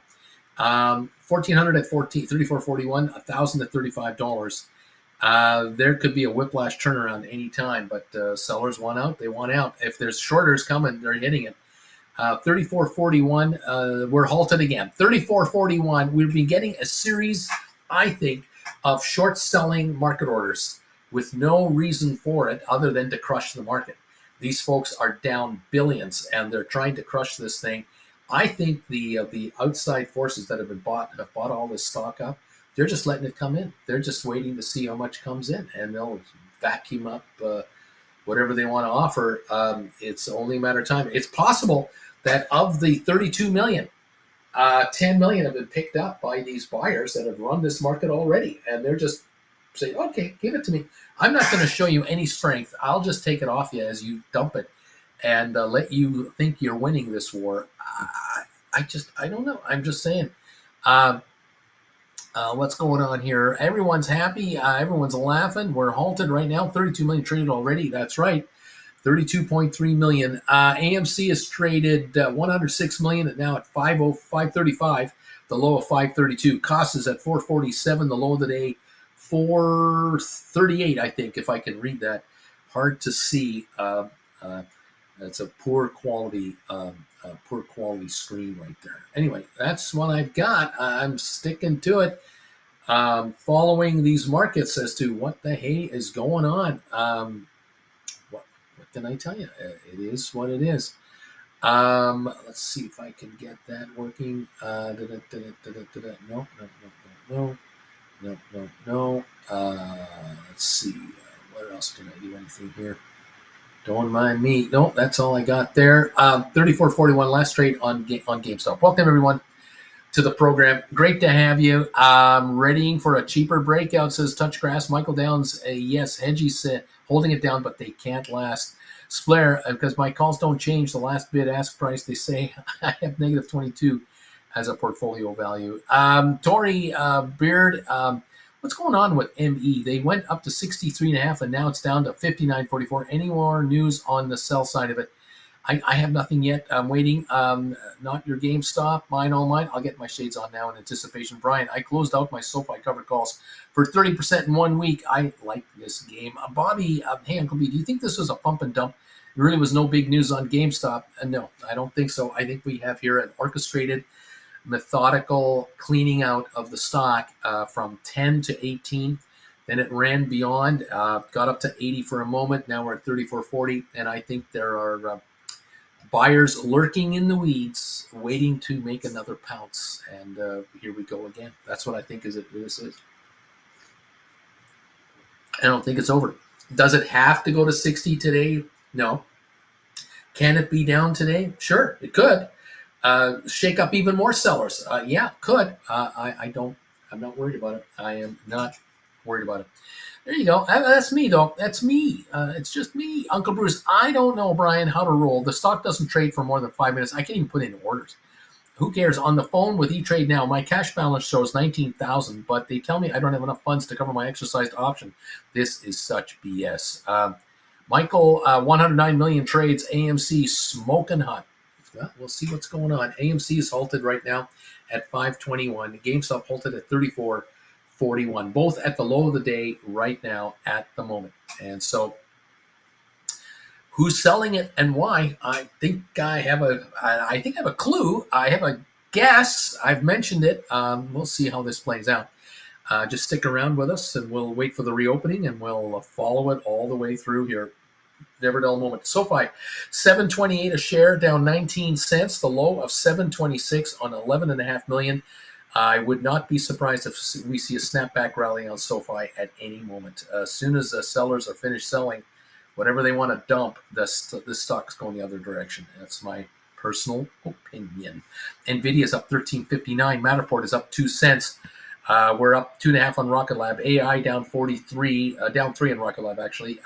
1,400 at 34.41, 1,000 at $35. There could be a whiplash turnaround any time, but sellers want out. They want out. If there's shorters coming, they're hitting it. 34.41, we're halted again. 34.41, we've been getting a series, I think, of short selling market orders with no reason for it other than to crush the market. These folks are down billions, and they're trying to crush this thing. I think the outside forces that have bought all this stock up, they're just letting it come in. They're just waiting to see how much comes in, and they'll vacuum up whatever they want to offer. It's only a matter of time. It's possible that of the 32 million, 10 million have been picked up by these buyers that have run this market already, and they're just saying, okay, give it to me. I'm not going to show you any strength. I'll just take it off you as you dump it and let you think you're winning this war. I don't know. I'm just saying. What's going on here? Everyone's happy. Everyone's laughing. We're halted right now. 32 million traded already. That's right. 32.3 million. AMC is traded 106 million now at 535. The low of 532. Cost is at 447. The low of the day 438. I think, if I can read that. Hard to see. That's a poor quality screen right there. Anyway, that's what I've got. I'm sticking to it. Following these markets as to what the hey is going on. What can I tell you? It is what it is. Let's see if I can get that working. No. Let's see. What else can I do? Anything here? Don't mind me. No, that's all I got there. 34.41 last trade on GameStop. Welcome, everyone, to the program. Great to have you. Readying for a cheaper breakout, says Touchgrass. Michael Downs, yes. Hedgie said holding it down, but they can't last. Splair, because my calls don't change. The last bid ask price, they say I have negative 22 as a portfolio value. Tori Beard, what's going on with ME? They went up to 63.5, and now it's down to 59.44. Any more news on the sell side of it? I have nothing yet. I'm waiting. Not your GameStop, all mine. I'll get my shades on now in anticipation. Brian, I closed out my SoFi covered calls for 30% in 1 week. I like this game. Bobby, hey, Uncle B, do you think this was a pump and dump? There really was no big news on GameStop. No, I don't think so. I think we have here an orchestrated, methodical cleaning out of the stock from 10 to 18. Then it ran beyond, got up to 80 for a moment. Now we're at 34.40, and I think there are buyers lurking in the weeds, waiting to make another pounce. And here we go again. That's what I think this is. I don't think it's over. Does it have to go to 60 today? No. Can it be down today? Sure, it could. Shake up even more sellers. Yeah, could. I'm not worried about it. I am not worried about it. There you go. That's me, though. That's me. It's just me. Uncle Bruce, I don't know, Brian, how to roll. The stock doesn't trade for more than 5 minutes. I can't even put in orders. Who cares? On the phone with E-Trade now, my cash balance shows 19,000, but they tell me I don't have enough funds to cover my exercised option. This is such BS. Michael, 109 million trades. AMC smoking hot. Well, we'll see what's going on. AMC is halted right now at 521. GameStop halted at 34.41. Both at the low of the day right now at the moment. And so, who's selling it and why? I think I have a clue. I have a guess. I've mentioned it. We'll see how this plays out. Just stick around with us, and we'll wait for the reopening, and we'll follow it all the way through here. Never dull moment. SoFi, $7.28 a share, down 19 cents. The low of $7.26 on 11.5 million. I would not be surprised if we see a snapback rally on SoFi at any moment. As soon as the sellers are finished selling, whatever they want to dump, this stock's going the other direction. That's my personal opinion. Nvidia's up 13.59. Matterport is up 2 cents. We're up 2.5 on Rocket Lab. AI down 43, down 3 on Rocket Lab actually.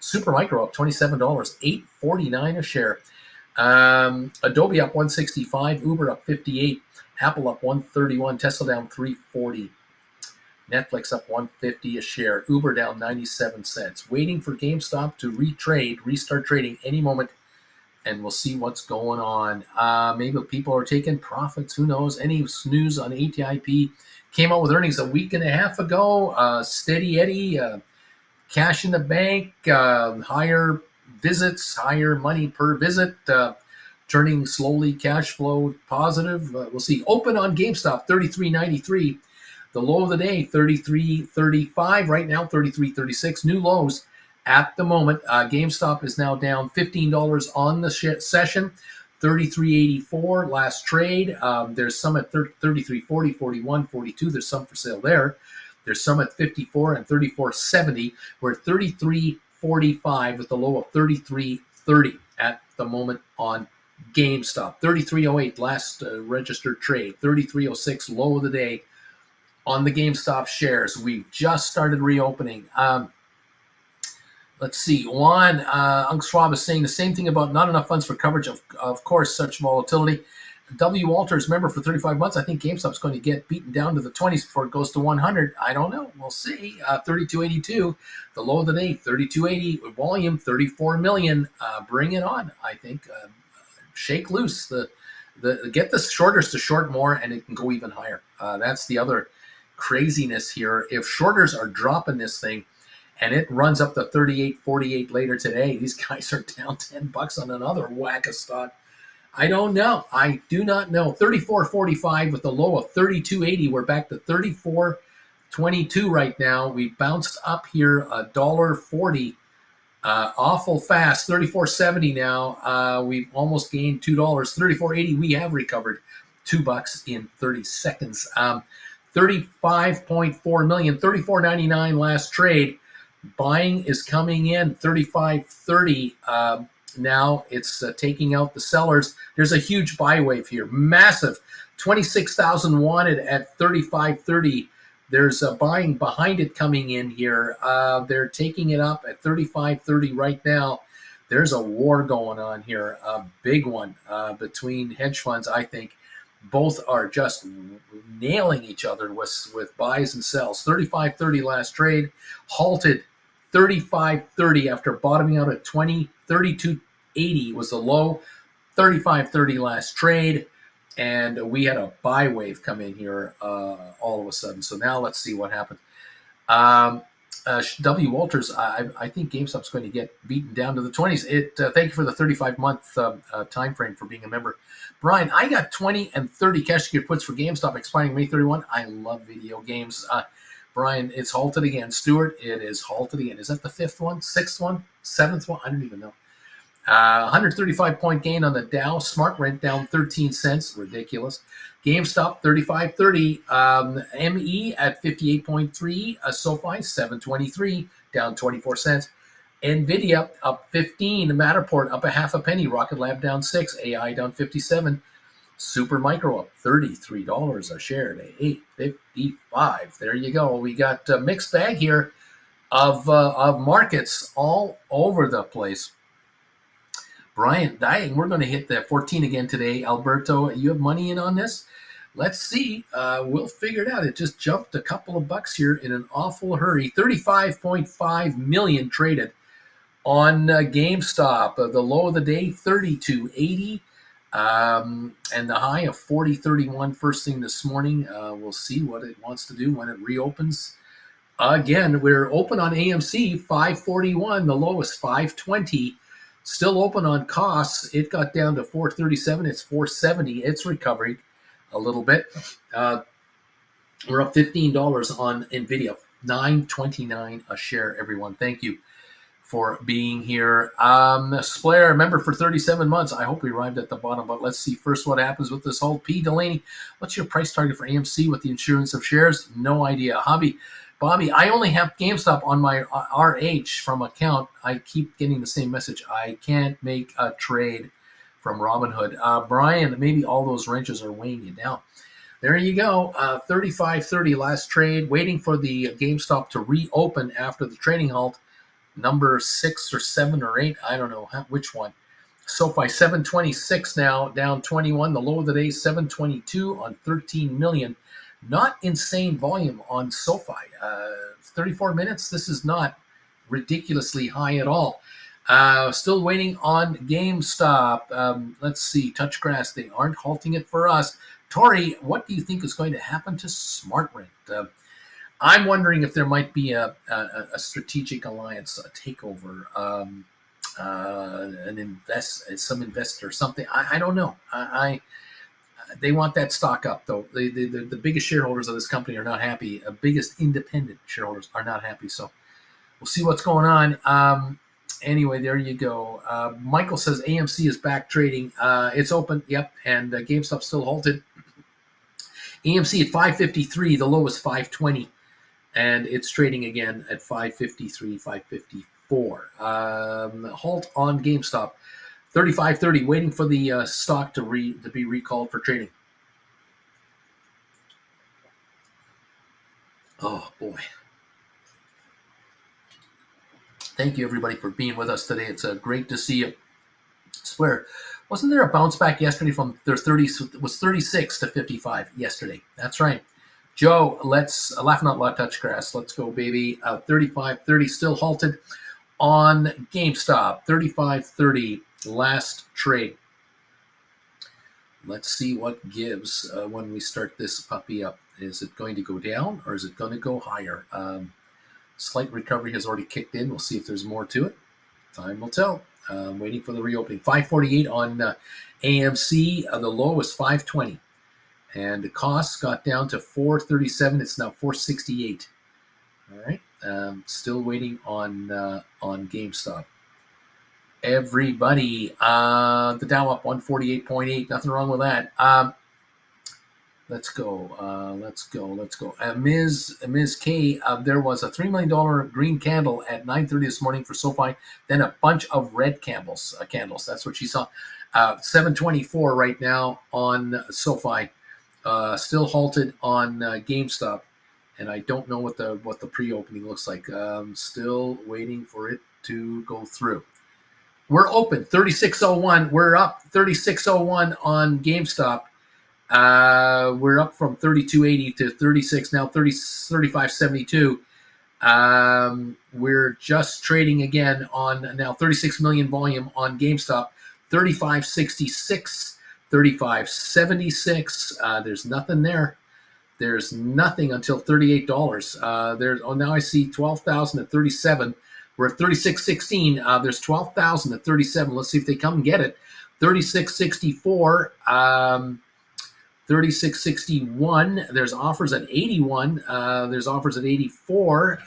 Supermicro up $27, $8.49 a share. Adobe up 165, Uber up 58, Apple up 131, Tesla down 340, Netflix up 150 a share, Uber down 97 cents. Waiting for GameStop to restart trading any moment, and we'll see what's going on. Maybe people are taking profits. Who knows? Any news on ATIP? Came out with earnings a week and a half ago. Steady Eddie, cash in the bank, higher visits, higher money per visit, turning slowly cash flow positive. We'll see. Open on GameStop, $33.93. The low of the day, $33.35. Right now, $33.36. New lows at the moment. GameStop is now down $15 on the session. $33.84 last trade. There's some at $33.40, $41, $42. There's some for sale there. There's some at $54 and $34.70. We're at $33.45 with the low of $33.30 at the moment on GameStop. $33.08 last registered trade. $33.06 low of the day on the GameStop shares. We've just started reopening. Let's see. Juan Unc Schwab is saying the same thing about not enough funds for coverage of course, such volatility. W. Walters, member for 35 months. I think GameStop's going to get beaten down to the 20s before it goes to 100. I don't know. We'll see. 32.82. The low of the day, 32.80. Volume, 34 million. Bring it on. I think shake loose. Get the shorters to short more, and it can go even higher. That's the other craziness here. If shorters are dropping this thing, and it runs up to 38.48 later today, these guys are down $10 on another whack of stock. I don't know. I do not know. 34.45 with the low of 32.80. We're back to 34.22 right now. We bounced up here $1.40 awful fast. 34.70 now. We've almost gained $2. 34.80. We have recovered $2 in 30 seconds. 35.4 million. 34.99 last trade. Buying is coming in. 35.30. Now it's taking out the sellers. There's a huge buy wave here, massive. 26,000 wanted at 35.30. There's a buying behind it coming in here. They're taking it up at 35.30 right now. There's a war going on here, a big one between hedge funds. I think both are just nailing each other with buys and sells. 35.30 last trade, halted 35.30 after bottoming out at 32.80 was the low. 35.30 last trade, and we had a buy wave come in here all of a sudden. So now let's see what happens. W. Walters, I think GameStop's going to get beaten down to the 20s. Thank you for the 35-month time frame for being a member. Brian, I got 20 and 30 cash ticket puts for GameStop expiring May 31. I love video games. Brian, it's halted again. Stuart, it is halted again. Is that the fifth one, sixth one, seventh one? I don't even know. 135-point gain on the Dow. Smart Rent down 13 cents. Ridiculous. GameStop 35.30. ME at 58.3. SoFi 7.23, down 24 cents. Nvidia up 15. Matterport up a half a penny. Rocket Lab down 6. AI down 57. Supermicro up $33 a share to $8.55. There you go. We got a mixed bag here of markets all over the place. Brian, dying. We're going to hit that 14 again today. Alberto, you have money in on this? Let's see. We'll figure it out. It just jumped a couple of bucks here in an awful hurry. 35.5 million traded on GameStop. The low of the day, 32.80. And the high of 40.31 first thing this morning. We'll see what it wants to do when it reopens. Again, we're open on AMC, 541. The low is 520. Still open on costs. It got down to 437. It's 470. It's recovering a little bit. We're up $15 on Nvidia, $9.29 a share, everyone. Thank you for being here. Splair, member for 37 months. I hope we arrived at the bottom, but let's see first what happens with this whole P. Delaney. What's your price target for AMC with the insurance of shares? No idea. Hobby, Bobby, I only have GameStop on my RH from account. I keep getting the same message. I can't make a trade from Robinhood. Brian, maybe all those wrenches are weighing you down. There you go. 35.30 last trade. Waiting for the GameStop to reopen after the trading halt. Number 6 or 7 or 8. I don't know which one. SoFi 726 now, down 21. The low of the day 722 on 13 million. Not insane volume on SoFi. 34 minutes. This is not ridiculously high at all. Still waiting on GameStop. Let's see. Touchgrass. They aren't halting it for us. Tori, what do you think is going to happen to SmartRent? I'm wondering if there might be a strategic alliance, a takeover, some investor, something. I don't know. They want that stock up, though. The biggest shareholders of this company are not happy. Biggest independent shareholders are not happy. So we'll see what's going on. Anyway, there you go. Michael says AMC is back trading. It's open. Yep. And GameStop still halted. AMC at 553. The low is 520. And it's trading again at 553, 554. Halt on GameStop. 35.30, waiting for the stock to be recalled for trading. Oh, boy. Thank you, everybody, for being with us today. It's great to see you. I swear, wasn't there a bounce back yesterday from their 30? It was 36 to 55 yesterday. That's right. Joe, let's laugh not lot touch grass. Let's go, baby. 35.30 still halted on GameStop. 35.30 last trade. Let's see what gives when we start this puppy up. Is it going to go down or is it going to go higher? Slight recovery has already kicked in. We'll see if there's more to it. Time will tell. Waiting for the reopening. 548 on AMC. The low is 520. And the costs got down to 437. It's now 468. All right. Still waiting on GameStop. Everybody, the Dow up 148.8. Nothing wrong with that. Let's go. Ms. K, there was a $3 million green candle at 9:30 this morning for SoFi. Then a bunch of red candles. That's what she saw. 724 right now on SoFi. Still halted on GameStop, and I don't know what the pre-opening looks like. Still waiting for it to go through. We're open 36.01. We're up 36.01 on GameStop. We're up from 32.80 to 36 now. 35.72. We're just trading again on now 36 million volume on GameStop. 35.66. 35.76. There's nothing there. There's nothing until $38. Now I see 12,000 at 37. We're at 36.16. There's 12,000 at 37. Let's see if they come and get it. 36.64. 36.61. There's offers at 81. There's offers at 84.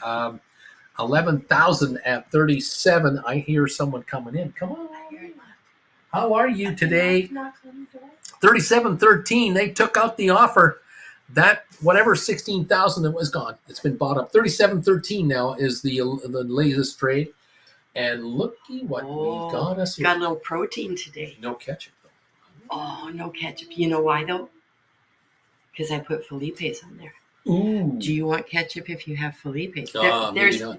11,000 at 37. I hear someone coming in. Come on. How are you today? 37.13. They took out the offer. That whatever 16,000 it was gone. It's been bought up. 37.13 now is the latest trade. And looky what we got us here. Got a little protein today. No ketchup though. Oh, no ketchup. You know why though? Because I put Felipe's on there. Ooh. Do you want ketchup if you have Felipe's? Maybe not. There's the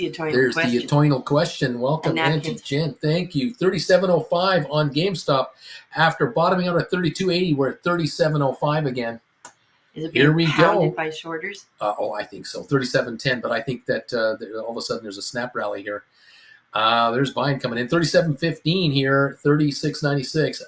atoinal There's question. the atoinal question. Welcome, Auntie Jen. Thank you. 37.05 on GameStop. After bottoming out at 32.80, we're at 37.05 again. Is it being pounded by shorters? I think so. 37.10, but I think that all of a sudden there's a snap rally here. There's buying coming in. 37.15 here. 36.96.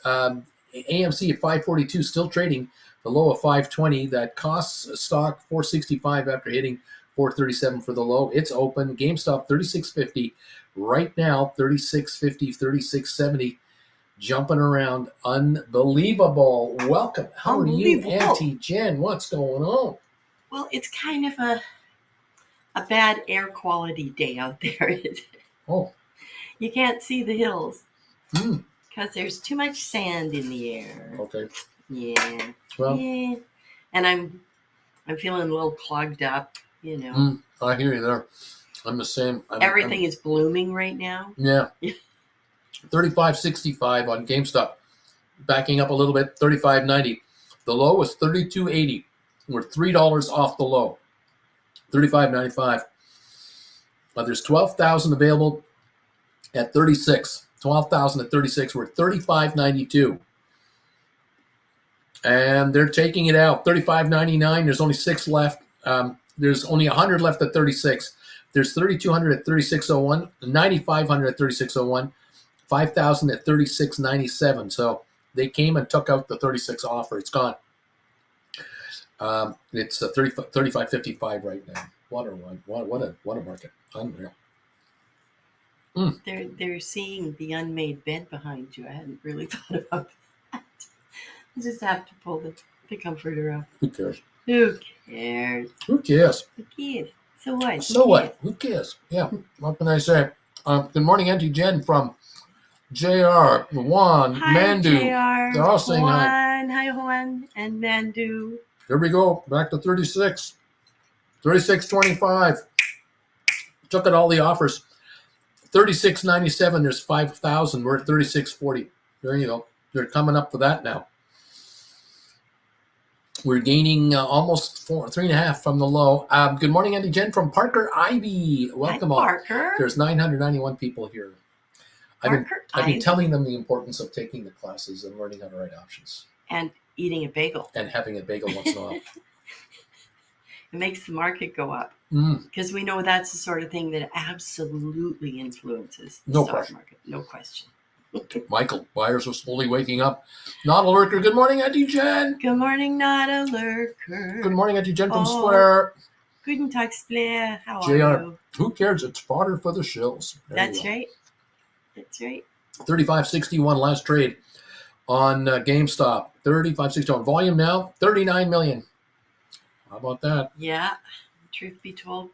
AMC at 542, still trading. The low of 520. That costs stock 465 after hitting 437 for the low. It's open. GameStop 36.50 right now. 36.50, 36.70. Jumping around. Unbelievable. Welcome. How are you, Auntie Jen? What's going on? Well, it's kind of a bad air quality day out there. Oh. You can't see the hills because there's too much sand in the air. Okay. Yeah. Well. Yeah. And I'm feeling a little clogged up. You know, I hear you there. I'm the same. everything is blooming right now. Yeah. 35.65 on GameStop. Backing up a little bit, 35.90. The low was 32.80. We're $3 off the low. 35.95. There's 12,000 available at 36. 12,000 at 36. We're 35.92. And they're taking it out. 35.99. There's only 6 left. There's only 100 left at 36. There's 3,200 at 36.01, 9,500 at 36.01, 5,000 at 36.97. So they came and took out the 36 offer. It's gone. It's 35.55 right now. What a market. Unreal. They're seeing the unmade bed behind you. I hadn't really thought about that. I just have to pull the comforter up. Who cares? Who cares? Who cares? Who cares? So what? So what? Who cares? Yeah. What can I say? Good morning, Auntie Jen from JR, Juan, Hi, Mandu. JR. They're all saying hi. Juan. Hi, Juan and Mandu. Here we go. Back to 36. 36.25. Took at all the offers. 36.97. There's 5,000. We're at 36.40. There you go. They're coming up for that now. We're gaining almost 3.5 from the low. Good morning, Auntie Jen from Parker Ivy. Welcome Hi, all. Parker. There's 991 people here. I've been Ivy. telling them the importance of taking the classes and learning how to write options. And eating a bagel. And having a bagel once in a while. It makes the market go up. Because we know that's the sort of thing that absolutely influences the stock market. No question. Michael, buyers are slowly waking up. Not a lurker. Good morning, Auntie Jen. Good morning, not a lurker. Good morning, Auntie Jen from Square. Guten Tag, Splair. How JR, are you? Who cares? It's fodder for the shills. That's right. That's right. 35.61 last trade on GameStop. 35.61 volume now. 39 million. How about that? Yeah. Truth be told,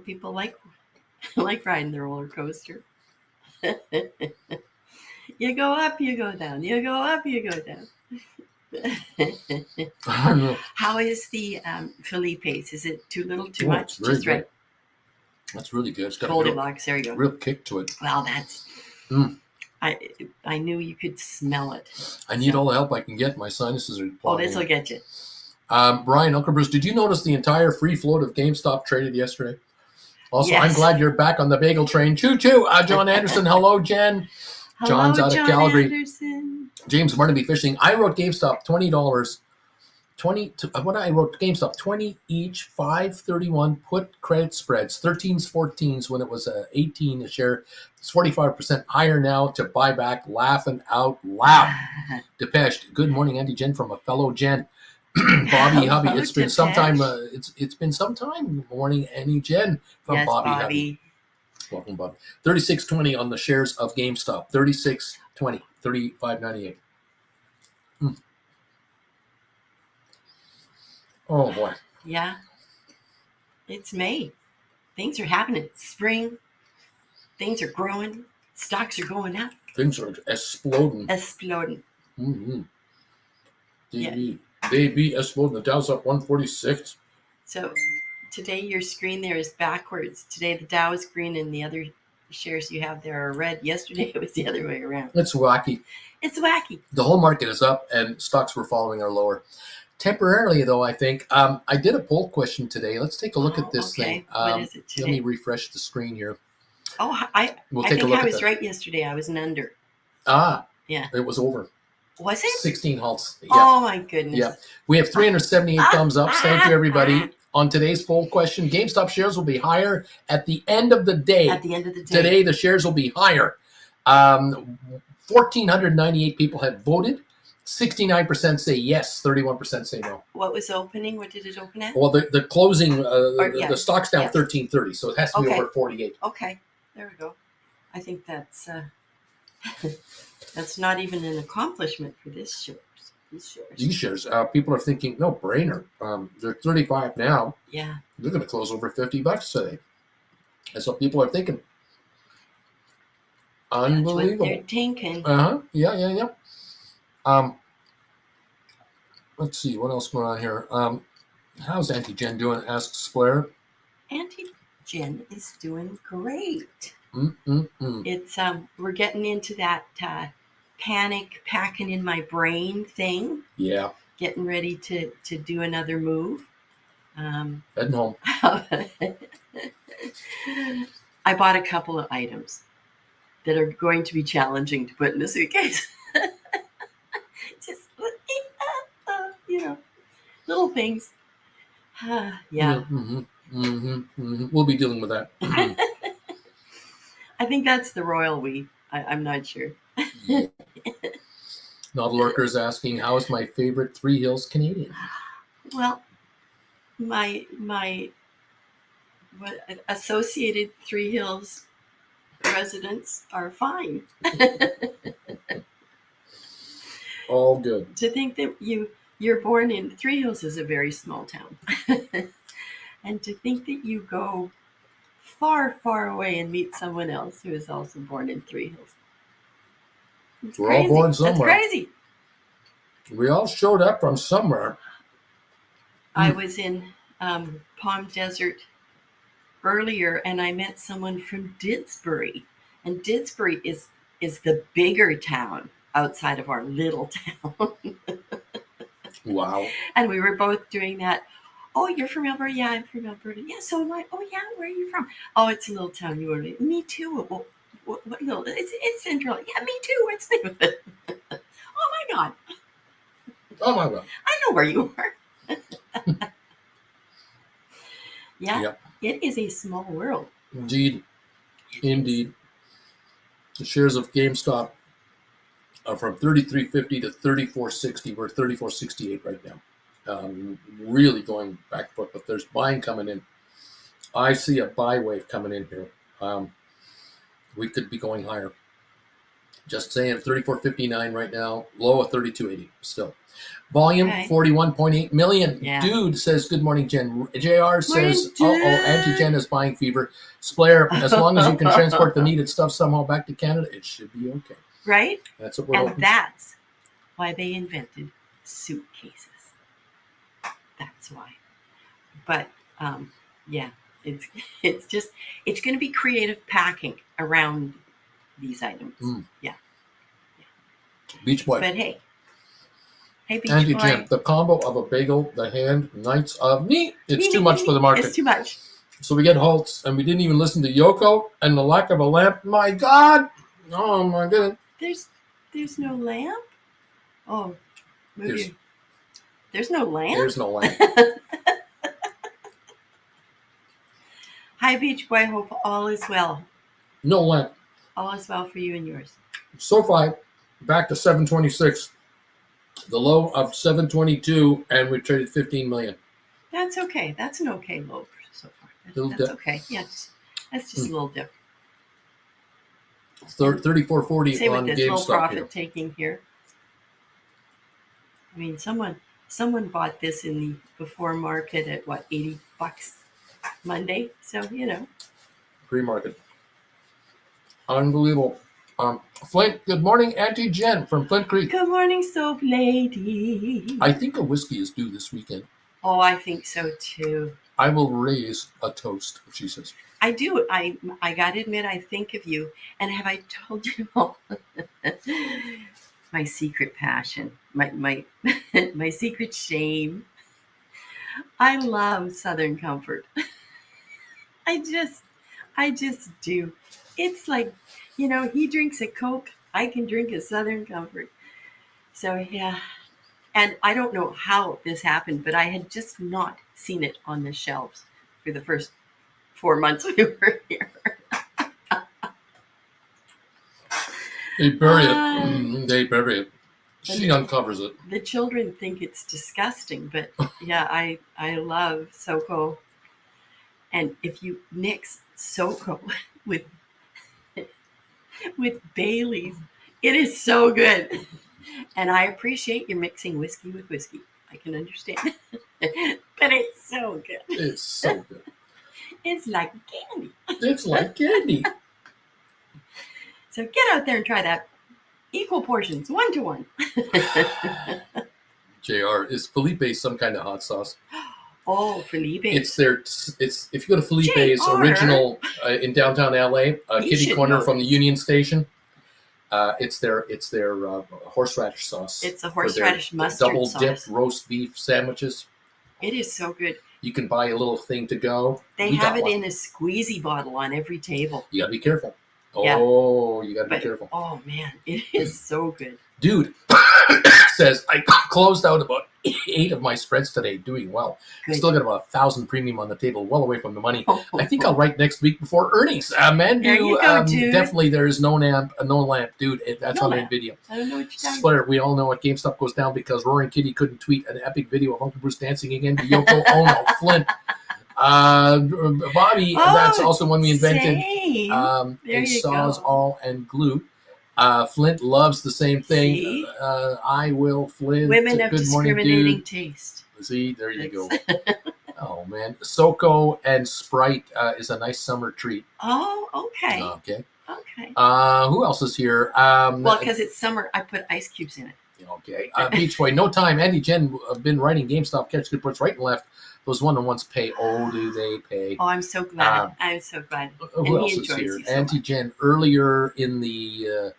people like riding the roller coaster. You go up, you go down. You go up, you go down. How is the Felipe's? Is it too little, too much? Just right. That's really good. It's got Goldilocks. There you go. Real kick to it. Well, that's. I knew you could smell it. I need all the help I can get. My sinuses are. Oh, this will get you. Brian, Uncle Bruce, did you notice the entire free float of GameStop traded yesterday? Also, yes. I'm glad you're back on the bagel train. Choo choo. John Anderson. Hello, Jen. Hello, John's out of Calgary. Anderson. James Barnaby Fishing. I wrote GameStop $20. 20. What I wrote GameStop 20 each. 5.31 put credit spreads. 13s, 14s when it was 18 a share. It's 45% higher now to buy back. Laughing out loud. Depeche. Good morning, Auntie Jen from a fellow Jen. Bobby Hubby. It's been some time. It's been some time. Morning, Annie Jen from yes, Bobby Hubby. Welcome, Bob. 36.20 on the shares of GameStop. 36.20. 35.98. Oh boy. Yeah. It's May. Things are happening. Spring. Things are growing. Stocks are going up. Things are exploding. Exploding. Mm-hmm. They be exploding. The Dow's up 146. So today your screen there is backwards. Today the Dow is green and the other shares you have there are red. Yesterday it was the other way around. It's wacky. It's wacky. The whole market is up and stocks were following are lower. Temporarily, though, I think. I did a poll question today. Let's take a look at this thing. What is it today? Let me refresh the screen here. Oh, I think I was right yesterday. I was an under. Yeah. It was over. Was it? 16 halts. Yeah. Oh, my goodness. Yeah. We have 378 thumbs up. Thank you, everybody. On today's poll question, GameStop shares will be higher at the end of the day. At the end of the day. Today, the shares will be higher. 1,498 people have voted. 69% say yes. 31% say no. What was opening? What did it open at? Well, the closing, the stock's down 13.30, so it has to be over 48. Okay. There we go. I think that's that's not even an accomplishment for these shares. These shares, people are thinking, no brainer. They're 35 now. Yeah. They're going to close over $50 today. That's what people are thinking. Unbelievable. They're tanking. Yeah. Let's see what else going on here. How's Auntie Jen doing? Asks Blair. Auntie Jen is doing great. Mm-mm-mm. It's we're getting into that panic packing in my brain thing. Yeah. Getting ready to do another move. Heading home. I bought a couple of items that are going to be challenging to put in a suitcase. Just little things. Yeah. Mm-hmm. Mm-hmm. Mm-hmm. We'll be dealing with that. I think that's the royal we. I'm not sure. Yeah. Not Lurker's asking, how is my favorite Three Hills Canadian? Well, my associated Three Hills residents are fine. All good. To think that you're born in Three Hills is a very small town, and to think that you go far, far away and meet someone else who is also born in Three Hills. We're crazy. All born somewhere. That's crazy. We all showed up from somewhere. I was in Palm Desert earlier, and I met someone from Didsbury, and Didsbury is the bigger town outside of our little town. Wow. And we were both doing that. Oh, you're from Alberta? Yeah, I'm from Alberta. Yeah, so am I. Oh, yeah, where are you from? Oh, it's a little town. You already. Me too. Well, what little? It's central. Yeah, me too. What's the name of it? Oh my God. Oh my God. I know where you are. Yeah. Yep. It is a small world. Indeed. Indeed. The shares of GameStop are from $33.50 to $34.60. We're $34.68 right now. Really going back and forth, but there's buying coming in. I see a buy wave coming in here. We could be going higher. Just saying, 34.59 right now, low of 32.80 still. Volume 41.8 million. Yeah. Dude says, good morning, Jen. JR says, Auntie Jen is buying fever. Splair, as long as you can transport the needed stuff somehow back to Canada, it should be okay. Right? That's what we're hoping. And that's why they invented suitcases. That's why. But yeah, it's going to be creative packing around these items. Yeah. Beach Boy. But hey, Beach Auntie Boy. Jen, the combo of a bagel, the hand, Knights of meat. It's too much for the market. It's too much. So we get halts, and we didn't even listen to Yoko and the lack of a lamp. My God! Oh my goodness. There's no lamp. Oh, maybe. There's no lamp. There's no lamp. Hi, Beach Boy. Hope all is well. No lamp. All is well for you and yours. SoFi back to 726. The low of 722, and we traded 15 million. That's okay. That's an okay low so far. That's okay. Yeah, that's just a little dip. 34.40 on GameStop. Same with this little profit taking here. I mean, someone bought this in the before market at what, $80 Monday. So Pre-market. Unbelievable. Flint, good morning, Auntie Jen from Flint Creek. Good morning, soap lady. I think a whiskey is due this weekend. Oh, I think so too. I will raise a toast, she says. I do. I got to admit, I think of you. And have I told you all my secret passion, my secret shame? I love Southern Comfort. I just do. It's like, he drinks a Coke, I can drink a Southern Comfort. So yeah. And I don't know how this happened, but I had just not seen it on the shelves for the first 4 months we were here. They bury it. They bury it. She uncovers it. The children think it's disgusting, but yeah, I love SoCo. And if you mix SoCo with Bailey's, it is so good. And I appreciate you mixing whiskey with whiskey. I can understand. But it's so good. It's so good. It's like candy. It's like candy. So get out there and try that. Equal portions, 1-to-1. JR, is Felipe some kind of hot sauce? Oh, Felipe. It's if you go to Felipe's JR. original in downtown LA, He kitty should corner know from the this. Union Station. It's their horseradish sauce. It's a for their horseradish mustard double sauce. dipped roast beef sandwiches. It is so good. You can buy a little thing to go. They We have got it one. in a squeezy bottle on every table. You gotta be careful. Yeah. Oh, you gotta be But careful. oh man, it is so good. Dude says I closed out about 8 of my spreads today, doing well. Good. Still got about 1,000 premium on the table, well away from the money. Oh, I think I'll write next week before earnings. Man, There you go, dude. definitely there is no lamp, dude. That's No on lamp. NVIDIA. I don't know what you're talking Splatter, we all know what GameStop goes down because Roaring Kitty couldn't tweet an epic video of Uncle Bruce dancing again to Yoko Ono. Flint. Bobby, Oh, that's also one we invented. Same. There A you Sawzall and glue. Flint loves the same thing. See? I will, Flint. Women of Good morning, discriminating dude. taste. See, there you go. It's- Oh, man. Soko and Sprite is a nice summer treat. Oh, okay. Okay. Okay. Who else is here? Well, because it's summer, I put ice cubes in it. Okay. Beach Boy, no time. Andy Jen have been writing GameStop catch reports right and left. Those one-on-ones pay. Oh, do they pay? Oh, I'm so glad. I'm so glad. Who And else he is enjoys here? you so Auntie much. Jen, earlier in the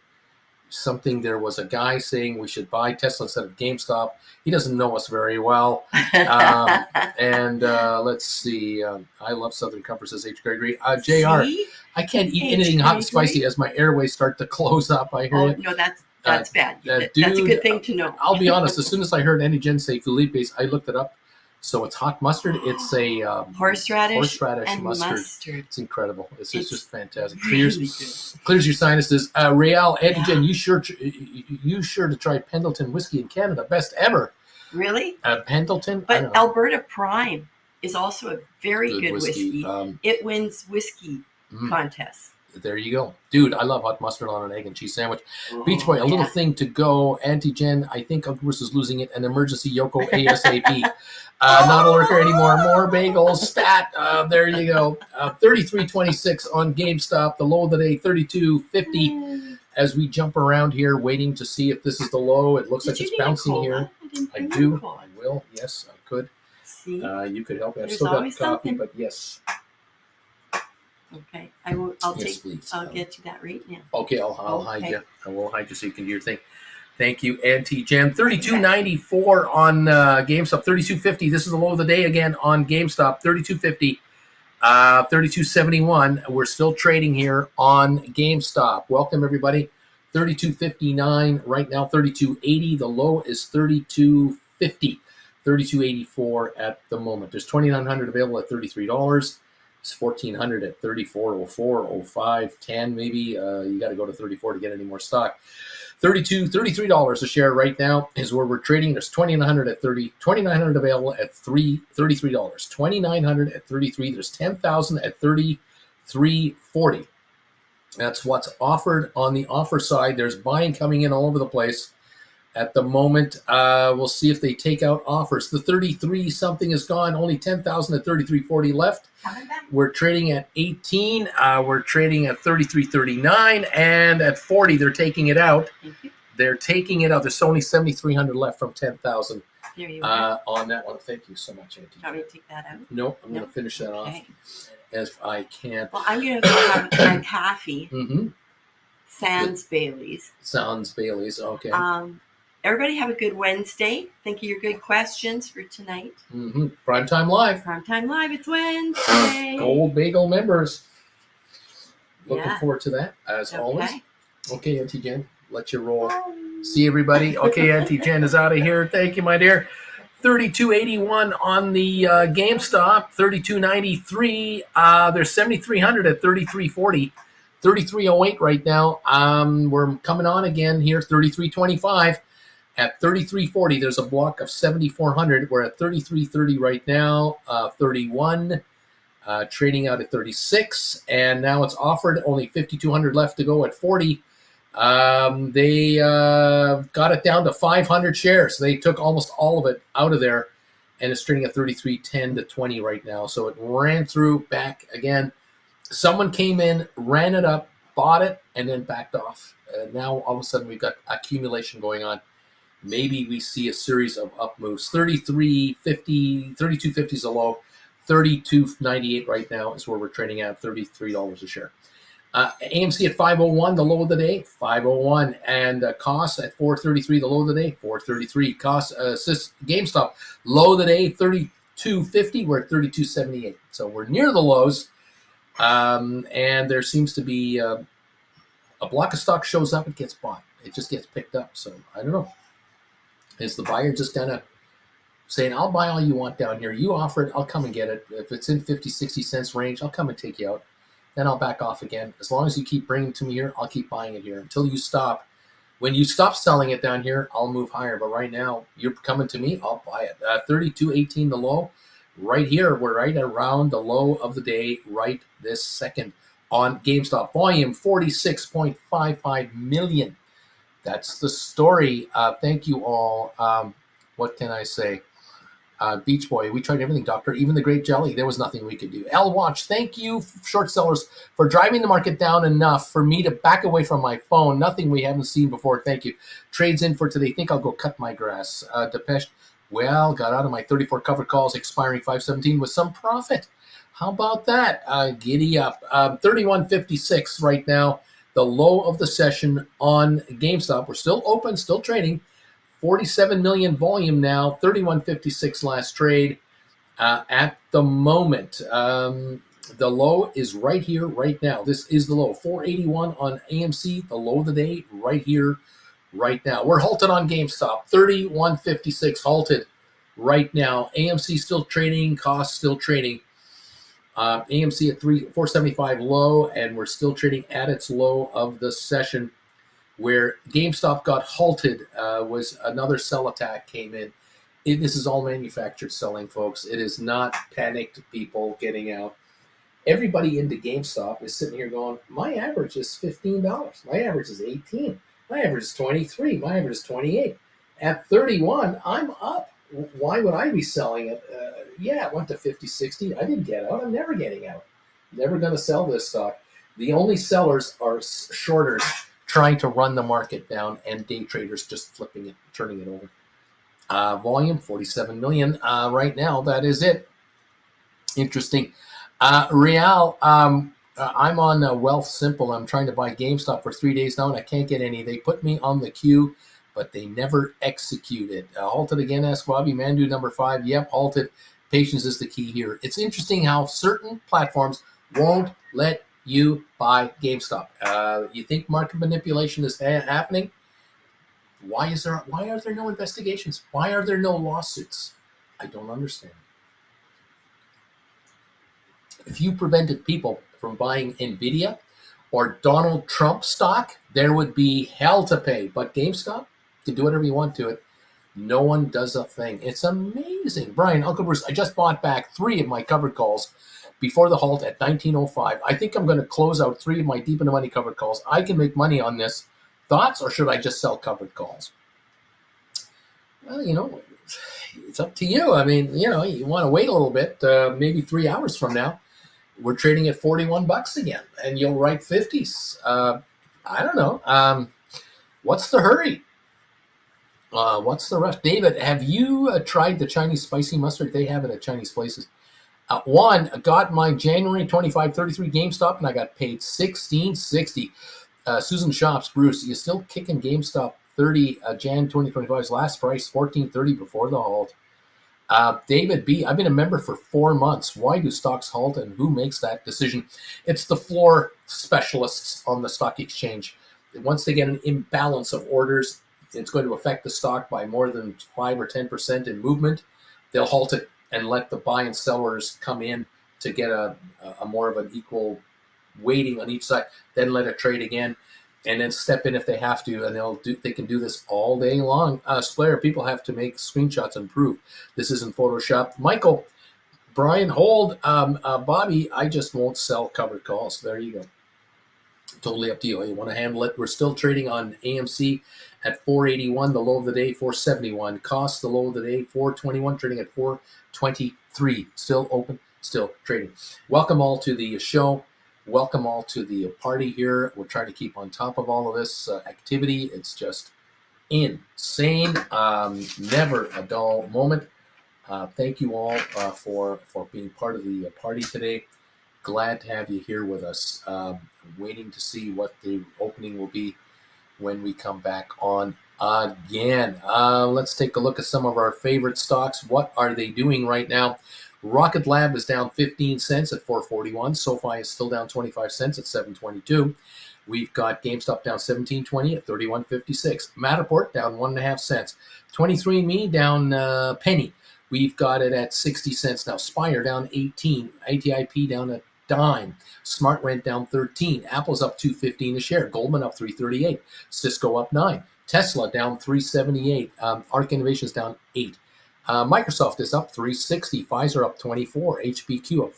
something, there was a guy saying we should buy Tesla instead of GameStop. He doesn't know us very well. And let's see. I love Southern Comfort, says H. Gregory. JR, See? I can't eat H. anything hot and Gregory? spicy as my airways start to close up. I hear Oh it. no, that's bad. That's a Dude, good thing to know. I'll be honest. As soon as I heard Andy Jen say Felipe's, I looked it up. So it's hot mustard. It's a Horseradish and mustard. It's incredible. It's just fantastic. Really Clears your sinuses. Real, Andy Jen, you sure to try Pendleton whiskey in Canada. Best ever. Really? Pendleton? But Alberta Prime is also a very good whiskey. whiskey. It wins whiskey contests. There you go. Dude, I love hot mustard on an egg and cheese sandwich. Oh, Beach Boy, a little yeah. thing to go. Auntie Jen, I think Uncle Bruce is losing it. An emergency Yoko ASAP. Not a lurker anymore. More bagels. Stat. There you go. 33.26 on GameStop. The low of the day, 32.50. As we jump around here, waiting to see if this is the low. It looks Did like you it's need a bouncing cola? here. didn't I bring do. my cola. I will. Yes, I could. See? You could help me. I've There's still got always coffee, something. but yes. Okay. I'll Yes, please. I'll get you that right now. Okay, I'll hide Okay. you. I will hide you so you can do your thing. Thank you, Auntie Jen. 32.94 on GameStop. 32.50. This is the low of the day again on GameStop. 32.50. 32.71. We're still trading here on GameStop. Welcome everybody. 32.59 right now. 32.80. The low is 32.50. 32.84 at the moment. There's 2,900 available at $33. It's 1,400 at 34.04, 05, 10 maybe. You got to go to 34 to get any more stock. $33 a share right now is where we're trading. There's 2,900 at 30, 2,900 available at $33. 2,900 at 33. There's 10,000 at 33.40. That's what's offered on the offer side. There's buying coming in all over the place. At the moment, we'll see if they take out offers. The 33 something is gone. Only 10,000 at 33.40 left. We're trading at 18. We're trading at 33.39, and at 40 they're taking it out. They're taking it out. There's only 7,300 left from 10,000 There you are. on that one. Thank you so much, Auntie. Do you want me to take that out? Nope, I'm going to finish that Okay. off as I can. Well, I'm going to go have my coffee. Mm-hmm. Sans Bailey's. Sounds Bailey's. Okay. Everybody have a good Wednesday. Think of your good questions for tonight. Mm-hmm. Primetime Live. Primetime Live, it's Wednesday. Gold Bagel members. Looking Yeah. forward to that, as always. Okay. Okay, Auntie Jen, let you roll. See everybody. Okay, Auntie Jen is out of here. Thank you, my dear. 32.81 on the GameStop. 32.93. There's 7,300 at 33.40. 33.08 right now. We're coming on again here. 33.25. At 33.40, there's a block of 7,400. We're at 33.30 right now. 31. Trading out at 36. And now it's offered. Only 5,200 left to go at 40. They got it down to 500 shares. They took almost all of it out of there, and it's trading at 33.10 to 20 right now. So it ran through back again. Someone came in, ran it up, bought it, and then backed off. Now all of a sudden we've got accumulation going on. Maybe we see a series of up moves. 33.50, 32.50 is a low. 32.98 right now is where we're trading at, $33 a share. AMC at 501, the low of the day, 501, and costs at 433, the low of the day, 433. Costs GameStop low of the day, 32.50. We're at 32.78, so we're near the lows. And there seems to be a block of stock shows up, it gets bought. It just gets picked up. So I don't know. Is the buyer just kind of saying, I'll buy all you want down here. You offer it, I'll come and get it. If it's in 50, 60 cents range, I'll come and take you out. Then I'll back off again. As long as you keep bringing it to me here, I'll keep buying it here until you stop. When you stop selling it down here, I'll move higher. But right now, you're coming to me, I'll buy it. 32.18 the low. Right here, we're right around the low of the day right this second on GameStop. Volume 46.55 million. That's the story. Thank you all. What can I say? Beach Boy, we tried everything, doctor, even the grape jelly. There was nothing we could do. L Watch, thank you, short sellers, for driving the market down enough for me to back away from my phone. Nothing we haven't seen before. Thank you. Trades in for today. Think I'll go cut my grass. Depeche, well, got out of my 34 covered calls expiring 517 with some profit. How about that? Giddy up. 31.56 right now. The low of the session on GameStop. We're still open, still trading. 47 million volume now, 31.56 last trade. At the moment, the low is right here, right now. This is the low, 481 on AMC, the low of the day, right here, right now. We're halted on GameStop, 31.56 halted right now. AMC still trading, cost still trading. AMC at 475 low, and we're still trading at its low of the session. Where GameStop got halted was another sell attack came in. This is all manufactured selling, folks. It is not panicked people getting out. Everybody into GameStop is sitting here going, my average is $15. My average is $18. My average is $23. My average is $28. At $31, I'm up. Why would I be selling it? Yeah, it went to $50, $60. I didn't get out. I'm never getting out. Never going to sell this stock. The only sellers are shorters trying to run the market down, and day traders just flipping it, turning it over. Volume 47 million right now. That is it. Interesting. Real, I'm on Wealth Simple. I'm trying to buy GameStop for 3 days now, and I can't get any. They put me on the queue, but they never executed. Halted again, asked Bobby. Mandu number 5. Yep, halted. Patience is the key here. It's interesting how certain platforms won't let you buy GameStop. You think market manipulation is happening? Why are there no investigations? Why are there no lawsuits? I don't understand. If you prevented people from buying Nvidia or Donald Trump stock, there would be hell to pay. But GameStop, you can do whatever you want to it. No one does a thing. It's amazing. Brian, Uncle Bruce, I just bought back 3 of my covered calls before the halt at 19.05. I think I'm going to close out 3 of my deep in the money covered calls. I can make money on this. Thoughts, or should I just sell covered calls? Well, it's up to you. I mean, you want to wait a little bit, maybe 3 hours from now. We're trading at $41 again, and you'll write 50s. I don't know. What's the hurry? What's the rush? David, have you tried the Chinese spicy mustard? They have it at Chinese places. One, got my January 25.33 GameStop, and I got paid $16.60. Susan Shops, Bruce, you still kicking GameStop 30 Jan 2025's last price, $14.30 before the halt. David B, I've been a member for 4 months. Why do stocks halt, and who makes that decision? It's the floor specialists on the stock exchange. Once they get an imbalance of orders, it's going to affect the stock by more than 5 or 10% in movement. They'll halt it and let the buy and sellers come in to get a more of an equal weighting on each side, then let it trade again, and then step in if they have to, and they can do this all day long. Splayer, people have to make screenshots and prove this isn't Photoshop. Michael, Brian, hold. Bobby, I just won't sell covered calls. There you go. Totally up to you. You want to handle it. We're still trading on AMC at 481, the low of the day, 471. Cost, the low of the day, 421, trading at 423. Still open, still trading. Welcome all to the show. Welcome all to the party here. We're trying to keep on top of all of this activity. It's just insane. Never a dull moment. Thank you all for being part of the party today. Glad to have you here with us. Waiting to see what the opening will be when we come back on again. Let's take a look at some of our favorite stocks. What are they doing right now? Rocket Lab is down 15 cents at 441. SoFi is still down 25 cents at 722. We've got GameStop down 17.20 at 31.56. Matterport down 1.5 cents. 23andMe down penny. We've got it at 60 cents now. Spire down 18. ATIP down a dime. Smart Rent down 13. Apple's up 2.15 a share. Goldman up 3.38. Cisco up 9. Tesla down 3.78. Arc Innovations down 8. Microsoft is up 3.60. Pfizer up 24. HPQ up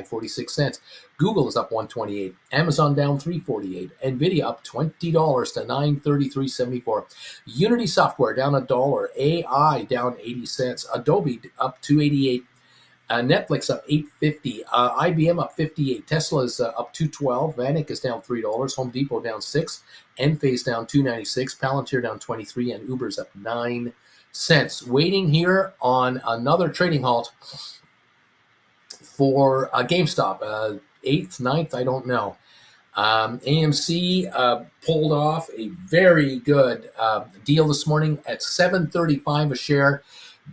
46 cents. Google is up 128. Amazon down 3.48. Nvidia up $20 to 933.74. Unity Software down $1. AI down 80 cents. Adobe up 288. Netflix up 8.50. IBM up 58. Tesla is up 212. Vanik is down $3. Home Depot down 6. Enphase down 296. Palantir down 23, and Uber's up 9 cents. Waiting here on another trading halt for GameStop. 8th, 9th, I don't know. AMC pulled off a very good deal this morning at $7.35 a share.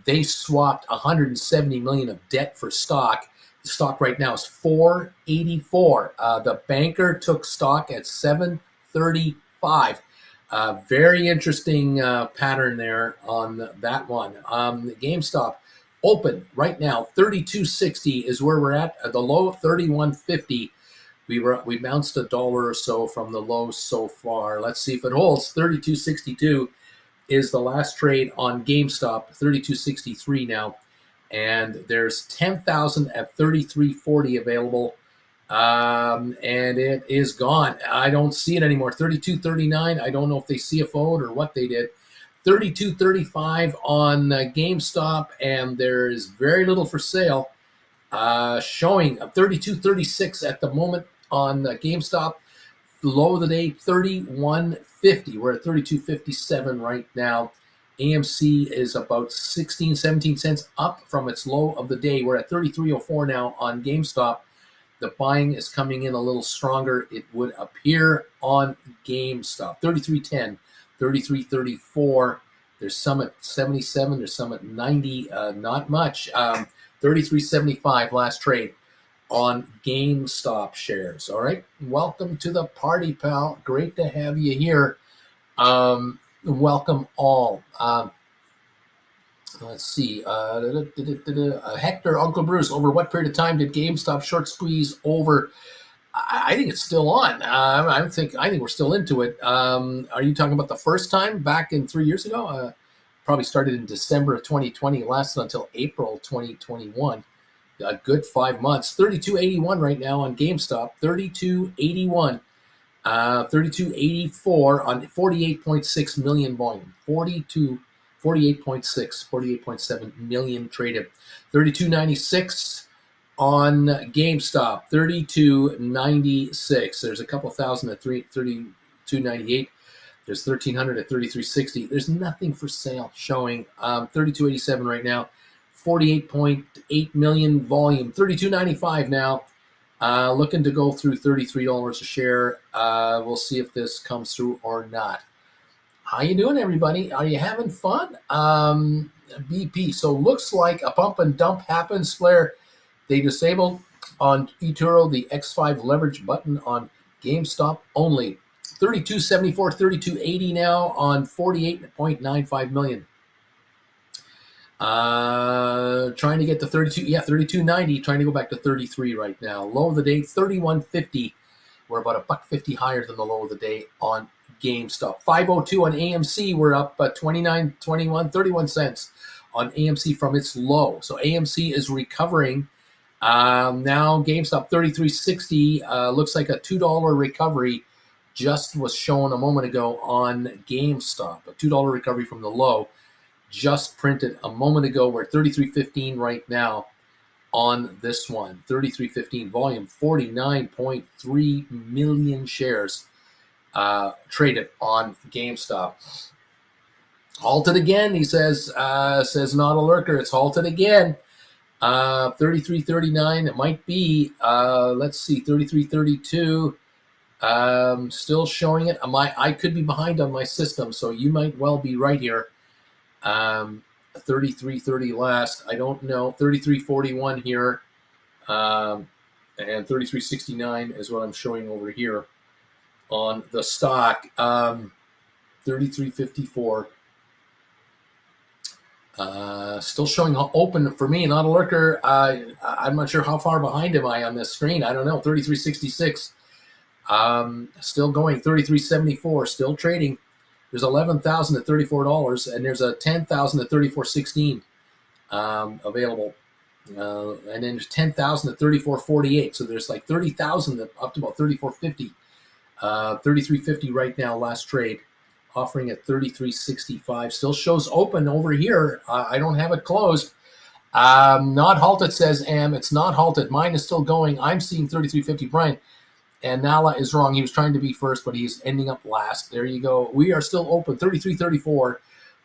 They swapped $170 million of debt for stock. The stock right now is $4.84. The banker took stock at $7.35. Very interesting pattern there on that one. GameStop open right now, $32.60 is where we're at. The low $31.50. We bounced $1 or so from the low so far. Let's see if it holds. $32.62 is the last trade on GameStop. $32.63 now, and there's 10,000 at $33.40 available, and it is gone. I don't see it anymore. $32.39. I don't know if they CFO'd or what they did. $32.35 on GameStop, and there is very little for sale. Showing $32.36 at the moment on GameStop. Low of the day, $31.50. We're at $32.57 right now. AMC is about 16, 17 cents up from its low of the day. We're at $33.04 now on GameStop. The buying is coming in a little stronger, it would appear, on GameStop. $33.10, $33.34. There's some at 77. There's some at 90. Not much. $33.75 last trade on GameStop shares. All right. Welcome to the party, pal. Great to have you here. Welcome all. Let's see. Hector, Uncle Bruce, over what period of time did GameStop short squeeze over? I think it's still on. I think we're still into it. Are you talking about the first time back in 3 years ago? Probably started in December of 2020, lasted until April 2021. A good 5 months. $32.81 right now on GameStop. $32.81. $32.84 on 48.6 million volume. 48.7 million traded. $32.96 on GameStop. $32.96. There's a couple thousand at $32.98. There's 1,300 at $33.60. There's nothing for sale showing. $32.87 right now. 48.8 million volume. $32.95 now. Looking to go through $33 a share. We'll see if this comes through or not. How you doing, everybody? Are you having fun? BP. So looks like a pump and dump happens. Flair, they disabled on eToro the X5 leverage button on GameStop only. $32.74, $32.80 now on 48.95 million. Trying to get to 32, $32.90, trying to go back to 33 right now. Low of the day, $31.50. We're about $1.50 higher than the low of the day on GameStop. 502 on AMC, we're up 31 cents on AMC from its low. So AMC is recovering. Now GameStop 33.60, looks like a $2 recovery just was shown a moment ago on GameStop. A $2 recovery from the low just printed a moment ago. We're at 33.15 right now on this one. 33.15 volume, 49.3 million shares traded on GameStop. Halted again, he says. Says not a lurker. It's halted again. 33.39. It might be. Let's see. 33.32. Still showing it. I could be behind on my system, so you might well be right here. 33.30 last. I don't know. 33.41 here. And 33.69 is what I'm showing over here on the stock. 33.54. Still showing open for me, not a lurker. I'm not sure how far behind am I on this screen. I don't know. 33.66. Still going. 33.74. Still trading. There's 11,000 at $34, and there's a 10,000 at 34.16 available. And then there's 10,000 at 34.48. So there's like 30,000 up to about 34.50. 33.50 right now, last trade. Offering at 33.65. Still shows open over here. I don't have it closed. Not halted, says Am. It's not halted. Mine is still going. I'm seeing 33.50. Brian. And Nala is wrong. He was trying to be first, but he's ending up last. There you go. We are still open. 33.34.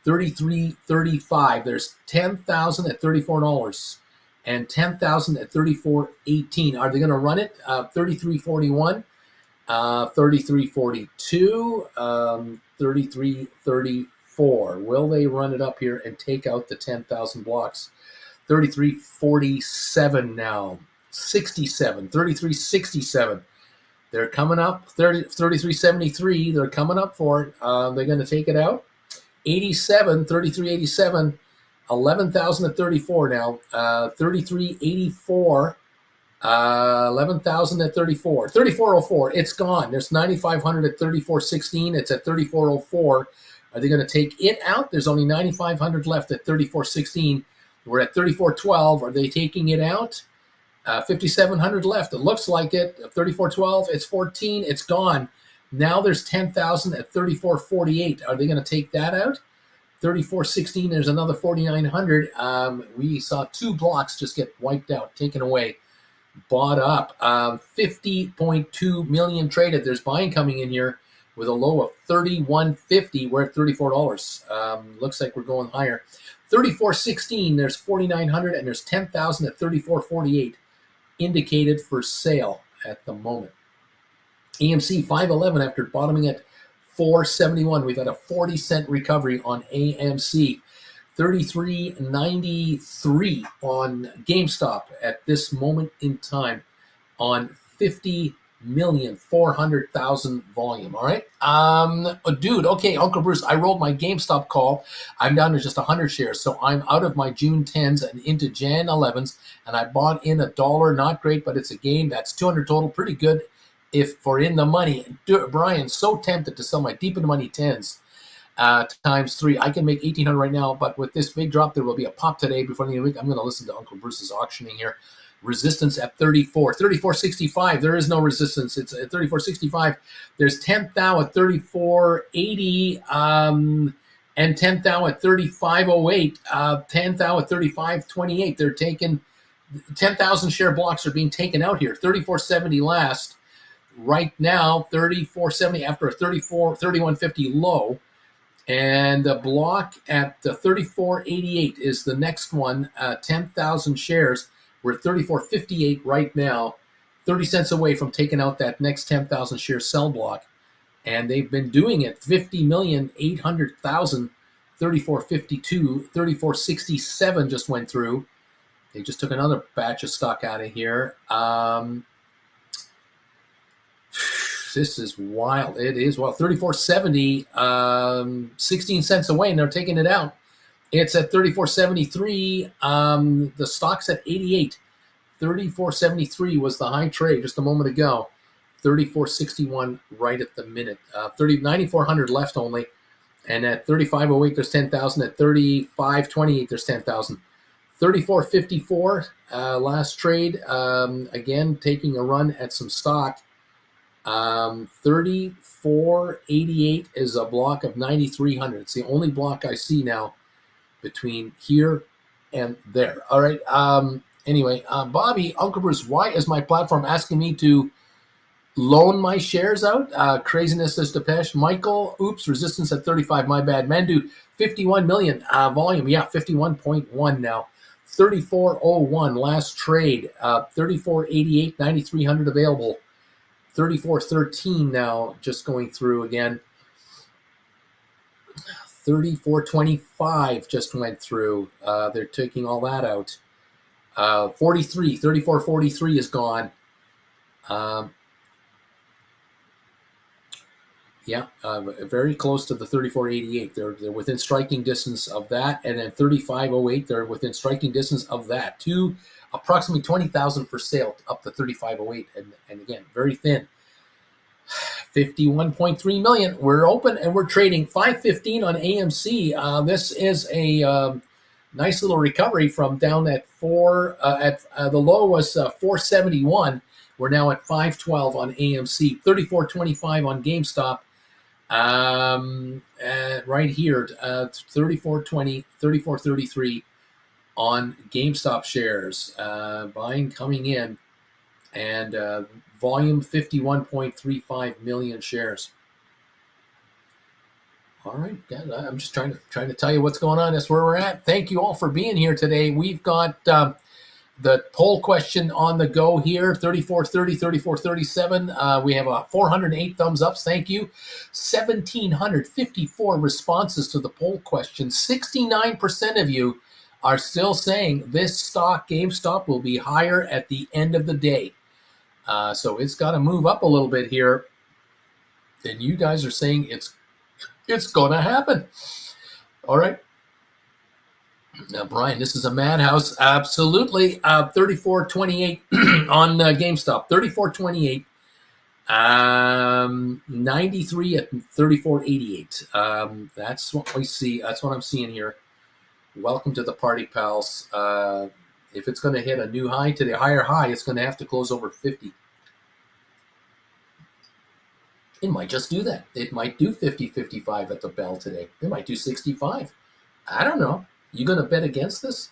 33.35. There's 10,000 at $34. And 10,000 at 34.18. Are they going to run it? 33.41. 33.42, 33.34. Will they run it up here and take out the 10,000 blocks? 33.47 now. 67. 33.67. They're coming up. 33.73. They're coming up for it. They're going to take it out. 87. 33.87. 11,000 at 34 now. 33.84. 11,000 at 34. 34.04. It's gone. There's 9,500 at 34.16. It's at 34.04. Are they going to take it out? There's only 9,500 left at 34.16. We're at 34.12. Are they taking it out? 5,700 left. It looks like it. 34.12. It's 14. It's gone. Now there's 10,000 at 34.48. Are they going to take that out? 34.16. There's another 4,900. We saw two blocks just get wiped out, taken away. Bought up. 50.2 million traded. There's buying coming in here with a low of 31.50. We're at $34. Looks like we're going higher. 34.16. There's 4,900 and there's 10,000 at 34.48 indicated for sale at the moment. AMC 511 after bottoming at 471. We've had a 40-cent recovery on AMC. 33.93 on GameStop at this moment in time on 50,400,000 volume. All right. Dude, okay, Uncle Bruce, I rolled my GameStop call. I'm down to just 100 shares. So I'm out of my June 10s and into Jan 11s. And I bought in $1. Not great, but it's a game. That's 200 total. Pretty good if for in the money. Brian's so tempted to sell my deep in the money 10s. Times 3. I can make 1,800 right now, but with this big drop, there will be a pop today before the end of the week. I'm going to listen to Uncle Bruce's auctioning here. Resistance at 34. 34.65. There is no resistance. It's at 34.65. There's 10th thou at 34.80. And 10th thou at 35.08. 10th thou at 35.28. They're taking 10,000 share blocks are being taken out here. 34.70 last. Right now, 34.70 after a 31.50 low. And the block at 34.88 is the next one, 10,000 shares. We're at 34.58 right now, 30 cents away from taking out that next 10,000 share sell block. And they've been doing it, 50,800,000, 34.52, 34.67 just went through. They just took another batch of stock out of here. This is wild. It is wild. 34.70, 16 cents away, and they're taking it out. It's at 34.73. The stock's at 88. 34.73 was the high trade just a moment ago. 34.61 right at the minute. 9,400 left only. And at 35.08, there's 10,000. At 35.28, there's 10,000. 34.54, last trade. Again, taking a run at some stock. 34.88 is a block of 9,300. It's the only block I see now between here and there. All right. Anyway, Bobby, Uncle Bruce, why is my platform asking me to loan my shares out. Craziness says Depeche. Michael, oops, resistance at 35. My bad. Mandu, 51 million volume. Yeah, 51.1 now. 34.01 last trade. 34.88, 9,300 available. 34.13 now, just going through again. 34.25 just went through. They're taking all that out. 34.43 is gone. Yeah, very close to the 34.88. They're within striking distance of that, and then 35.08. They're within striking distance of that. Approximately 20,000 for sale up to 35.08, and again very thin. 51.3 million. We're open and we're trading 5.15 on AMC. This is a nice little recovery from down at the low was 471. We're now at 512 on AMC. 34.25 on GameStop. Right here, 34.20, 34.33 on GameStop shares. Buying coming in, and volume 51.35 million shares. All right, I'm just trying to tell you what's going on. That's where we're at. Thank you all for being here today. We've got the poll question on the go here, 3430, 3437. We have 408 thumbs ups. Thank you. 1,754 responses to the poll question. 69% of you are still saying this stock, GameStop, will be higher at the end of the day. So it's got to move up a little bit here. And you guys are saying it's going to happen. All right. Now, Brian, this is a madhouse. Absolutely. 34.28 on GameStop. 34.28. 93 at 34.88. That's what we see. That's what I'm seeing here. Welcome to the party, pals. If it's going to hit a new high today, higher high, it's going to have to close over 50. It might just do that. It might do 50, 55 at the bell today. It might do 65. I don't know. You going to bet against this?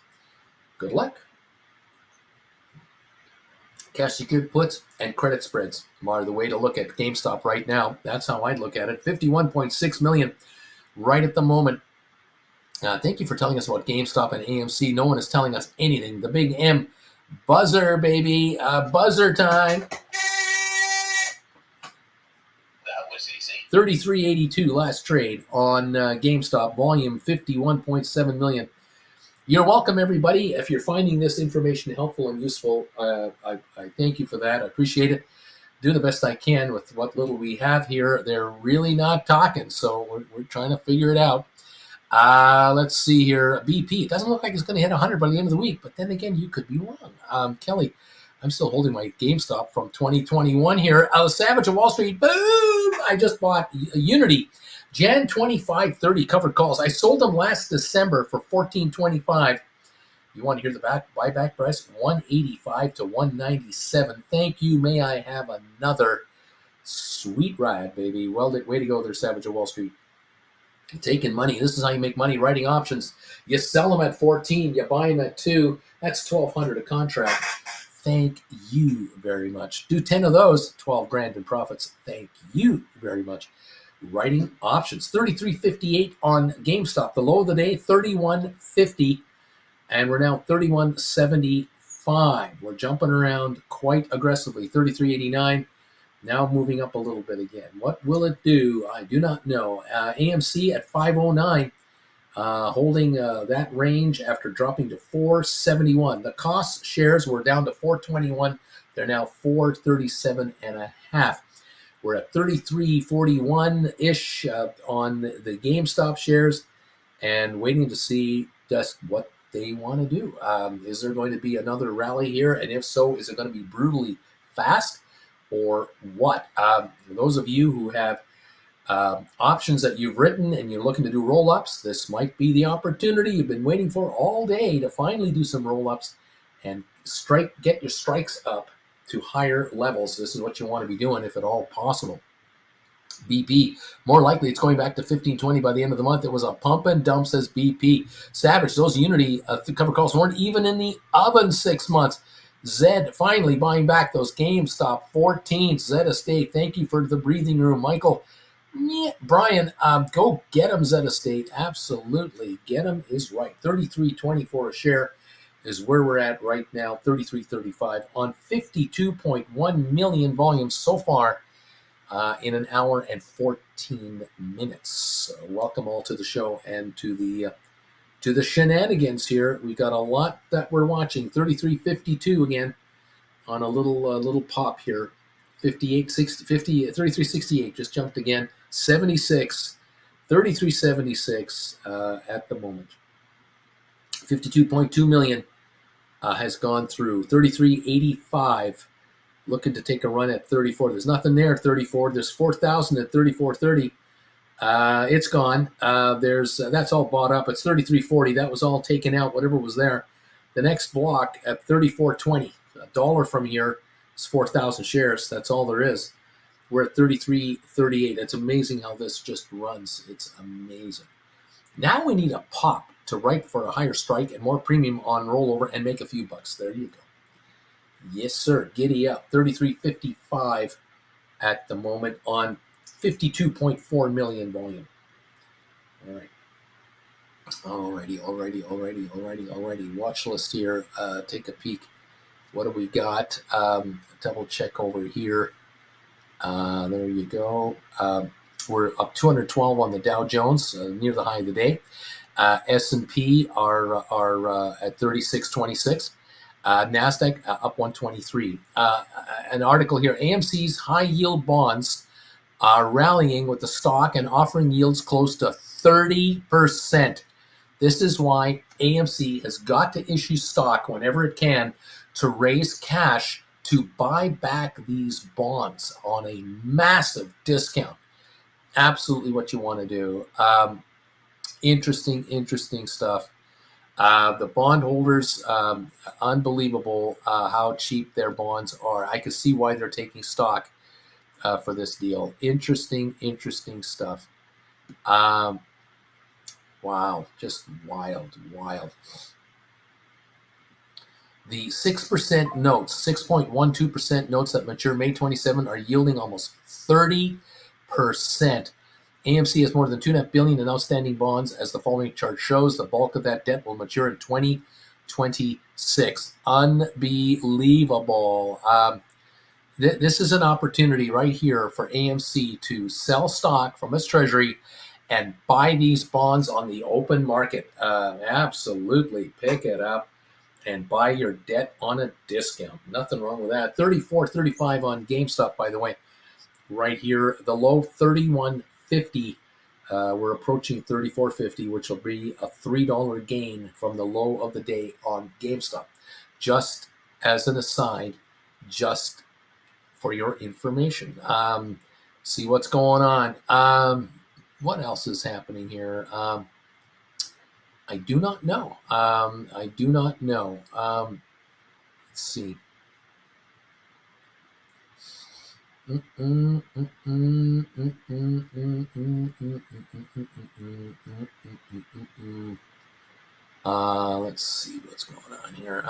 Good luck. Cash secured puts and credit spreads are the way to look at GameStop right now. That's how I'd look at it. 51.6 million right at the moment. Thank you for telling us about GameStop and AMC. No one is telling us anything. The big M buzzer, baby. Buzzer time. 33.82 last trade on GameStop, volume 51.7 million. You're welcome, everybody. If you're finding this information helpful and useful, I thank you for that. I appreciate it. Do the best I can with what little we have here. They're really not talking, so we're trying to figure it out. Let's see here. BP. It doesn't look like it's going to hit 100 by the end of the week, but then again, you could be wrong. Kelly, I'm still holding my GameStop from 2021 here. Savage of Wall Street. Boom! I just bought Unity. Jan 2530 covered calls. I sold them last December for $14.25. You want to hear the buyback price? $185 to $197. Thank you. May I have another sweet ride, baby. Well, way to go there, Savage of Wall Street. Taking money. This is how you make money. Writing options. You sell them at 14. You buy them at 2. That's $1,200 a contract. Thank you very much. Do 10 of those, 12 grand in profits. Thank you very much. Writing options. 33.58 on GameStop. The low of the day, 31.50. And we're now 31.75. We're jumping around quite aggressively. 33.89. Now moving up a little bit again. What will it do? I do not know. AMC at 509. Holding that range after dropping to 471. The cost shares were down to 421. They're now 437.5. We're at 33.41-ish on the GameStop shares and waiting to see just what they want to do. Is there going to be another rally here? And if so, is it going to be brutally fast or what? Those of you who have options that you've written and you're looking to do roll-ups, this might be the opportunity you've been waiting for all day to finally do some roll-ups and get your strikes up to higher levels. This is what you want to be doing if at all possible. BP, more likely it's going back to 15.20 by the end of the month. It was a pump and dump, says BP. Savage, those Unity cover calls weren't even in the oven 6 months. Zed finally buying back those GameStop 14s. Zed Estate, thank you for the breathing room. Michael, yeah, Brian, go get him, Zed Estate. Absolutely. Get him is right. 33.24 a share is where we're at right now. 33.35 on 52.1 million volumes so far in an hour and 14 minutes. So welcome all to the show and to the shenanigans here. We got a lot that we're watching. 33.52 again on a little pop here. 33.68 just jumped again. 76, 33.76 at the moment. 52.2 million has gone through. 33.85 looking to take a run at 34. There's nothing there at 34. There's 4,000 at 34.30. It's gone. That's all bought up. It's 33.40. That was all taken out. Whatever was there. The next block at 34.20. $1 from here is 4,000 shares. That's all there is. We're at 33.38. It's amazing how this just runs. It's amazing. Now we need a pop to write for a higher strike and more premium on rollover and make a few bucks. There you go. Yes, sir. Giddy up. 33.55 at the moment on 52.4 million volume. All right. Alrighty. Watch list here. Take a peek. What do we got? Double check over here. There you go. We're up 212 on the Dow Jones, near the high of the day. S&P are at 36.26. NASDAQ up 123. An article here, AMC's high yield bonds are rallying with the stock and offering yields close to 30%. This is why AMC has got to issue stock whenever it can to raise cash to buy back these bonds on a massive discount. Absolutely what you want to do. Interesting stuff. The bondholders, unbelievable how cheap their bonds are. I can see why they're taking stock for this deal. Interesting stuff. Wow, just wild. The 6% notes, 6.12% notes that mature May 27 are yielding almost 30%. AMC has more than $2.5 billion in outstanding bonds. As the following chart shows, the bulk of that debt will mature in 2026. Unbelievable. This is an opportunity right here for AMC to sell stock from its treasury and buy these bonds on the open market. Absolutely. Pick it up and buy your debt on a discount. Nothing wrong with that. 34.35 on GameStop, by the way. Right here, the low 31.50. We're approaching 34.50, which will be a $3 gain from the low of the day on GameStop. Just as an aside, just for your information. See what's going on. What else is happening here? I do not know. Let's see. Let's see what's going on here.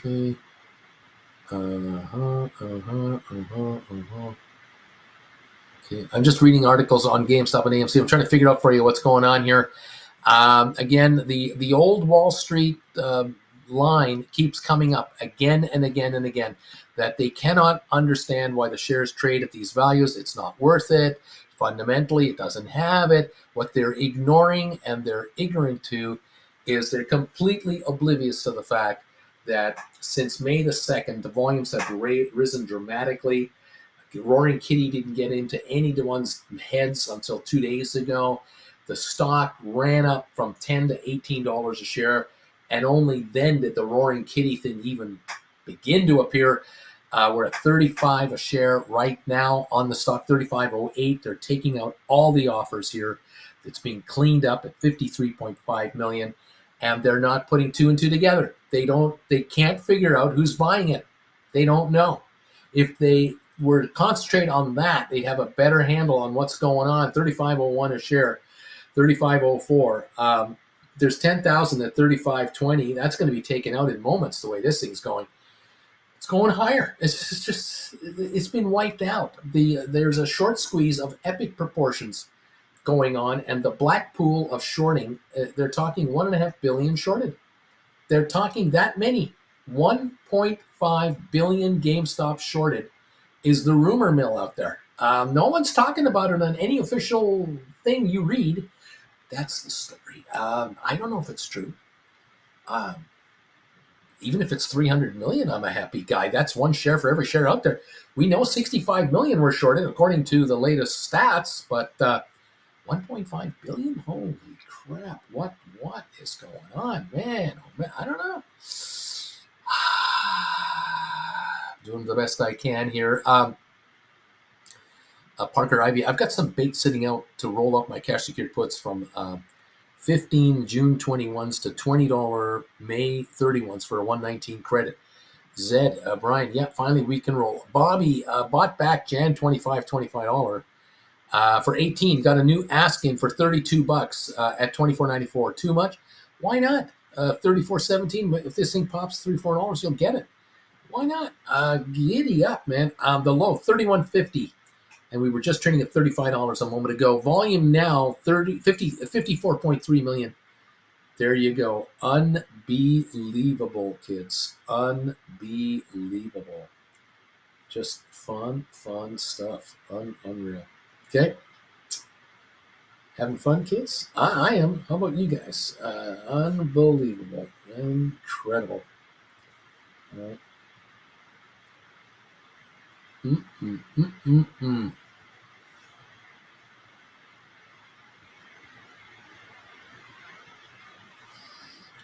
Okay. Okay, I'm just reading articles on GameStop and AMC. I'm trying to figure out for you what's going on here. Again, the old Wall Street line keeps coming up again and again, that they cannot understand why the shares trade at these values. It's not worth it. Fundamentally, it doesn't have it. What they're ignoring and they're ignorant to is they're completely oblivious to the fact that since May the 2nd, the volumes have risen dramatically. Roaring Kitty didn't get into anyone's heads until 2 days ago. The stock ran up from $10 to $18 a share, and only then did the Roaring Kitty thing even begin to appear. We're at 35 a share right now on the stock, 35.08. They're taking out all the offers here. It's being cleaned up at 53.5 million, and they're not putting two and two together. They can't figure out who's buying it. They don't know. If they were to concentrate on that, they'd have a better handle on what's going on. 35.01 a share, 35.04. There's 10,000 at 35.20. That's going to be taken out in moments. The way this thing's going, it's going higher. It's been wiped out. There's a short squeeze of epic proportions going on, and the black pool of shorting. They're talking 1.5 billion shorted. They're talking that many. 1.5 billion GameStop shorted is the rumor mill out there. No one's talking about it on any official thing you read. That's the story. I don't know if it's true. Even if it's 300 million, I'm a happy guy. That's one share for every share out there. We know 65 million were shorted according to the latest stats, but 1.5 billion? Holy crap. What is going on, man? Oh, man, I don't know. Doing the best I can here. Parker Ivy, I've got some bait sitting out to roll up my cash secured puts from 15 June 21s to $20 May 31s for a 119 credit. Zed, Brian, yeah, finally we can roll. Bobby bought back Jan 25 $25 for 18. Got a new ask in for $32 at $24.94. Too much? Why not? $34.17. If this thing pops $3-4, you'll get it. Why not? Giddy up, man. The low $31.50. And we were just trading at $35 a moment ago. Volume now 54.3 million. There you go. Unbelievable, kids. Unbelievable. Just fun stuff. Unreal. Okay. Having fun, kids? I am. How about you guys? Unbelievable. Incredible. All right.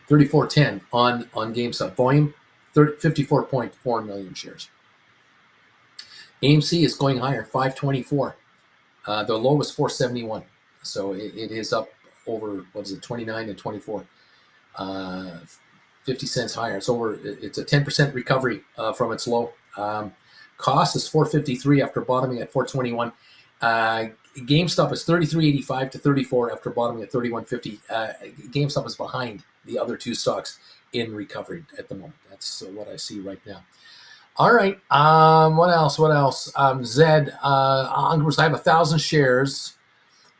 34.10 on GameStop. Volume 54.4 million shares. AMC is going higher, 524. The low was 471. So it is up over, 29 and 24. 50 cents higher. It's a 10% recovery from its low. Cost is 453 after bottoming at 421. GameStop is 33.85 to 34 after bottoming at 31.50. GameStop is behind the other two stocks in recovery at the moment. That's what I see right now. All right. What else? Zed, I have 1,000 shares.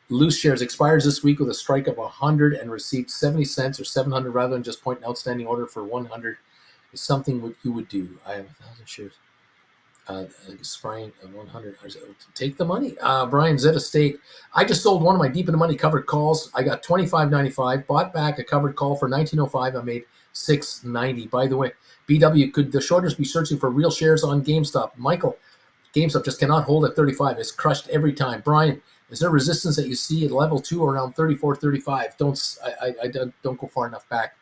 Loose shares expires this week with a strike of 100 and received 70 cents or 700 rather than just point an outstanding order for 100 is something what you would do. I have 1,000 shares. Spraying 100. Take the money. Brian Zed Estate. I just sold one of my deep in the money covered calls. I got $25.95. Bought back a covered call for $19.05. I made $6.90. By the way, BW, could the shorters be searching for real shares on GameStop? Michael, GameStop just cannot hold at 35. It's crushed every time. Brian, is there resistance that you see at level 2 around 34, 35? Don't go far enough back.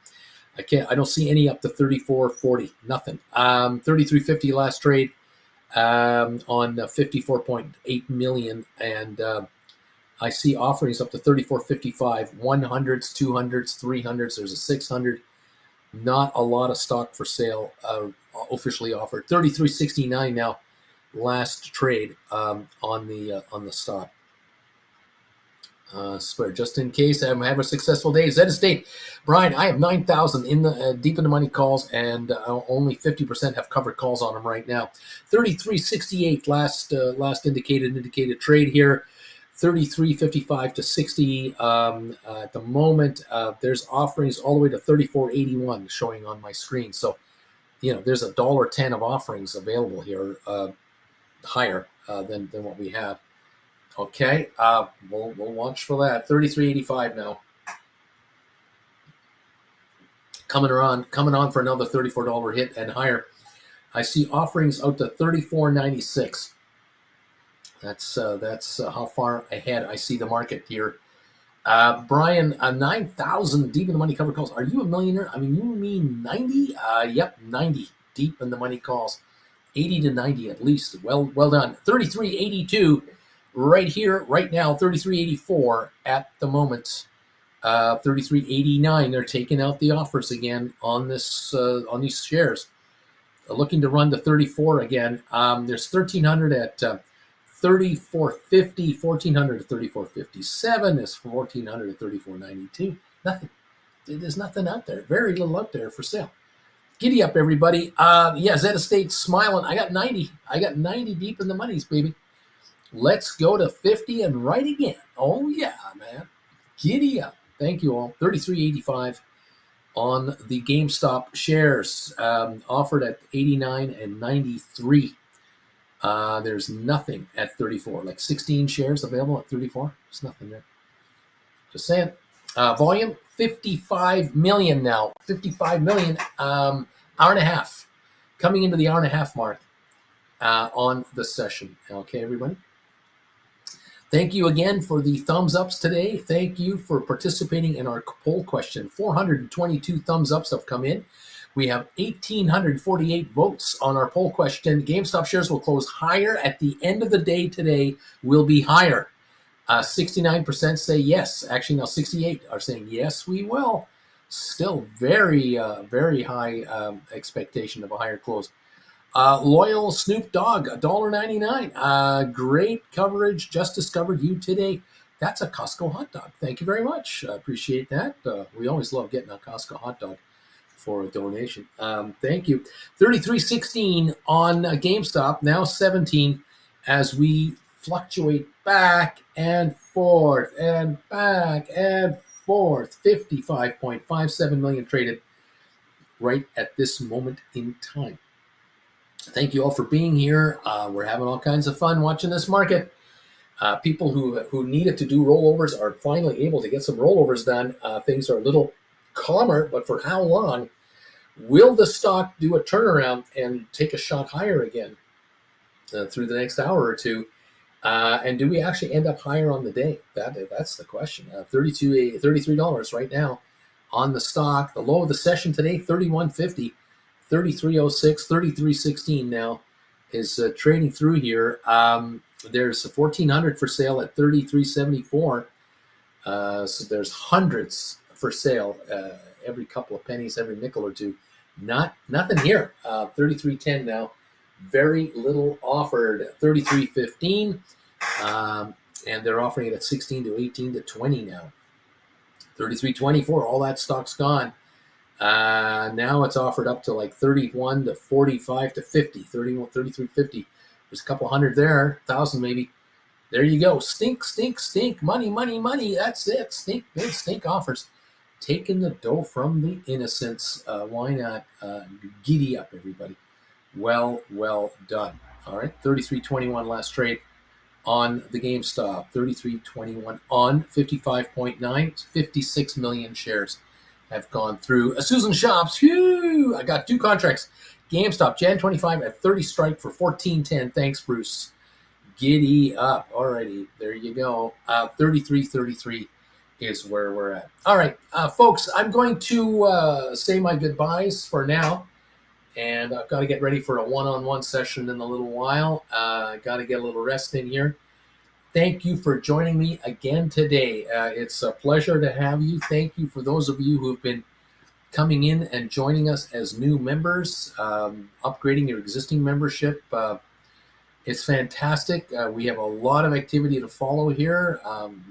I don't see any up to 34, 40. Nothing. 33.50 last trade. On 54.8 million, and I see offerings up to 34.55, 100s, 200s, 300s. There's a 600. Not a lot of stock for sale officially offered. 33.69 now, last trade on the stock. Swear, just in case I have a successful day. Zed Estate, Brian, I have 9,000 in the deep in the money calls, and only 50% have covered calls on them right now. 33.68 last indicated trade here. 33.55 to 60 at the moment. There's offerings all the way to 34.81 showing on my screen. So, there's $1.10 of offerings available here, higher than what we have. Okay, we'll watch for that. 33.85 now. Coming on for another $34 hit and higher. I see offerings out to 34.96. That's how far ahead I see the market here. Brian, 9,000 deep in the money covered calls. Are you a millionaire? I mean, you mean 90? Yep, 90 deep in the money calls. 80 to 90 at least. Well done. 33.82. Right here, right now, 33.84 at the moment. 33.89. They're taking out the offers again on this on these shares. Looking to run to 34 again. There's 1,300 at 34.50, 1,400 at 34.57. There's 1,400 at 34.92. Nothing. there's nothing out there. Very little out there for sale. Giddy up, everybody. Zeta State smiling. I got 90. I got 90 deep in the monies, baby. Let's go to 50 and right again. Oh, yeah, man. Giddy up. Thank you all. 33.85 on the GameStop shares, offered at 89 and 93. There's nothing at 34. Like 16 shares available at 34. There's nothing there. Just saying. Volume 55 million now. 55 million. Hour and a half. Coming into the hour and a half mark on the session. Okay, everybody. Thank you again for the thumbs ups today. Thank you for participating in our poll question. 422 thumbs ups have come in. We have 1,848 votes on our poll question. GameStop shares will close higher at the end of the day today. Will be higher. 69% say yes. Actually, now 68 are saying yes, we will. Still very, very high expectation of a higher close. Loyal Snoop Dogg, $1.99. Great coverage. Just discovered you today. That's a Costco hot dog. Thank you very much. Appreciate that. We always love getting a Costco hot dog for a donation. Thank you. 33.16 on GameStop, now 17 as we fluctuate back and forth and back and forth. 55.57 million traded right at this moment in time. Thank you all for being here. We're having all kinds of fun watching this market. People who needed to do rollovers are finally able to get some rollovers done. Things are a little calmer, but for how long? Will the stock do a turnaround and take a shot higher again through the next hour or two? And do we actually end up higher on the day? That's the question. $33 right now on the stock. The low of the session today, $31.50. 33.06, 33.16 now is trading through here. There's 1,400 for sale at 33.74. So there's hundreds for sale every couple of pennies, every nickel or two. Nothing here. 33.10 now. Very little offered. 33.15. And they're offering it at 16 to 18 to 20 now. 33.24. All that stock's gone. Now it's offered up to like 31 to 45 to 50, 31, 33.50. There's a couple hundred there, 1,000 maybe. There you go. Stink, stink, stink. Money, money, money. That's it. Stink, big stink offers. Taking the dough from the innocents. Why not? Giddy up, everybody. Well done. All right. 33.21 last trade on the GameStop. 33.21 on 55.9. 56 million shares have gone through. Susan Shops, I got 2 contracts. GameStop, Jan 25 at 30 strike for 14.10. Thanks, Bruce. Giddy up. Alrighty, there you go. 33.33 is where we're at. All right, folks, I'm going to say my goodbyes for now. And I've got to get ready for a one-on-one session in a little while. Got to get a little rest in here. Thank you for joining me again today. It's a pleasure to have you. Thank you for those of you who have been coming in and joining us as new members, upgrading your existing membership. It's fantastic. We have a lot of activity to follow here.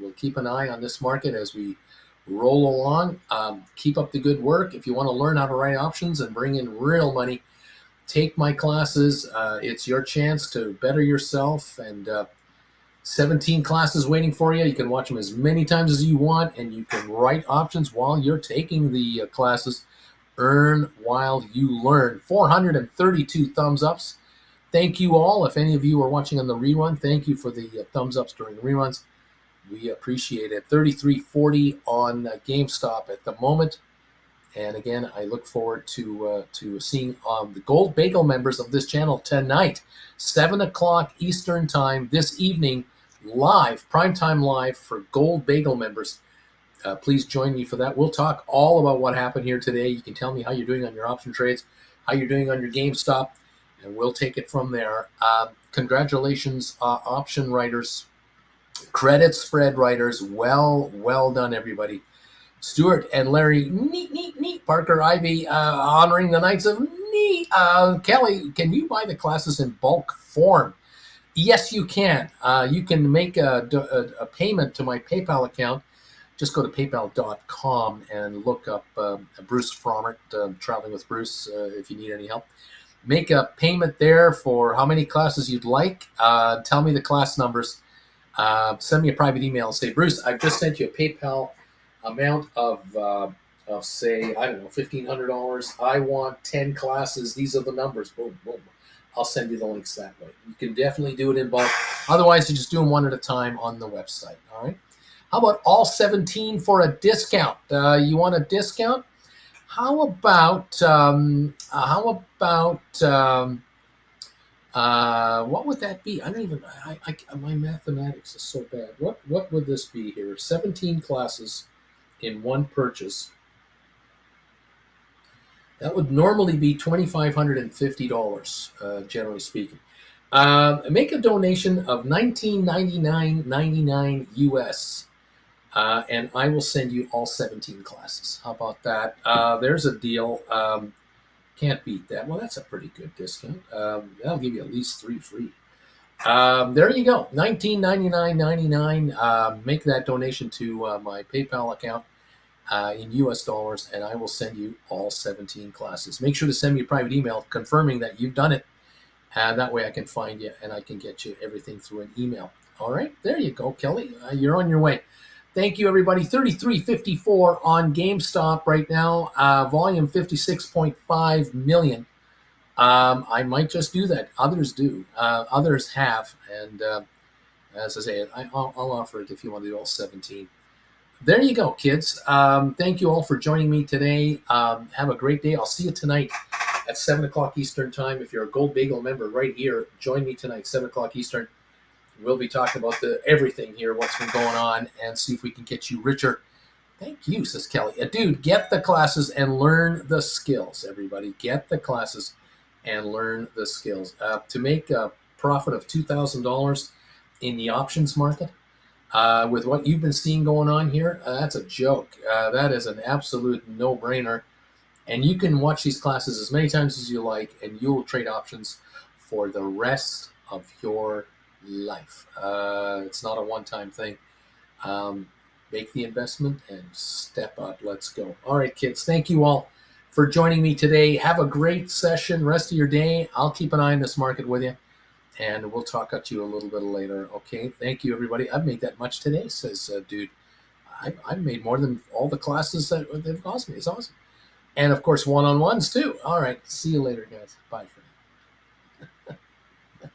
We'll keep an eye on this market as we roll along. Keep up the good work. If you want to learn how to write options and bring in real money, take my classes. It's your chance to better yourself, and 17 classes waiting for you. You can watch them as many times as you want, and you can write options while you're taking the classes. Earn while you learn. 432 thumbs ups. Thank you all. If any of you are watching on the rerun, thank you for the thumbs ups during the reruns. We appreciate it. 33.40 on GameStop at the moment. And again, I look forward to seeing the Gold Bagel members of this channel tonight, 7 o'clock Eastern time this evening, live, primetime live for Gold Bagel members. Please join me for that. We'll talk all about what happened here today. You can tell me how you're doing on your option trades, how you're doing on your GameStop, and we'll take it from there. Congratulations, option writers, credit spread writers. Well done, everybody. Stuart and Larry, neat. Parker, Ivy, honoring the Knights of Neat. Kelly, can you buy the classes in bulk form? Yes, you can. You can make a payment to my PayPal account. just go to paypal.com and look up Bruce Frommert, Traveling with Bruce, if you need any help. Make a payment there for how many classes you'd like. Tell me the class numbers. Send me a private email and say, Bruce, I've just sent you a PayPal amount of say, I don't know, $1,500. I want 10 classes. These are the numbers. Boom, boom. I'll send you the links that way. You can definitely do it in bulk. Otherwise, you just do them one at a time on the website. All right. How about all 17 for a discount? You want a discount? How about what would that be? I don't even. My mathematics is so bad. What would this be here? 17 classes in one purchase. That would normally be $2,550, generally speaking. Make a donation of $19.99.99 US, and I will send you all 17 classes. How about that? There's a deal. Can't beat that. Well, that's a pretty good discount. That'll give you at least 3 free. There you go. $19.99.99. Make that donation to my PayPal account in US dollars, and I will send you all 17 classes. Make sure to send me a private email confirming that you've done it. And that way I can find you and I can get you everything through an email. All right. There you go, Kelly. You're on your way. Thank you, everybody. 33.54 on GameStop right now. Volume 56.5 million. I might just do that. Others do. Others have. And as I say, I'll offer it if you want to do all 17. There you go, kids. Thank you all for joining me today. Have a great day. I'll see you tonight at 7 o'clock Eastern time. If you're a Gold Bagel member right here, join me tonight, 7 o'clock Eastern. We'll be talking about everything here, what's been going on, and see if we can get you richer. Thank you, says Kelly. Dude, get the classes and learn the skills, everybody. Get the classes and learn the skills. To make a profit of $2,000 in the options market, with what you've been seeing going on here, that's a joke. That is an absolute no-brainer. And you can watch these classes as many times as you like, and you'll trade options for the rest of your life. It's not a one-time thing. Make the investment and step up. Let's go. All right, kids. Thank you all for joining me today. Have a great session. Rest of your day. I'll keep an eye on this market with you, and we'll talk to you a little bit later. Okay. Thank you, everybody. I've made that much today, says dude. I've made more than all the classes that they've cost me. It's awesome. And, of course, one-on-ones, too. All right. See you later, guys. Bye for now.